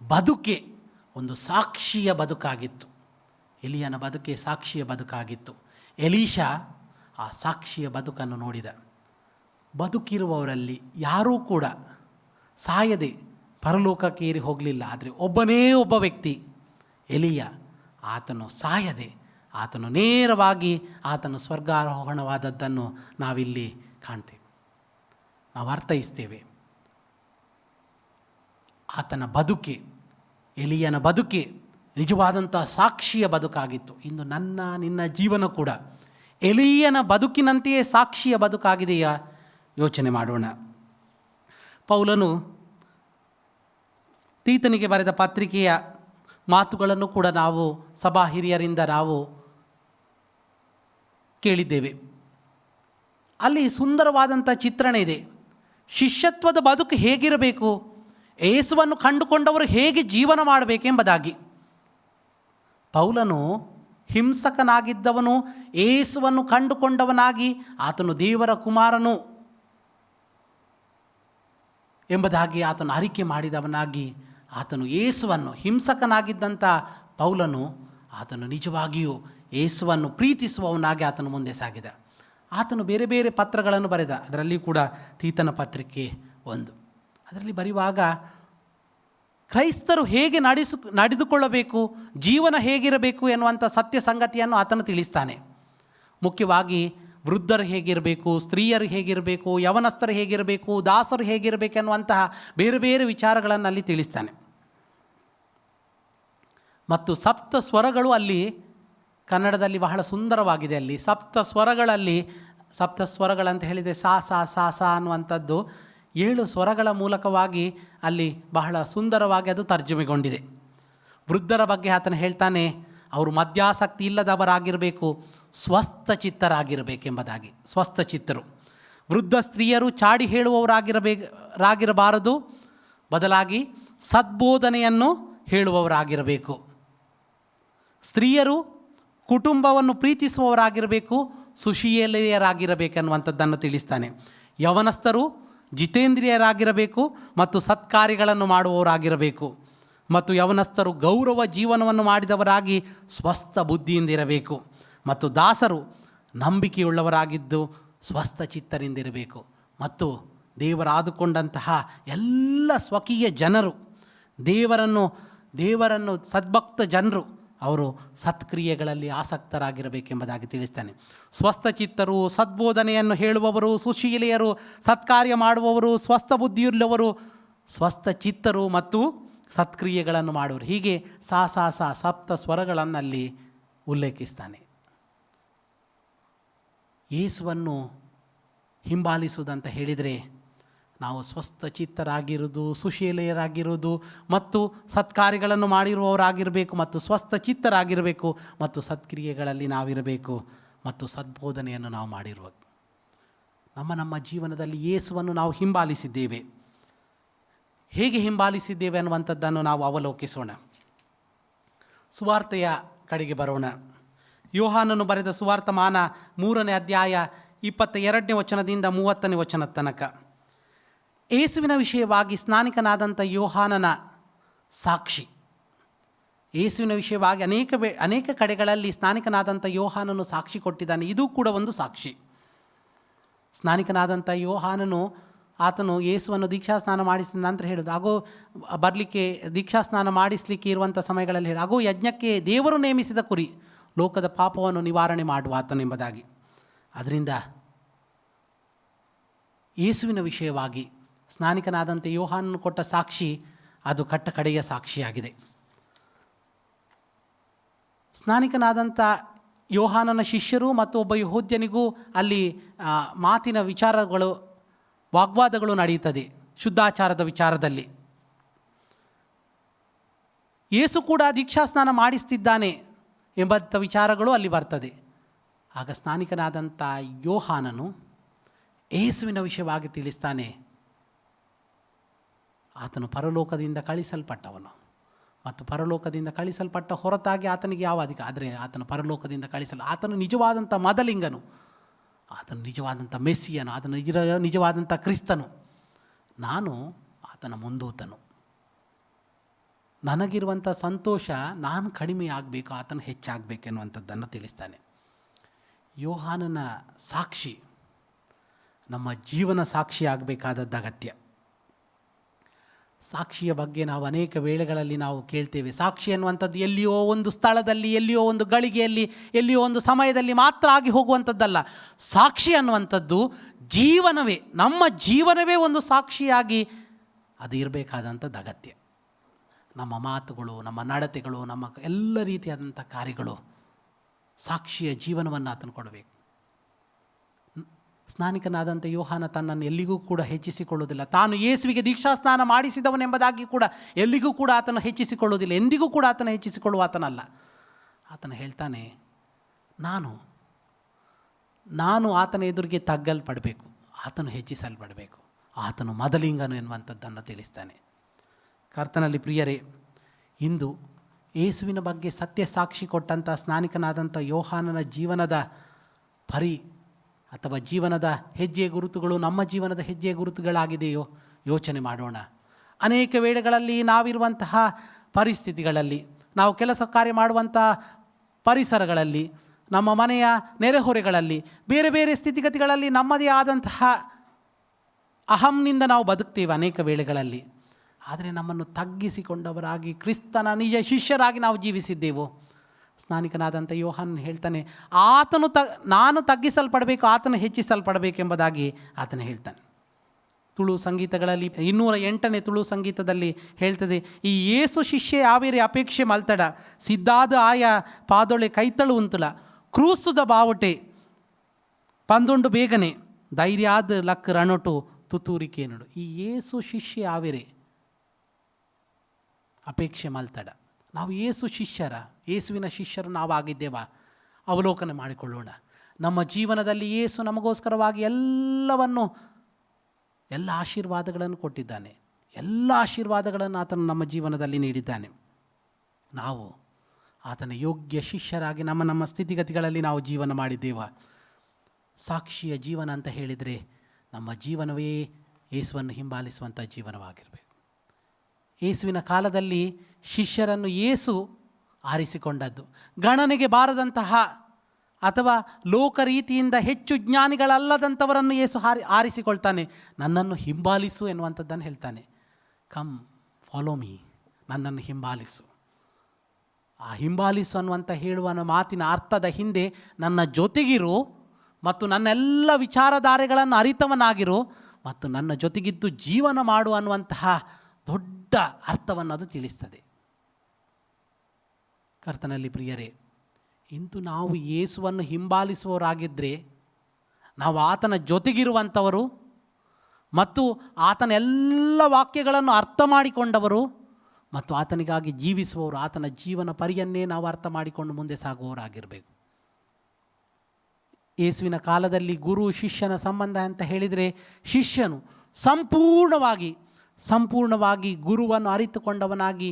ಬದುಕೆ ಒಂದು ಸಾಕ್ಷಿಯ ಬದುಕಾಗಿತ್ತು. ಎಲಿಯನ ಬದುಕೆ ಸಾಕ್ಷಿಯ ಬದುಕಾಗಿತ್ತು. ಎಲೀಷಾ ಆ ಸಾಕ್ಷಿಯ ಬದುಕನ್ನು ನೋಡಿದ. ಬದುಕಿರುವವರಲ್ಲಿ ಯಾರೂ ಕೂಡ ಸಾಯದೆ ಪರಲೋಕಕ್ಕೆ ಏರಿ ಹೋಗಲಿಲ್ಲ. ಆದರೆ ಒಬ್ಬನೇ ಒಬ್ಬ ವ್ಯಕ್ತಿ ಎಲಿಯ, ಆತನು ಸಾಯದೆ ಆತನು ನೇರವಾಗಿ ಆತನು ಸ್ವರ್ಗಾರೋಹಣವಾದದ್ದನ್ನು ನಾವಿಲ್ಲಿ ಕಾಣ್ತೇವೆ, ನಾವು ಅರ್ಥೈಸ್ತೇವೆ. ಆತನ ಬದುಕೆ, ಎಲಿಯನ ಬದುಕೆ ನಿಜವಾದಂಥ ಸಾಕ್ಷಿಯ ಬದುಕಾಗಿತ್ತು. ಇಂದು ನಿನ್ನ ಜೀವನ ಕೂಡ ಎಲಿಯನ ಬದುಕಿನಂತೆಯೇ ಸಾಕ್ಷಿಯ ಬದುಕಾಗಿದೆಯಾ? ಯೋಚನೆ ಮಾಡೋಣ. ಪೌಲನು ತೀತನಿಗೆ ಬರೆದ ಪತ್ರಿಕೆಯ ಮಾತುಗಳನ್ನು ಕೂಡ ನಾವು ಸಭಾ ಹಿರಿಯರಿಂದ ನಾವು ಕೇಳಿದ್ದೇವೆ. ಅಲ್ಲಿ ಸುಂದರವಾದಂಥ ಚಿತ್ರಣ ಇದೆ. ಶಿಷ್ಯತ್ವದ ಬದುಕು ಹೇಗಿರಬೇಕು, ಯೇಸುವನ್ನು ಕಂಡುಕೊಂಡವರು ಹೇಗೆ ಜೀವನ ಮಾಡಬೇಕೆಂಬುದಾಗಿ. ಪೌಲನು ಹಿಂಸಕನಾಗಿದ್ದವನು ಯೇಸುವನ್ನು ಕಂಡುಕೊಂಡವನಾಗಿ ಆತನು ದೇವರ ಕುಮಾರನು ಎಂಬುದಾಗಿ ಆತನು ಅರಿಕೆ ಮಾಡಿದವನಾಗಿ ಆತನು ಯೇಸುವನ್ನು, ಹಿಂಸಕನಾಗಿದ್ದಂಥ ಪೌಲನು ಆತನು ನಿಜವಾಗಿಯೂ ಯೇಸುವನ್ನು ಪ್ರೀತಿಸುವವನಾಗಿ ಆತನು ಮುಂದೆ ಸಾಗಿದ. ಆತನು ಬೇರೆ ಬೇರೆ ಪತ್ರಗಳನ್ನು ಬರೆದ. ಅದರಲ್ಲಿ ಕೂಡ ತೀತನ ಪತ್ರಿಕೆ ಒಂದು. ಅದರಲ್ಲಿ ಬರೆಯುವಾಗ ಕ್ರೈಸ್ತರು ಹೇಗೆ ನಡೆದುಕೊಳ್ಳಬೇಕು, ಜೀವನ ಹೇಗಿರಬೇಕು ಎನ್ನುವಂಥ ಸತ್ಯ ಸಂಗತಿಯನ್ನು ಆತನು ತಿಳಿಸ್ತಾನೆ. ಮುಖ್ಯವಾಗಿ ವೃದ್ಧರು ಹೇಗಿರಬೇಕು, ಸ್ತ್ರೀಯರು ಹೇಗಿರಬೇಕು, ಯವನಸ್ಥರು ಹೇಗಿರಬೇಕು, ದಾಸರು ಹೇಗಿರಬೇಕು ಎನ್ನುವಂತಹ ಬೇರೆ ಬೇರೆ ವಿಚಾರಗಳನ್ನು ಅಲ್ಲಿ ತಿಳಿಸ್ತಾನೆ. ಮತ್ತು ಸಪ್ತ ಸ್ವರಗಳು ಅಲ್ಲಿ ಕನ್ನಡದಲ್ಲಿ ಬಹಳ ಸುಂದರವಾಗಿದೆ. ಅಲ್ಲಿ ಸಪ್ತ ಸ್ವರಗಳಂತ ಹೇಳಿದರೆ ಸಾ ಸಾ ಸಾ ಸಾ ಅನ್ನುವಂಥದ್ದು 7 ಸ್ವರಗಳ ಮೂಲಕವಾಗಿ ಅಲ್ಲಿ ಬಹಳ ಸುಂದರವಾಗಿ ಅದು ತರ್ಜುಮೆಗೊಂಡಿದೆ. ವೃದ್ಧರ ಬಗ್ಗೆ ಆತನು ಹೇಳ್ತಾನೆ, ಅವರು ಮದ್ಯಾಸಕ್ತಿ ಇಲ್ಲದವರಾಗಿರಬೇಕು, ಸ್ವಸ್ಥ ಚಿತ್ತರಾಗಿರಬೇಕೆಂಬುದಾಗಿ. ಸ್ವಸ್ಥ ಚಿತ್ತರು. ವೃದ್ಧ ಸ್ತ್ರೀಯರು ಚಾಡಿ ಹೇಳುವವರಾಗಿರಬಾರದು, ಬದಲಾಗಿ ಸದ್ಬೋಧನೆಯನ್ನು ಹೇಳುವವರಾಗಿರಬೇಕು. ಸ್ತ್ರೀಯರು ಕುಟುಂಬವನ್ನು ಪ್ರೀತಿಸುವವರಾಗಿರಬೇಕು, ಸುಶೀಲೆಯರಾಗಿರಬೇಕೆನ್ನುವಂಥದ್ದನ್ನು ತಿಳಿಸ್ತಾನೆ. ಯವನಸ್ಥರು ಜಿತೇಂದ್ರಿಯರಾಗಿರಬೇಕು ಮತ್ತು ಸತ್ಕಾರ್ಯಗಳನ್ನು ಮಾಡುವವರಾಗಿರಬೇಕು. ಮತ್ತು ಯವನಸ್ಥರು ಗೌರವ ಜೀವನವನ್ನು ಮಾಡಿದವರಾಗಿ ಸ್ವಸ್ಥ ಬುದ್ಧಿಯಿಂದಿರಬೇಕು. ಮತ್ತು ದಾಸರು ನಂಬಿಕೆಯುಳ್ಳವರಾಗಿದ್ದು ಸ್ವಸ್ಥ ಚಿತ್ತರಿಂದಿರಬೇಕು. ಮತ್ತು ದೇವರಾದುಕೊಂಡಂತಹ ಎಲ್ಲ ಸ್ವಕೀಯ ಜನರು, ದೇವರನ್ನು ಸದ್ಭಕ್ತ ಜನರು, ಅವರು ಸತ್ಕ್ರಿಯೆಗಳಲ್ಲಿ ಆಸಕ್ತರಾಗಿರಬೇಕೆಂಬುದಾಗಿ ತಿಳಿಸ್ತಾನೆ. ಸ್ವಸ್ಥ ಚಿತ್ತರು, ಸದ್ಬೋಧನೆಯನ್ನು ಹೇಳುವವರು, ಸುಶೀಲೆಯರು, ಸತ್ಕಾರ್ಯ ಮಾಡುವವರು, ಸ್ವಸ್ಥ ಬುದ್ಧಿಯುಳ್ಳವರು, ಸ್ವಸ್ಥ ಚಿತ್ತರು ಮತ್ತು ಸತ್ಕ್ರಿಯೆಗಳನ್ನು ಮಾಡುವರು. ಹೀಗೆ ಸಪ್ತ ಸ್ವರಗಳನ್ನಲ್ಲಿ ಉಲ್ಲೇಖಿಸ್ತಾನೆ. ಯೇಸುವನ್ನು ಹಿಂಬಾಲಿಸುವುದಂತ ಹೇಳಿದರೆ ನಾವು ಸ್ವಸ್ಥ ಚಿತ್ತರಾಗಿರುವುದು, ಸುಶೀಲೆಯರಾಗಿರುವುದು ಮತ್ತು ಸತ್ಕಾರ್ಯಗಳನ್ನು ಮಾಡಿರುವವರಾಗಿರಬೇಕು ಮತ್ತು ಸ್ವಸ್ಥ ಚಿತ್ತರಾಗಿರಬೇಕು ಮತ್ತು ಸತ್ಕ್ರಿಯೆಗಳಲ್ಲಿ ನಾವಿರಬೇಕು ಮತ್ತು ಸದ್ಬೋಧನೆಯನ್ನು ನಾವು ಮಾಡಿರುವ ನಮ್ಮ ಜೀವನದಲ್ಲಿ ಯೇಸುವನ್ನು ನಾವು ಹಿಂಬಾಲಿಸಿದ್ದೇವೆ. ಹೇಗೆ ಹಿಂಬಾಲಿಸಿದ್ದೇವೆ ಅನ್ನುವಂಥದ್ದನ್ನು ನಾವು ಅವಲೋಕಿಸೋಣ. ಸುವಾರ್ತೆಯ ಕಡೆಗೆ ಬರೋಣ. ಯೋಹಾನನು ಬರೆದ ಸುವಾರ್ತಮಾನ 3ನೇ ಅಧ್ಯಾಯ 22ನೇ ವಚನದಿಂದ 30ನೇ ವಚನದ ತನಕ. ಯೇಸುವಿನ ವಿಷಯವಾಗಿ ಸ್ನಾನಿಕನಾದಂಥ ಯೋಹಾನನ ಸಾಕ್ಷಿ. ಯೇಸುವಿನ ವಿಷಯವಾಗಿ ಅನೇಕ ಕಡೆಗಳಲ್ಲಿ ಸ್ನಾನಿಕನಾದಂಥ ಯೋಹಾನನು ಸಾಕ್ಷಿ ಕೊಟ್ಟಿದ್ದಾನೆ. ಇದು ಕೂಡ ಒಂದು ಸಾಕ್ಷಿ. ಸ್ನಾನಿಕನಾದಂಥ ಯೋಹಾನನು ಆತನು ಯೇಸುವನ್ನು ದೀಕ್ಷಾಸ್ನಾನ ಮಾಡಿಸಿದ ನಂತರ ಹೇಳೋದು, ಹಾಗೂ ಬರಲಿಕ್ಕೆ ದೀಕ್ಷಾಸ್ನಾನ ಮಾಡಿಸಲಿಕ್ಕೆ ಇರುವಂಥ ಸಮಯಗಳಲ್ಲಿ ಹೇಳಿ, ಹಾಗೂ ಯಜ್ಞಕ್ಕೆ ದೇವರು ನೇಮಿಸಿದ ಕುರಿ, ಲೋಕದ ಪಾಪವನ್ನು ನಿವಾರಣೆ ಮಾಡುವ ಆತನೆಂಬುದಾಗಿ. ಅದರಿಂದ ಯೇಸುವಿನ ವಿಷಯವಾಗಿ ಸ್ನಾನಿಕನಾದಂಥ ಯೋಹಾನನು ಕೊಟ್ಟ ಸಾಕ್ಷಿ ಅದು ಕಡೆಯ ಸಾಕ್ಷಿಯಾಗಿದೆ. ಸ್ನಾನಿಕನಾದಂಥ ಯೋಹಾನನ ಶಿಷ್ಯರು ಮತ್ತು ಒಬ್ಬ ಯಹೂದ್ಯನಿಗೂ ಅಲ್ಲಿ ಮಾತಿನ ವಿಚಾರಗಳು, ವಾಗ್ವಾದಗಳು ನಡೆಯುತ್ತದೆ ಶುದ್ಧಾಚಾರದ ವಿಚಾರದಲ್ಲಿ. ಯೇಸು ಕೂಡ ದೀಕ್ಷಾಸ್ನಾನ ಮಾಡಿಸ್ತಿದ್ದಾನೆ ಎಂಬಂಥ ವಿಚಾರಗಳು ಅಲ್ಲಿ ಬರ್ತದೆ. ಆಗ ಸ್ನಾನಿಕನಾದಂಥ ಯೋಹಾನನು ಯೇಸುವಿನ ವಿಷಯವಾಗಿ ತಿಳಿಸ್ತಾನೆ, ಆತನು ಪರಲೋಕದಿಂದ ಕಳಿಸಲ್ಪಟ್ಟವನು ಮತ್ತು ಪರಲೋಕದಿಂದ ಕಳಿಸಲ್ಪಟ್ಟ ಹೊರತಾಗಿ ಆತನಿಗೆ ಯಾವ ಅಧಿಕಾರ, ಆದರೆ ಆತನು ಪರಲೋಕದಿಂದ ಆತನು ನಿಜವಾದಂಥ ಮೊದಲಿಂಗನು, ಆತನು ನಿಜವಾದಂಥ ಮೆಸ್ಸಿಯನು, ಆತನು ನಿಜವಾದಂಥ ಕ್ರಿಸ್ತನು. ನಾನು ಆತನ ಮುಂದೂತನು. ನನಗಿರುವಂಥ ಸಂತೋಷ ನಾನು ಕಡಿಮೆ ಆಗಬೇಕು, ಆತನು ಹೆಚ್ಚಾಗಬೇಕೆನ್ನುವಂಥದ್ದನ್ನು ತಿಳಿಸ್ತಾನೆ. ಯೋಹಾನನ ಸಾಕ್ಷಿ ನಮ್ಮ ಜೀವನ ಸಾಕ್ಷಿ ಆಗಬೇಕಾದದ್ದು ಅಗತ್ಯ. ಸಾಕ್ಷಿಯ ಬಗ್ಗೆ ನಾವು ಅನೇಕ ವೇಳೆಗಳಲ್ಲಿ ನಾವು ಕೇಳ್ತೇವೆ. ಸಾಕ್ಷಿ ಅನ್ನುವಂಥದ್ದು ಎಲ್ಲಿಯೋ ಒಂದು ಸ್ಥಳದಲ್ಲಿ, ಎಲ್ಲಿಯೋ ಒಂದು ಗಳಿಗೆಯಲ್ಲಿ, ಎಲ್ಲಿಯೋ ಒಂದು ಸಮಯದಲ್ಲಿ ಮಾತ್ರ ಆಗಿ ಹೋಗುವಂಥದ್ದಲ್ಲ. ಸಾಕ್ಷಿ ಅನ್ನುವಂಥದ್ದು ಜೀವನವೇ, ನಮ್ಮ ಜೀವನವೇ ಒಂದು ಸಾಕ್ಷಿಯಾಗಿ ಅದು ಇರಬೇಕಾದಂಥದ್ದು ಅಗತ್ಯ. ನಮ್ಮ ಮಾತುಗಳು, ನಮ್ಮ ನಡತೆಗಳು, ನಮ್ಮ ಎಲ್ಲ ರೀತಿಯಾದಂಥ ಕಾರ್ಯಗಳು ಸಾಕ್ಷಿಯ ಜೀವನವನ್ನು ಆತನು ಕೊಡಬೇಕು. ಸ್ನಾನಿಕನಾದಂಥ ಯೋಹಾನ ತನ್ನನ್ನು ಎಲ್ಲಿಗೂ ಕೂಡ ಹೆಚ್ಚಿಸಿಕೊಳ್ಳುವುದಿಲ್ಲ. ತಾನು ಯೇಸುವಿಗೆ ದೀಕ್ಷಾಸ್ನಾನ ಮಾಡಿಸಿದವನೆಂಬುದಾಗಿ ಕೂಡ ಎಲ್ಲಿಗೂ ಕೂಡ ಆತನು ಹೆಚ್ಚಿಸಿಕೊಳ್ಳುವುದಿಲ್ಲ. ಎಂದಿಗೂ ಕೂಡ ಆತನ ಹೆಚ್ಚಿಸಿಕೊಳ್ಳುವ ಆತನಲ್ಲ. ಆತನು ಹೇಳ್ತಾನೆ, ನಾನು ಆತನ ಎದುರಿಗೆ ತಗ್ಗಲ್ಪಡಬೇಕು, ಆತನು ಹೆಚ್ಚಿಸಲ್ಪಡಬೇಕು, ಆತನು ಮೊದಲಿಂಗನು ಎನ್ನುವಂಥದ್ದನ್ನು ತಿಳಿಸ್ತಾನೆ. ಕರ್ತನಲ್ಲಿ ಪ್ರಿಯರೇ, ಇಂದು ಯೇಸುವಿನ ಬಗ್ಗೆ ಸತ್ಯ ಸಾಕ್ಷಿ ಕೊಟ್ಟಂಥ ಸ್ನಾನಿಕನಾದಂಥ ಯೋಹಾನನ ಜೀವನದ ಅಥವಾ ಜೀವನದ ಹೆಜ್ಜೆ ಗುರುತುಗಳು ನಮ್ಮ ಜೀವನದ ಹೆಜ್ಜೆ ಗುರುತುಗಳಾಗಿದೆಯೋ ಯೋಚನೆ ಮಾಡೋಣ. ಅನೇಕ ವೇಳೆಗಳಲ್ಲಿ ನಾವಿರುವಂತಹ ಪರಿಸ್ಥಿತಿಗಳಲ್ಲಿ, ನಾವು ಕೆಲಸ ಕಾರ್ಯ ಮಾಡುವಂಥ ಪರಿಸರಗಳಲ್ಲಿ, ನಮ್ಮ ಮನೆಯ ನೆರೆಹೊರೆಗಳಲ್ಲಿ, ಬೇರೆ ಬೇರೆ ಸ್ಥಿತಿಗತಿಗಳಲ್ಲಿ ನಮ್ಮದೇ ಆದಂತಹ ಅಹಂನಿಂದ ನಾವು ಬದುಕ್ತೇವೆ. ಅನೇಕ ವೇಳೆಗಳಲ್ಲಿ ಆದರೆ ನಮ್ಮನ್ನು ತಗ್ಗಿಸಿಕೊಂಡವರಾಗಿ ಕ್ರಿಸ್ತನ ನಿಜ ಶಿಷ್ಯರಾಗಿ ನಾವು ಜೀವಿಸಿದ್ದೆವು. ಸ್ನಾನಿಕನಾದಂಥ ಯೋಹಾನ್ ಹೇಳ್ತಾನೆ, ನಾನು ತಗ್ಗಿಸಲ್ಪಡಬೇಕು, ಆತನು ಹೆಚ್ಚಿಸಲ್ಪಡಬೇಕೆಂಬುದಾಗಿ ಆತನು ಹೇಳ್ತಾನೆ. ತುಳು ಸಂಗೀತಗಳಲ್ಲಿ 208ನೇ ತುಳು ಸಂಗೀತದಲ್ಲಿ ಹೇಳ್ತದೆ, ಈ ಏಸು ಶಿಷ್ಯ ಯಾವೇರಿ ಅಪೇಕ್ಷೆ ಮಲ್ತಡ ಸಿದ್ಧಾದ ಆಯ ಪಾದೊಳೆ ಕೈತಳು ಉಂತುಲ ಕ್ರೂಸುದ ಬಾವುಟೆ ಪಂದೊಂಡು ಬೇಗನೆ ಧೈರ್ಯಾದ ಲಕ್ ರಣೊಟು ತುತ್ತೂರಿಕೆ ನೋಡು. ಈ ಏಸು ಶಿಷ್ಯ ಯಾವೇರೆ ಅಪೇಕ್ಷೆ ಮಲ್ತಡ. ನಾವು ಏಸು ಶಿಷ್ಯರ, ಏಸುವಿನ ಶಿಷ್ಯರು ನಾವು ಆಗಿದ್ದೇವಾ? ಅವಲೋಕನ ಮಾಡಿಕೊಳ್ಳೋಣ. ನಮ್ಮ ಜೀವನದಲ್ಲಿ ಏಸು ನಮಗೋಸ್ಕರವಾಗಿ ಎಲ್ಲ ಆಶೀರ್ವಾದಗಳನ್ನು ಕೊಟ್ಟಿದ್ದಾನೆ. ಎಲ್ಲ ಆಶೀರ್ವಾದಗಳನ್ನು ಆತನು ನಮ್ಮ ಜೀವನದಲ್ಲಿ ನೀಡಿದ್ದಾನೆ. ನಾವು ಆತನ ಯೋಗ್ಯ ಶಿಷ್ಯರಾಗಿ ನಮ್ಮ ಸ್ಥಿತಿಗತಿಗಳಲ್ಲಿ ನಾವು ಜೀವನ ಮಾಡಿದ್ದೇವ. ಸಾಕ್ಷಿಯ ಜೀವನ ಅಂತ ಹೇಳಿದರೆ ನಮ್ಮ ಜೀವನವೇ ಯೇಸುವನ್ನು ಹಿಂಬಾಲಿಸುವಂಥ ಜೀವನವಾಗಿರಬೇಕು. ಯೇಸುವಿನ ಕಾಲದಲ್ಲಿ ಶಿಷ್ಯರನ್ನು ಯೇಸು ಆರಿಸಿಕೊಂಡದ್ದು. ಗಣನೆಗೆ ಬಾರದಂತಹ ಅಥವಾ ಲೋಕ ರೀತಿಯಿಂದ ಹೆಚ್ಚು ಜ್ಞಾನಿಗಳಲ್ಲದಂಥವರನ್ನು ಯೇಸು ಆರಿಸಿಕೊಳ್ತಾನೆ. ನನ್ನನ್ನು ಹಿಂಬಾಲಿಸು ಎನ್ನುವಂಥದ್ದನ್ನು ಹೇಳ್ತಾನೆ. ಕಮ್ ಫಾಲೋ ಮೀ, ನನ್ನನ್ನು ಹಿಂಬಾಲಿಸು. ಆ ಹಿಂಬಾಲಿಸು ಅನ್ನುವಂಥ ಹೇಳುವ ಮಾತಿನ ಅರ್ಥದ ಹಿಂದೆ ನನ್ನ ಜೊತೆಗಿರು ಮತ್ತು ನನ್ನೆಲ್ಲ ವಿಚಾರಧಾರೆಗಳನ್ನು ಅರಿತವನಾಗಿರು ಮತ್ತು ನನ್ನ ಜೊತೆಗಿದ್ದು ಜೀವನ ಮಾಡು ಅನ್ನುವಂತಹ ದೊಡ್ಡ ಅರ್ಥವನ್ನು ಅದು ತಿಳಿಸ್ತದೆ. ಕರ್ತನಲ್ಲಿ ಪ್ರಿಯರೇ, ಇಂದು ನಾವು ಯೇಸುವನ್ನು ಹಿಂಬಾಲಿಸುವವರಾಗಿದ್ದರೆ ನಾವು ಆತನ ಜೊತೆಗಿರುವಂಥವರು ಮತ್ತು ಆತನ ಎಲ್ಲ ವಾಕ್ಯಗಳನ್ನು ಅರ್ಥ ಮಾಡಿಕೊಂಡವರು ಮತ್ತು ಆತನಿಗಾಗಿ ಜೀವಿಸುವವರು, ಆತನ ಜೀವನ ಪರಿಯನ್ನೇ ನಾವು ಅರ್ಥ ಮಾಡಿಕೊಂಡು ಮುಂದೆ ಸಾಗುವವರಾಗಿರಬೇಕು. ಯೇಸುವಿನ ಕಾಲದಲ್ಲಿ ಗುರು ಶಿಷ್ಯನ ಸಂಬಂಧ ಅಂತ ಹೇಳಿದರೆ ಶಿಷ್ಯನು ಸಂಪೂರ್ಣವಾಗಿ ಗುರುವನ್ನು ಅರಿತುಕೊಂಡವನಾಗಿ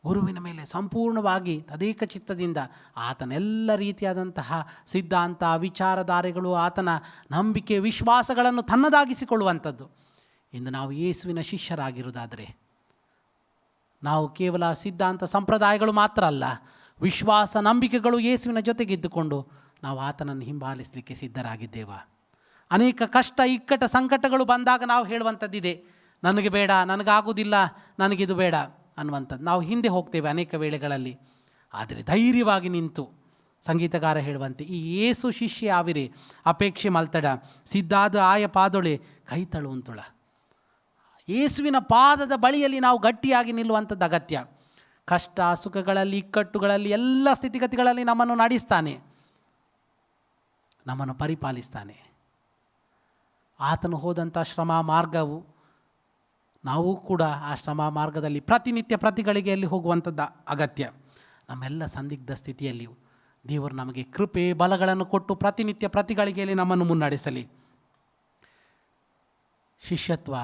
ಗುರುವಿನ ಮೇಲೆ ಸಂಪೂರ್ಣವಾಗಿ ತದೇಕ ಚಿತ್ತದಿಂದ ಆತನೆಲ್ಲ ರೀತಿಯಾದಂತಹ ಸಿದ್ಧಾಂತ ವಿಚಾರಧಾರೆಗಳು, ಆತನ ನಂಬಿಕೆ ವಿಶ್ವಾಸಗಳನ್ನು ತನ್ನದಾಗಿಸಿಕೊಳ್ಳುವಂಥದ್ದು. ಇಂದು ನಾವು ಯೇಸುವಿನ ಶಿಷ್ಯರಾಗಿರುವುದಾದರೆ ನಾವು ಕೇವಲ ಸಿದ್ಧಾಂತ ಸಂಪ್ರದಾಯಗಳು ಮಾತ್ರ ಅಲ್ಲ, ವಿಶ್ವಾಸ ನಂಬಿಕೆಗಳು ಯೇಸುವಿನ ಜೊತೆಗಿದ್ದುಕೊಂಡು ನಾವು ಆತನನ್ನು ಹಿಂಬಾಲಿಸಲಿಕ್ಕೆ ಸಿದ್ಧರಾಗಿದ್ದೇವಾ? ಅನೇಕ ಕಷ್ಟ ಇಕ್ಕಟ ಸಂಕಟಗಳು ಬಂದಾಗ ನಾವು ಹೇಳುವಂಥದ್ದಿದೆ, ನನಗೆ ಬೇಡ, ನನಗಾಗುವುದಿಲ್ಲ, ನನಗಿದು ಬೇಡ ಅನ್ನುವಂಥದ್ದು. ನಾವು ಹಿಂದೆ ಹೋಗ್ತೇವೆ ಅನೇಕ ವೇಳೆಗಳಲ್ಲಿ. ಆದರೆ ಧೈರ್ಯವಾಗಿ ನಿಂತು ಸಂಗೀತಗಾರ ಹೇಳುವಂತೆ, ಈ ಏಸು ಶಿಷ್ಯ ಆವಿರೆ ಅಪೇಕ್ಷೆ ಮಲ್ತಡ ಸಿದ್ಧಾದ ಆಯ ಪಾದೊಳೆ ಕೈತಳು ಉಂತುಳ. ಯೇಸುವಿನ ಪಾದದ ಬಳಿಯಲ್ಲಿ ನಾವು ಗಟ್ಟಿಯಾಗಿ ನಿಲ್ಲುವಂಥದ್ದು ಅಗತ್ಯ. ಕಷ್ಟ ಸುಖಗಳಲ್ಲಿ ಇಕ್ಕಟ್ಟುಗಳಲ್ಲಿ ಎಲ್ಲ ಸ್ಥಿತಿಗತಿಗಳಲ್ಲಿ ನಮ್ಮನ್ನು ನಡೆಸ್ತಾನೆ, ನಮ್ಮನ್ನು ಪರಿಪಾಲಿಸ್ತಾನೆ. ಆತನು ಹೋದಂಥ ಶ್ರಮ ಮಾರ್ಗವು ನಾವು ಕೂಡ ಆ ಶ್ರಮ ಮಾರ್ಗದಲ್ಲಿ ಪ್ರತಿನಿತ್ಯ ಪ್ರತಿಗಳಿಗೆಯಲ್ಲಿ ಹೋಗುವಂಥದ್ದು ಅಗತ್ಯ. ನಮ್ಮೆಲ್ಲ ಸಂದಿಗ್ಧ ಸ್ಥಿತಿಯಲ್ಲಿಯೂ ದೇವರು ನಮಗೆ ಕೃಪೆ ಬಲಗಳನ್ನು ಕೊಟ್ಟು ಪ್ರತಿನಿತ್ಯ ಪ್ರತಿಗಳಿಗೆಯಲ್ಲಿ ನಮ್ಮನ್ನು ಮುನ್ನಡೆಸಲಿ. ಶಿಷ್ಯತ್ವ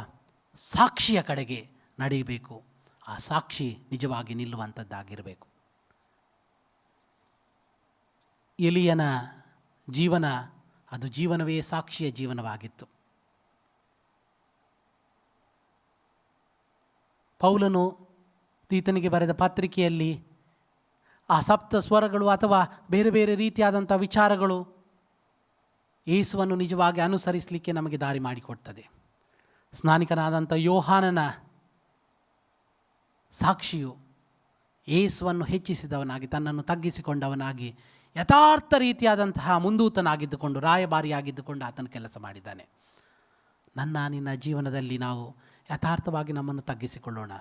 ಸಾಕ್ಷಿಯ ಕಡೆಗೆ ನಡೆಯಬೇಕು. ಆ ಸಾಕ್ಷಿ ನಿಜವಾಗಿ ನಿಲ್ಲುವಂಥದ್ದಾಗಿರಬೇಕು. ಎಲಿಯನ ಜೀವನ ಅದು ಜೀವನವೇ ಸಾಕ್ಷಿಯ ಜೀವನವಾಗಿತ್ತು. ಪೌಲನು ತೀತನಿಗೆ ಬರೆದ ಪತ್ರಿಕೆಯಲ್ಲಿ ಆ ಸಪ್ತ ಸ್ವರಗಳು ಅಥವಾ ಬೇರೆ ಬೇರೆ ರೀತಿಯಾದಂಥ ವಿಚಾರಗಳು ಯೇಸುವನ್ನು ನಿಜವಾಗಿ ಅನುಸರಿಸಲಿಕ್ಕೆ ನಮಗೆ ದಾರಿ ಮಾಡಿಕೊಡ್ತದೆ. ಸ್ನಾನಿಕನಾದಂಥ ಯೋಹಾನನ ಸಾಕ್ಷಿಯು ಯೇಸುವನ್ನು ಹೆಚ್ಚಿಸಿದವನಾಗಿ, ತನ್ನನ್ನು ತಗ್ಗಿಸಿಕೊಂಡವನಾಗಿ, ಯಥಾರ್ಥ ರೀತಿಯಾದಂತಹ ಮುಂದೂತನಾಗಿದ್ದುಕೊಂಡು, ರಾಯಭಾರಿಯಾಗಿದ್ದುಕೊಂಡು ಆತನ ಕೆಲಸ ಮಾಡಿದ್ದಾನೆ. ನಿನ್ನ ಜೀವನದಲ್ಲಿ ನಾವು ಯಥಾರ್ಥವಾಗಿ ನಮ್ಮನ್ನು ತಗ್ಗಿಸಿಕೊಳ್ಳೋಣ.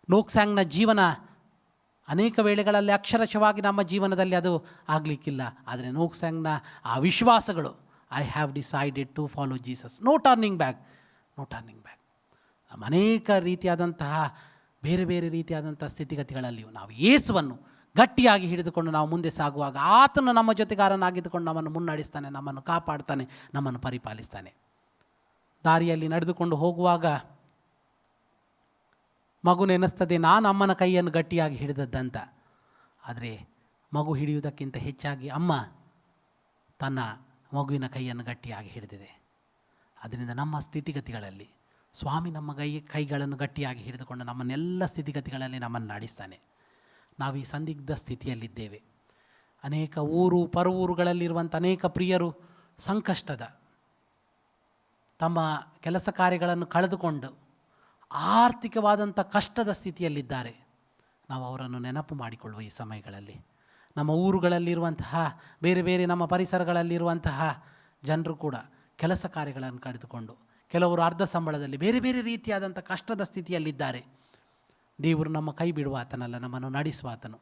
ನೋಕ್ಸ್ಯಾಂಗ್ನ ಜೀವನ ಅನೇಕ ವೇಳೆಗಳಲ್ಲಿ ಅಕ್ಷರಶಃವಾಗಿ ನಮ್ಮ ಜೀವನದಲ್ಲಿ ಅದು ಆಗಲಿಕ್ಕಿಲ್ಲ. ಆದರೆ ನೋಕ್ಸ್ಯಾಂಗ್ನ ಆ ವಿಶ್ವಾಸಗಳು, I have decided to follow Jesus, no turning back. ನಮ್ಮ ಅನೇಕ ರೀತಿಯಾದಂತಹ ಬೇರೆ ಬೇರೆ ರೀತಿಯಾದಂಥ ಸ್ಥಿತಿಗತಿಗಳಲ್ಲಿಯೂ ನಾವು ಯೇಸುವನ್ನು ಗಟ್ಟಿಯಾಗಿ ಹಿಡಿದುಕೊಂಡು ನಾವು ಮುಂದೆ ಸಾಗುವಾಗ ಆತನು ನಮ್ಮ ಜೊತೆಗಾರನಾಗಿದ್ದುಕೊಂಡು ನಮ್ಮನ್ನು ಮುನ್ನಡೆಸ್ತಾನೆ, ನಮ್ಮನ್ನು ಕಾಪಾಡ್ತಾನೆ, ನಮ್ಮನ್ನು ಪರಿಪಾಲಿಸ್ತಾನೆ. ದಾರಿಯಲ್ಲಿ ನಡೆದುಕೊಂಡು ಹೋಗುವಾಗ ಮಗು ನೆನೆಸ್ತದೆ, ನಾನು ಅಮ್ಮನ ಕೈಯನ್ನು ಗಟ್ಟಿಯಾಗಿ ಹಿಡಿದದ್ದಂತ. ಆದರೆ ಮಗು ಹಿಡಿಯುವುದಕ್ಕಿಂತ ಹೆಚ್ಚಾಗಿ ಅಮ್ಮ ತನ್ನ ಮಗುವಿನ ಕೈಯನ್ನು ಗಟ್ಟಿಯಾಗಿ ಹಿಡಿದಿದೆ. ಅದರಿಂದ ನಮ್ಮ ಸ್ಥಿತಿಗತಿಗಳಲ್ಲಿ ಸ್ವಾಮಿ ನಮ್ಮ ಕೈಗಳನ್ನು ಗಟ್ಟಿಯಾಗಿ ಹಿಡಿದುಕೊಂಡು ನಮ್ಮನ್ನೆಲ್ಲ ಸ್ಥಿತಿಗತಿಗಳಲ್ಲಿ ನಮ್ಮನ್ನು ನಡೆಸ್ತಾನೆ. ನಾವು ಈ ಸಂದಿಗ್ಧ ಸ್ಥಿತಿಯಲ್ಲಿದ್ದೇವೆ. ಅನೇಕ ಪರವೂರುಗಳಲ್ಲಿರುವಂಥ ಅನೇಕ ಪ್ರಿಯರು ಸಂಕಷ್ಟದ ತಮ್ಮ ಕೆಲಸ ಕಾರ್ಯಗಳನ್ನು ಕಳೆದುಕೊಂಡು ಆರ್ಥಿಕವಾದಂಥ ಕಷ್ಟದ ಸ್ಥಿತಿಯಲ್ಲಿದ್ದಾರೆ. ನಾವು ಅವರನ್ನು ನೆನಪು ಮಾಡಿಕೊಳ್ಳುವ ಈ ಸಮಯಗಳಲ್ಲಿ. ನಮ್ಮ ಊರುಗಳಲ್ಲಿರುವಂತಹ ಬೇರೆ ಬೇರೆ ನಮ್ಮ ಪರಿಸರಗಳಲ್ಲಿರುವಂತಹ ಜನರು ಕೂಡ ಕೆಲಸ ಕಾರ್ಯಗಳನ್ನು ಕಳೆದುಕೊಂಡು, ಕೆಲವರು ಅರ್ಧ ಸಂಬಳದಲ್ಲಿ ಬೇರೆ ಬೇರೆ ರೀತಿಯಾದಂಥ ಕಷ್ಟದ ಸ್ಥಿತಿಯಲ್ಲಿದ್ದಾರೆ. ದೇವರು ನಮ್ಮ ಕೈ ಬಿಡುವ ಆತನಲ್ಲ, ನಮ್ಮನ್ನು ನಡೆಸುವ ಆತನು.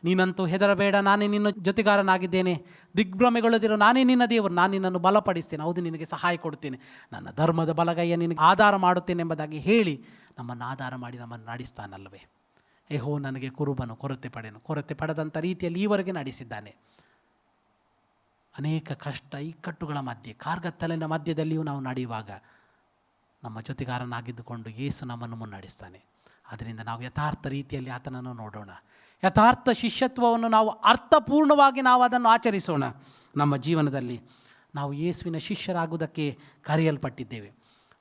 ನೀನಂತೂ ಹೆದರಬೇಡ, ನಾನೇ ನಿನ್ನ ಜೊತೆಗಾರನಾಗಿದ್ದೇನೆ, ದಿಗ್ಭ್ರಮೆಗೊಳ್ಳದಿರೋ, ನಾನೇ ನಿನ್ನ ದೇವರು, ನಾನು ನಿನ್ನನ್ನು ಬಲಪಡಿಸ್ತೇನೆ, ಹೌದು ನಿನಗೆ ಸಹಾಯ ಕೊಡುತ್ತೇನೆ, ನನ್ನ ಧರ್ಮದ ಬಲಗೈಯ ನಿನಗೆ ಆಧಾರ ಮಾಡುತ್ತೇನೆ ಎಂಬುದಾಗಿ ಹೇಳಿ ನಮ್ಮನ್ನು ಆಧಾರ ಮಾಡಿ ನಮ್ಮನ್ನು ನಡೆಸ್ತಾನಲ್ಲವೇ. ಏಹೋ ನನಗೆ ಕುರುಬನು, ಕೊರತೆ ಪಡೆದಂಥ ರೀತಿಯಲ್ಲಿ ಈವರೆಗೆ ನಡೆಸಿದ್ದಾನೆ. ಅನೇಕ ಕಷ್ಟ ಇಕ್ಕಟ್ಟುಗಳ ಮಧ್ಯೆ, ಕಾರ್ಗತ್ತಲಿನ ಮಧ್ಯದಲ್ಲಿಯೂ ನಾವು ನಡೆಯುವಾಗ ನಮ್ಮ ಜೊತೆಗಾರನಾಗಿದ್ದುಕೊಂಡು ಯೇಸು ನಮ್ಮನ್ನು ಮುನ್ನಡೆಸ್ತಾನೆ. ಆದ್ದರಿಂದ ನಾವು ಯಥಾರ್ಥ ರೀತಿಯಲ್ಲಿ ಆತನನ್ನು ನೋಡೋಣ. ಯಥಾರ್ಥ ಶಿಷ್ಯತ್ವವನ್ನು ನಾವು ಅರ್ಥಪೂರ್ಣವಾಗಿ ನಾವು ಅದನ್ನು ಆಚರಿಸೋಣ. ನಮ್ಮ ಜೀವನದಲ್ಲಿ ನಾವು ಯೇಸುವಿನ ಶಿಷ್ಯರಾಗುವುದಕ್ಕೆ ಕರೆಯಲ್ಪಟ್ಟಿದ್ದೇವೆ.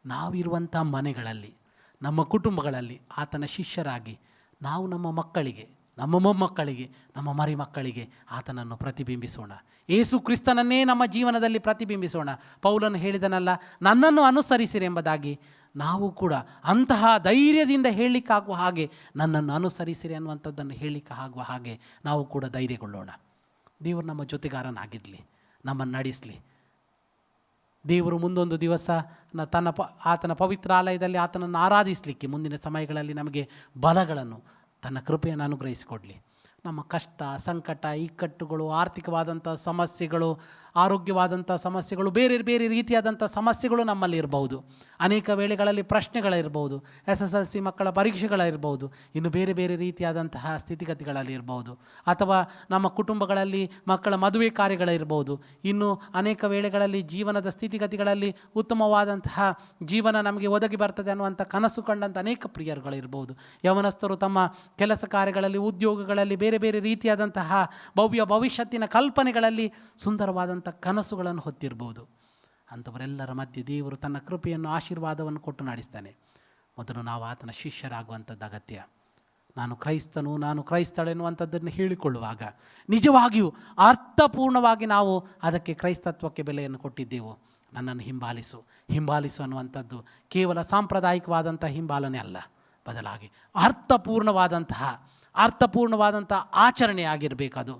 ನಾವಿರುವಂಥ ಮನೆಗಳಲ್ಲಿ, ನಮ್ಮ ಕುಟುಂಬಗಳಲ್ಲಿ ಆತನ ಶಿಷ್ಯರಾಗಿ ನಾವು ನಮ್ಮ ಮಕ್ಕಳಿಗೆ, ನಮ್ಮ ಮೊಮ್ಮಕ್ಕಳಿಗೆ, ನಮ್ಮ ಮರಿ ಮಕ್ಕಳಿಗೆ ಆತನನ್ನು ಪ್ರತಿಬಿಂಬಿಸೋಣ. ಯೇಸು ಕ್ರಿಸ್ತನನ್ನೇ ನಮ್ಮ ಜೀವನದಲ್ಲಿ ಪ್ರತಿಬಿಂಬಿಸೋಣ. ಪೌಲನು ಹೇಳಿದನಲ್ಲ, ನನ್ನನ್ನು ಅನುಸರಿಸಿರಿ ಎಂಬುದಾಗಿ. ನಾವು ಕೂಡ ಅಂತಹ ಧೈರ್ಯದಿಂದ ಹೇಳಲಿಕ್ಕಾಗುವ ಹಾಗೆ, ನನ್ನನ್ನು ಅನುಸರಿಸಿರಿ ಅನ್ನುವಂಥದ್ದನ್ನು ಹೇಳಲಿಕ್ಕೆ ಆಗುವ ಹಾಗೆ ನಾವು ಕೂಡ ಧೈರ್ಯಗೊಳ್ಳೋಣ. ದೇವರು ನಮ್ಮ ಜೊತೆಗಾರನಾಗಿರಲಿ, ನಮ್ಮನ್ನು ನಡೆಸಲಿ. ದೇವರು ಮುಂದೊಂದು ದಿವಸ ಆತನ ಪವಿತ್ರಾಲಯದಲ್ಲಿ ಆತನನ್ನು ಆರಾಧಿಸಲಿಕ್ಕೆ ಮುಂದಿನ ಸಮಯಗಳಲ್ಲಿ ನಮಗೆ ಬಲಗಳನ್ನು, ತನ್ನ ಕೃಪೆಯನ್ನು ಅನುಗ್ರಹಿಸಿಕೊಡಲಿ. ನಮ್ಮ ಕಷ್ಟ, ಸಂಕಟ, ಇಕ್ಕಟ್ಟುಗಳು, ಆರ್ಥಿಕವಾದಂಥ ಸಮಸ್ಯೆಗಳು, ಆರೋಗ್ಯವಾದಂಥ ಸಮಸ್ಯೆಗಳು, ಬೇರೆ ಬೇರೆ ರೀತಿಯಾದಂಥ ಸಮಸ್ಯೆಗಳು ನಮ್ಮಲ್ಲಿ ಇರಬಹುದು. ಅನೇಕ ವೇಳೆಗಳಲ್ಲಿ ಪ್ರಶ್ನೆಗಳಿರ್ಬೋದು, SSLC ಮಕ್ಕಳ ಪರೀಕ್ಷೆಗಳಿರ್ಬೋದು, ಇನ್ನು ಬೇರೆ ಬೇರೆ ರೀತಿಯಾದಂತಹ ಸ್ಥಿತಿಗತಿಗಳಲ್ಲಿ ಇರ್ಬೋದು, ಅಥವಾ ನಮ್ಮ ಕುಟುಂಬಗಳಲ್ಲಿ ಮಕ್ಕಳ ಮದುವೆ ಕಾರ್ಯಗಳಿರ್ಬೋದು. ಇನ್ನು ಅನೇಕ ವೇಳೆಗಳಲ್ಲಿ ಜೀವನದ ಸ್ಥಿತಿಗತಿಗಳಲ್ಲಿ ಉತ್ತಮವಾದಂತಹ ಜೀವನ ನಮಗೆ ಒದಗಿ ಬರ್ತದೆ ಅನ್ನುವಂಥ ಕನಸು ಕಂಡಂಥ ಅನೇಕ ಪ್ರಿಯರುಗಳಿರ್ಬೋದು. ಯವನಸ್ಥರು ತಮ್ಮ ಕೆಲಸ ಕಾರ್ಯಗಳಲ್ಲಿ, ಉದ್ಯೋಗಗಳಲ್ಲಿ, ಬೇರೆ ಬೇರೆ ರೀತಿಯಾದಂತಹ ಭವ್ಯ ಭವಿಷ್ಯತ್ತಿನ ಕಲ್ಪನೆಗಳಲ್ಲಿ ಸುಂದರವಾದಂಥ ಕನಸುಗಳನ್ನು ಹೊತ್ತಿರ್ಬೋದು. ಅಂಥವರೆಲ್ಲರ ಮಧ್ಯೆ ದೇವರು ತನ್ನ ಕೃಪೆಯನ್ನು, ಆಶೀರ್ವಾದವನ್ನು ಕೊಟ್ಟು ನಡೆಸ್ತಾನೆ. ಮೊದಲು ನಾವು ಆತನ ಶಿಷ್ಯರಾಗುವಂಥದ್ದು ಅಗತ್ಯ. ನಾನು ಕ್ರೈಸ್ತನು, ನಾನು ಕ್ರೈಸ್ತಳು ಎನ್ನುವಂಥದ್ದನ್ನು ಹೇಳಿಕೊಳ್ಳುವಾಗ ನಿಜವಾಗಿಯೂ ಅರ್ಥಪೂರ್ಣವಾಗಿ ನಾವು ಅದಕ್ಕೆ ಕ್ರೈಸ್ತತ್ವಕ್ಕೆ ಬೆಲೆಯನ್ನು ಕೊಟ್ಟಿದ್ದೆವು. ನನ್ನನ್ನು ಹಿಂಬಾಲಿಸು ಅನ್ನುವಂಥದ್ದು ಕೇವಲ ಸಾಂಪ್ರದಾಯಿಕವಾದಂಥ ಹಿಂಬಾಲನೆ ಅಲ್ಲ, ಬದಲಾಗಿ ಅರ್ಥಪೂರ್ಣವಾದಂಥ ಆಚರಣೆ ಆಗಿರಬೇಕದು.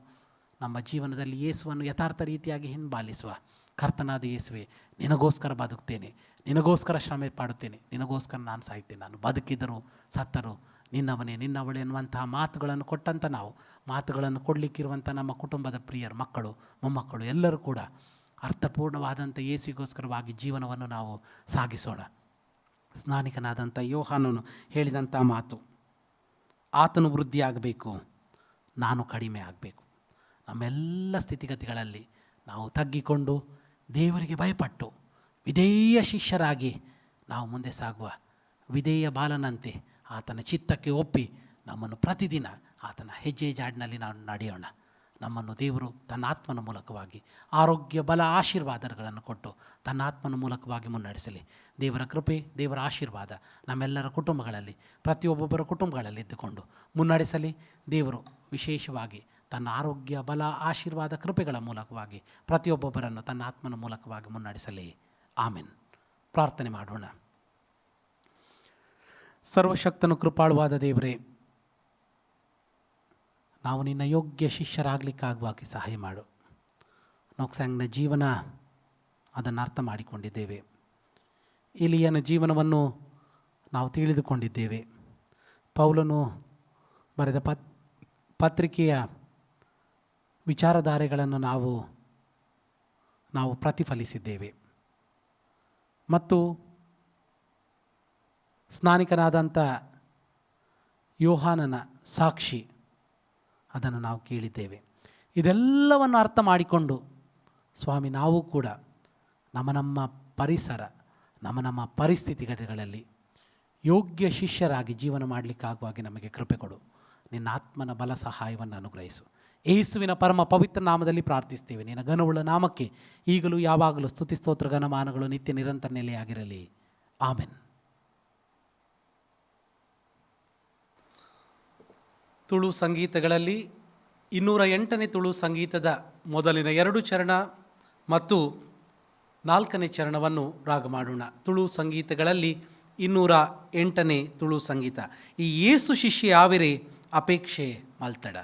ನಮ್ಮ ಜೀವನದಲ್ಲಿ ಯೇಸುವನ್ನು ಯಥಾರ್ಥ ರೀತಿಯಾಗಿ ಹಿಂಬಾಲಿಸುವ. ಕರ್ತನಾದ ಯೇಸುವೆ, ನಿನಗೋಸ್ಕರ ಬದುಕ್ತೇನೆ, ನಿನಗೋಸ್ಕರ ಶ್ರಮೆ ಪಡುತ್ತೇನೆ, ನಿನಗೋಸ್ಕರ ನಾನು ಸಾಯ್ತೇನೆ, ನಾನು ಬದುಕಿದರೂ ಸತ್ತರೂ ನಿನ್ನವನೇ ನಿನ್ನವಳೆ ಎನ್ನುವಂತಹ ಮಾತುಗಳನ್ನು ಕೊಟ್ಟಂಥ ನಾವು, ಮಾತುಗಳನ್ನು ಕೊಡಲಿಕ್ಕಿರುವಂಥ ನಮ್ಮ ಕುಟುಂಬದ ಪ್ರಿಯರು, ಮಕ್ಕಳು, ಮೊಮ್ಮಕ್ಕಳು ಎಲ್ಲರೂ ಕೂಡ ಅರ್ಥಪೂರ್ಣವಾದಂಥ ಯೇಸುಗೋಸ್ಕರವಾಗಿ ಜೀವನವನ್ನು ನಾವು ಸಾಗಿಸೋಣ. ಸ್ನಾನಿಕನಾದಂಥ ಯೋಹಾನನು ಹೇಳಿದಂಥ ಮಾತು, ಆತನು ವೃದ್ಧಿಯಾಗಬೇಕು, ನಾನು ಕಡಿಮೆ ಆಗಬೇಕು. ನಮ್ಮೆಲ್ಲ ಸ್ಥಿತಿಗತಿಗಳಲ್ಲಿ ನಾವು ತಗ್ಗಿಕೊಂಡು ದೇವರಿಗೆ ಭಯಪಟ್ಟು ವಿಧೇಯ ಶಿಷ್ಯರಾಗಿ ನಾವು ಮುಂದೆ ಸಾಗುವ. ವಿಧೇಯ ಬಾಲನಂತೆ ಆತನ ಚಿತ್ತಕ್ಕೆ ಒಪ್ಪಿ ನಮ್ಮನ್ನು ಪ್ರತಿದಿನ ಆತನ ಹೆಜ್ಜೆ ಜಾಡಿನಲ್ಲಿ ನಾವು ನಡೆಯೋಣ. ನಮ್ಮನ್ನು ದೇವರು ತನ್ನ ಆತ್ಮನ ಮೂಲಕವಾಗಿ ಆರೋಗ್ಯ, ಬಲ, ಆಶೀರ್ವಾದಗಳನ್ನು ಕೊಟ್ಟು ತನ್ನ ಆತ್ಮನ ಮೂಲಕವಾಗಿ ಮುನ್ನಡೆಸಲಿ. ದೇವರ ಕೃಪೆ, ದೇವರ ಆಶೀರ್ವಾದ ನಮ್ಮೆಲ್ಲರ ಕುಟುಂಬಗಳಲ್ಲಿ, ಪ್ರತಿಯೊಬ್ಬೊಬ್ಬರ ಕುಟುಂಬಗಳಲ್ಲಿ ಇದ್ದುಕೊಂಡು ಮುನ್ನಡೆಸಲಿ. ದೇವರು ವಿಶೇಷವಾಗಿ ತನ್ನ ಆರೋಗ್ಯ, ಬಲ, ಆಶೀರ್ವಾದ, ಕೃಪೆಗಳ ಮೂಲಕವಾಗಿ ಪ್ರತಿಯೊಬ್ಬೊಬ್ಬರನ್ನು ತನ್ನ ಆತ್ಮನ ಮೂಲಕವಾಗಿ ಮುನ್ನಡೆಸಲಿ. ಆಮೆನ್. ಪ್ರಾರ್ಥನೆ ಮಾಡೋಣ. ಸರ್ವಶಕ್ತನು, ಕೃಪಾಳುವಾದ ದೇವರೇ, ನಾವು ನಿನ್ನ ಯೋಗ್ಯ ಶಿಷ್ಯರಾಗಲಿಕ್ಕಾಗುವಾಗೆ ಸಹಾಯ ಮಾಡು. ನೋಕ್ಸಾಂಗ್ನ ಜೀವನ ಅದನ್ನು ಅರ್ಥ ಮಾಡಿಕೊಂಡಿದ್ದೇವೆ. ಎಲಿಯನ ಜೀವನವನ್ನು ನಾವು ತಿಳಿದುಕೊಂಡಿದ್ದೇವೆ. ಪೌಲನು ಬರೆದ ಪತ್ರಿಕೆಯ ವಿಚಾರಧಾರೆಗಳನ್ನು ನಾವು ಪ್ರತಿಫಲಿಸಿದ್ದೇವೆ. ಮತ್ತು ಸ್ನಾನಿಕನಾದಂಥ ಯೋಹಾನನ ಸಾಕ್ಷಿ ಅದನ್ನು ನಾವು ಕೇಳಿದ್ದೇವೆ. ಇದೆಲ್ಲವನ್ನು ಅರ್ಥ ಮಾಡಿಕೊಂಡು ಸ್ವಾಮಿ, ನಾವು ಕೂಡ ನಮ್ಮ ಪರಿಸರ, ನಮ್ಮ ಪರಿಸ್ಥಿತಿಗಳಲ್ಲಿ ಯೋಗ್ಯ ಶಿಷ್ಯರಾಗಿ ಜೀವನ ಮಾಡಲಿಕ್ಕಾಗುವಾಗೆ ನಮಗೆ ಕೃಪೆ ಕೊಡು. ನಿನ್ನ ಆತ್ಮನ ಬಲ ಸಹಾಯವನ್ನು ಅನುಗ್ರಹಿಸು. ಯೇಸುವಿನ ಪರಮ ಪವಿತ್ರ ನಾಮದಲ್ಲಿ ಪ್ರಾರ್ಥಿಸ್ತೇವೆ. ನಿನ್ನ ಘನವುಳ್ಳ ನಾಮಕ್ಕೆ ಈಗಲೂ ಯಾವಾಗಲೂ ಸ್ತುತಿ, ಸ್ತೋತ್ರ, ಘನಮಾನಗಳು ನಿತ್ಯ ನಿರಂತರ ನೆಲೆಯಾಗಿರಲಿ. ಆಮೆನ್. ತುಳು ಸಂಗೀತಗಳಲ್ಲಿ 208ನೇ ತುಳು ಸಂಗೀತದ ಮೊದಲಿನ 2 ಚರಣ ಮತ್ತು 4ನೇ ಚರಣವನ್ನು ರಾಗ ಮಾಡೋಣ. ತುಳು ಸಂಗೀತಗಳಲ್ಲಿ 208ನೇ ತುಳು ಸಂಗೀತ. ಈ ಯೇಸು ಶಿಷ್ಯ ಯಾವಿರೆ ಅಪೇಕ್ಷೆ ಮಲ್ತಡ.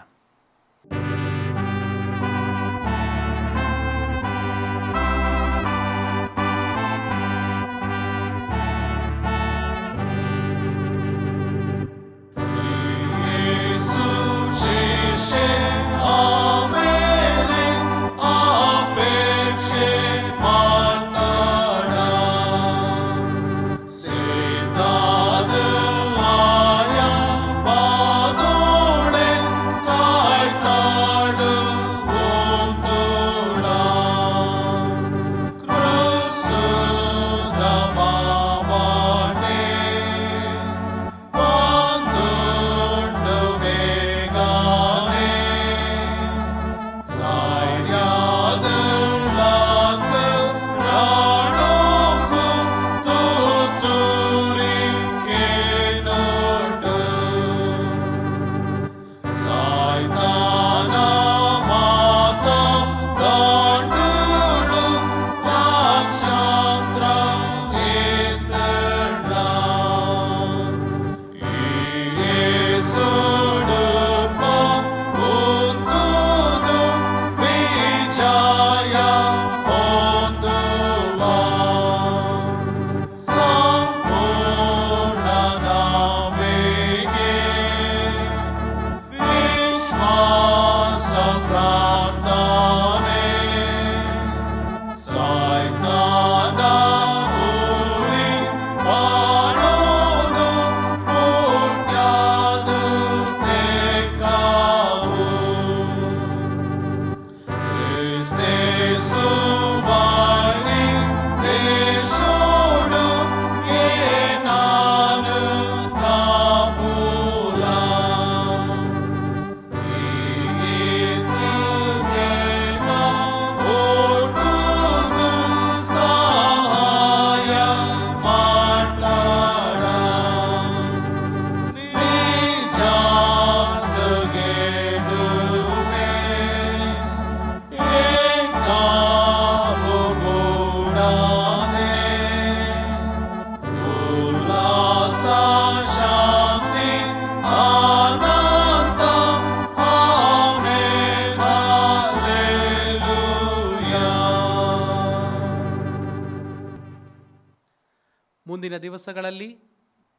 ಮುಂದಿನ ದಿವಸಗಳಲ್ಲಿ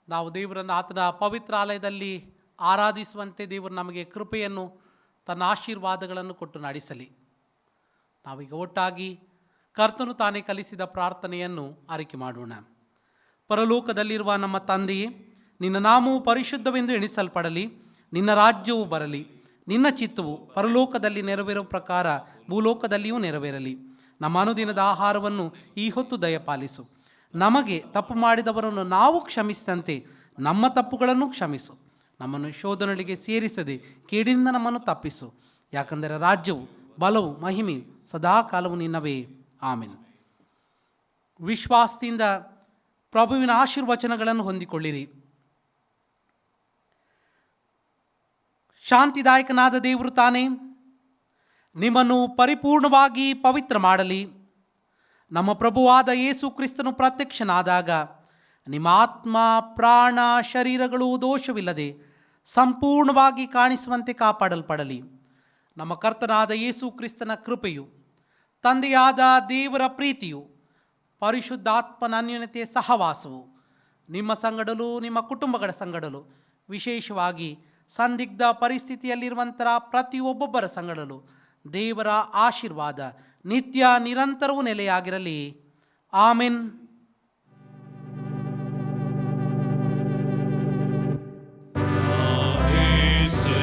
ನಾವು ದೇವರನ್ನು ಆತನ ಪವಿತ್ರ ಆಲಯದಲ್ಲಿ ಆರಾಧಿಸುವಂತೆ ದೇವರು ನಮಗೆ ಕೃಪೆಯನ್ನು ತನ್ನ ಆಶೀರ್ವಾದಗಳನ್ನು ಕೊಟ್ಟು ನಡೆಸಲಿ. ನಾವೀಗ ಒಟ್ಟಾಗಿ ಕರ್ತನು ತಾನೇ ಕಲಿಸಿದ ಪ್ರಾರ್ಥನೆಯನ್ನು ಆರೈಕೆ ಮಾಡೋಣ. ಪರಲೋಕದಲ್ಲಿರುವ ನಮ್ಮ ತಂದೆಯೇ, ನಿನ್ನ ನಾಮವು ಪರಿಶುದ್ಧವೆಂದು ಎಣಿಸಲ್ಪಡಲಿ. ನಿನ್ನ ರಾಜ್ಯವು ಬರಲಿ. ನಿನ್ನ ಚಿತ್ತವು ಪರಲೋಕದಲ್ಲಿ ನೆರವೇರುವ ಪ್ರಕಾರ ಭೂಲೋಕದಲ್ಲಿಯೂ ನೆರವೇರಲಿ. ನಮ್ಮ ಅನುದಿನದ ಆಹಾರವನ್ನು ಈ ಹೊತ್ತು ದಯಪಾಲಿಸು. ನಮಗೆ ತಪ್ಪು ಮಾಡಿದವರನ್ನು ನಾವು ಕ್ಷಮಿಸಿದಂತೆ ನಮ್ಮ ತಪ್ಪುಗಳನ್ನು ಕ್ಷಮಿಸು. ನಮ್ಮನ್ನು ಶೋಧನೆಗಳಿಗೆ ಸೇರಿಸದೆ ಕೇಡಿನಿಂದ ನಮ್ಮನ್ನು ತಪ್ಪಿಸು. ಯಾಕಂದರೆ ರಾಜ್ಯವು, ಬಲವು, ಮಹಿಮೆಯು ಸದಾಕಾಲವು ನಿನ್ನವೇ. ಆಮೆನ್. ವಿಶ್ವಾಸದಿಂದ ಪ್ರಭುವಿನ ಆಶೀರ್ವಚನಗಳನ್ನು ಹೊಂದಿಕೊಳ್ಳಿರಿ. ಶಾಂತಿದಾಯಕನಾದ ದೇವರು ತಾನೇ ನಿಮ್ಮನ್ನು ಪರಿಪೂರ್ಣವಾಗಿ ಪವಿತ್ರ ಮಾಡಲಿ. ನಮ್ಮ ಪ್ರಭುವಾದ ಯೇಸು ಕ್ರಿಸ್ತನು ಪ್ರತ್ಯಕ್ಷನಾದಾಗ ನಿಮ್ಮ ಆತ್ಮ, ಪ್ರಾಣ, ಶರೀರಗಳು ದೋಷವಿಲ್ಲದೆ ಸಂಪೂರ್ಣವಾಗಿ ಕಾಣಿಸುವಂತೆ ಕಾಪಾಡಲ್ಪಡಲಿ. ನಮ್ಮ ಕರ್ತನಾದ ಯೇಸು ಕ್ರಿಸ್ತನ ಕೃಪೆಯು, ತಂದೆಯಾದ ದೇವರ ಪ್ರೀತಿಯು, ಪರಿಶುದ್ಧಾತ್ಮನ ಅನ್ಯೋನ್ಯತೆಯ ಸಹವಾಸವು ನಿಮ್ಮ ಸಂಗಡಲು, ನಿಮ್ಮ ಕುಟುಂಬಗಳ ಸಂಗಡಲು, ವಿಶೇಷವಾಗಿ ಸಂದಿಗ್ಧ ಪರಿಸ್ಥಿತಿಯಲ್ಲಿರುವಂಥ ಪ್ರತಿಯೊಬ್ಬೊಬ್ಬರ ಸಂಗಡಲು ದೇವರ ಆಶೀರ್ವಾದ ನಿತ್ಯ ನಿರಂತರವೂ ನೆಲೆಯಾಗಿರಲಿ. ಆಮೆನ್. Praise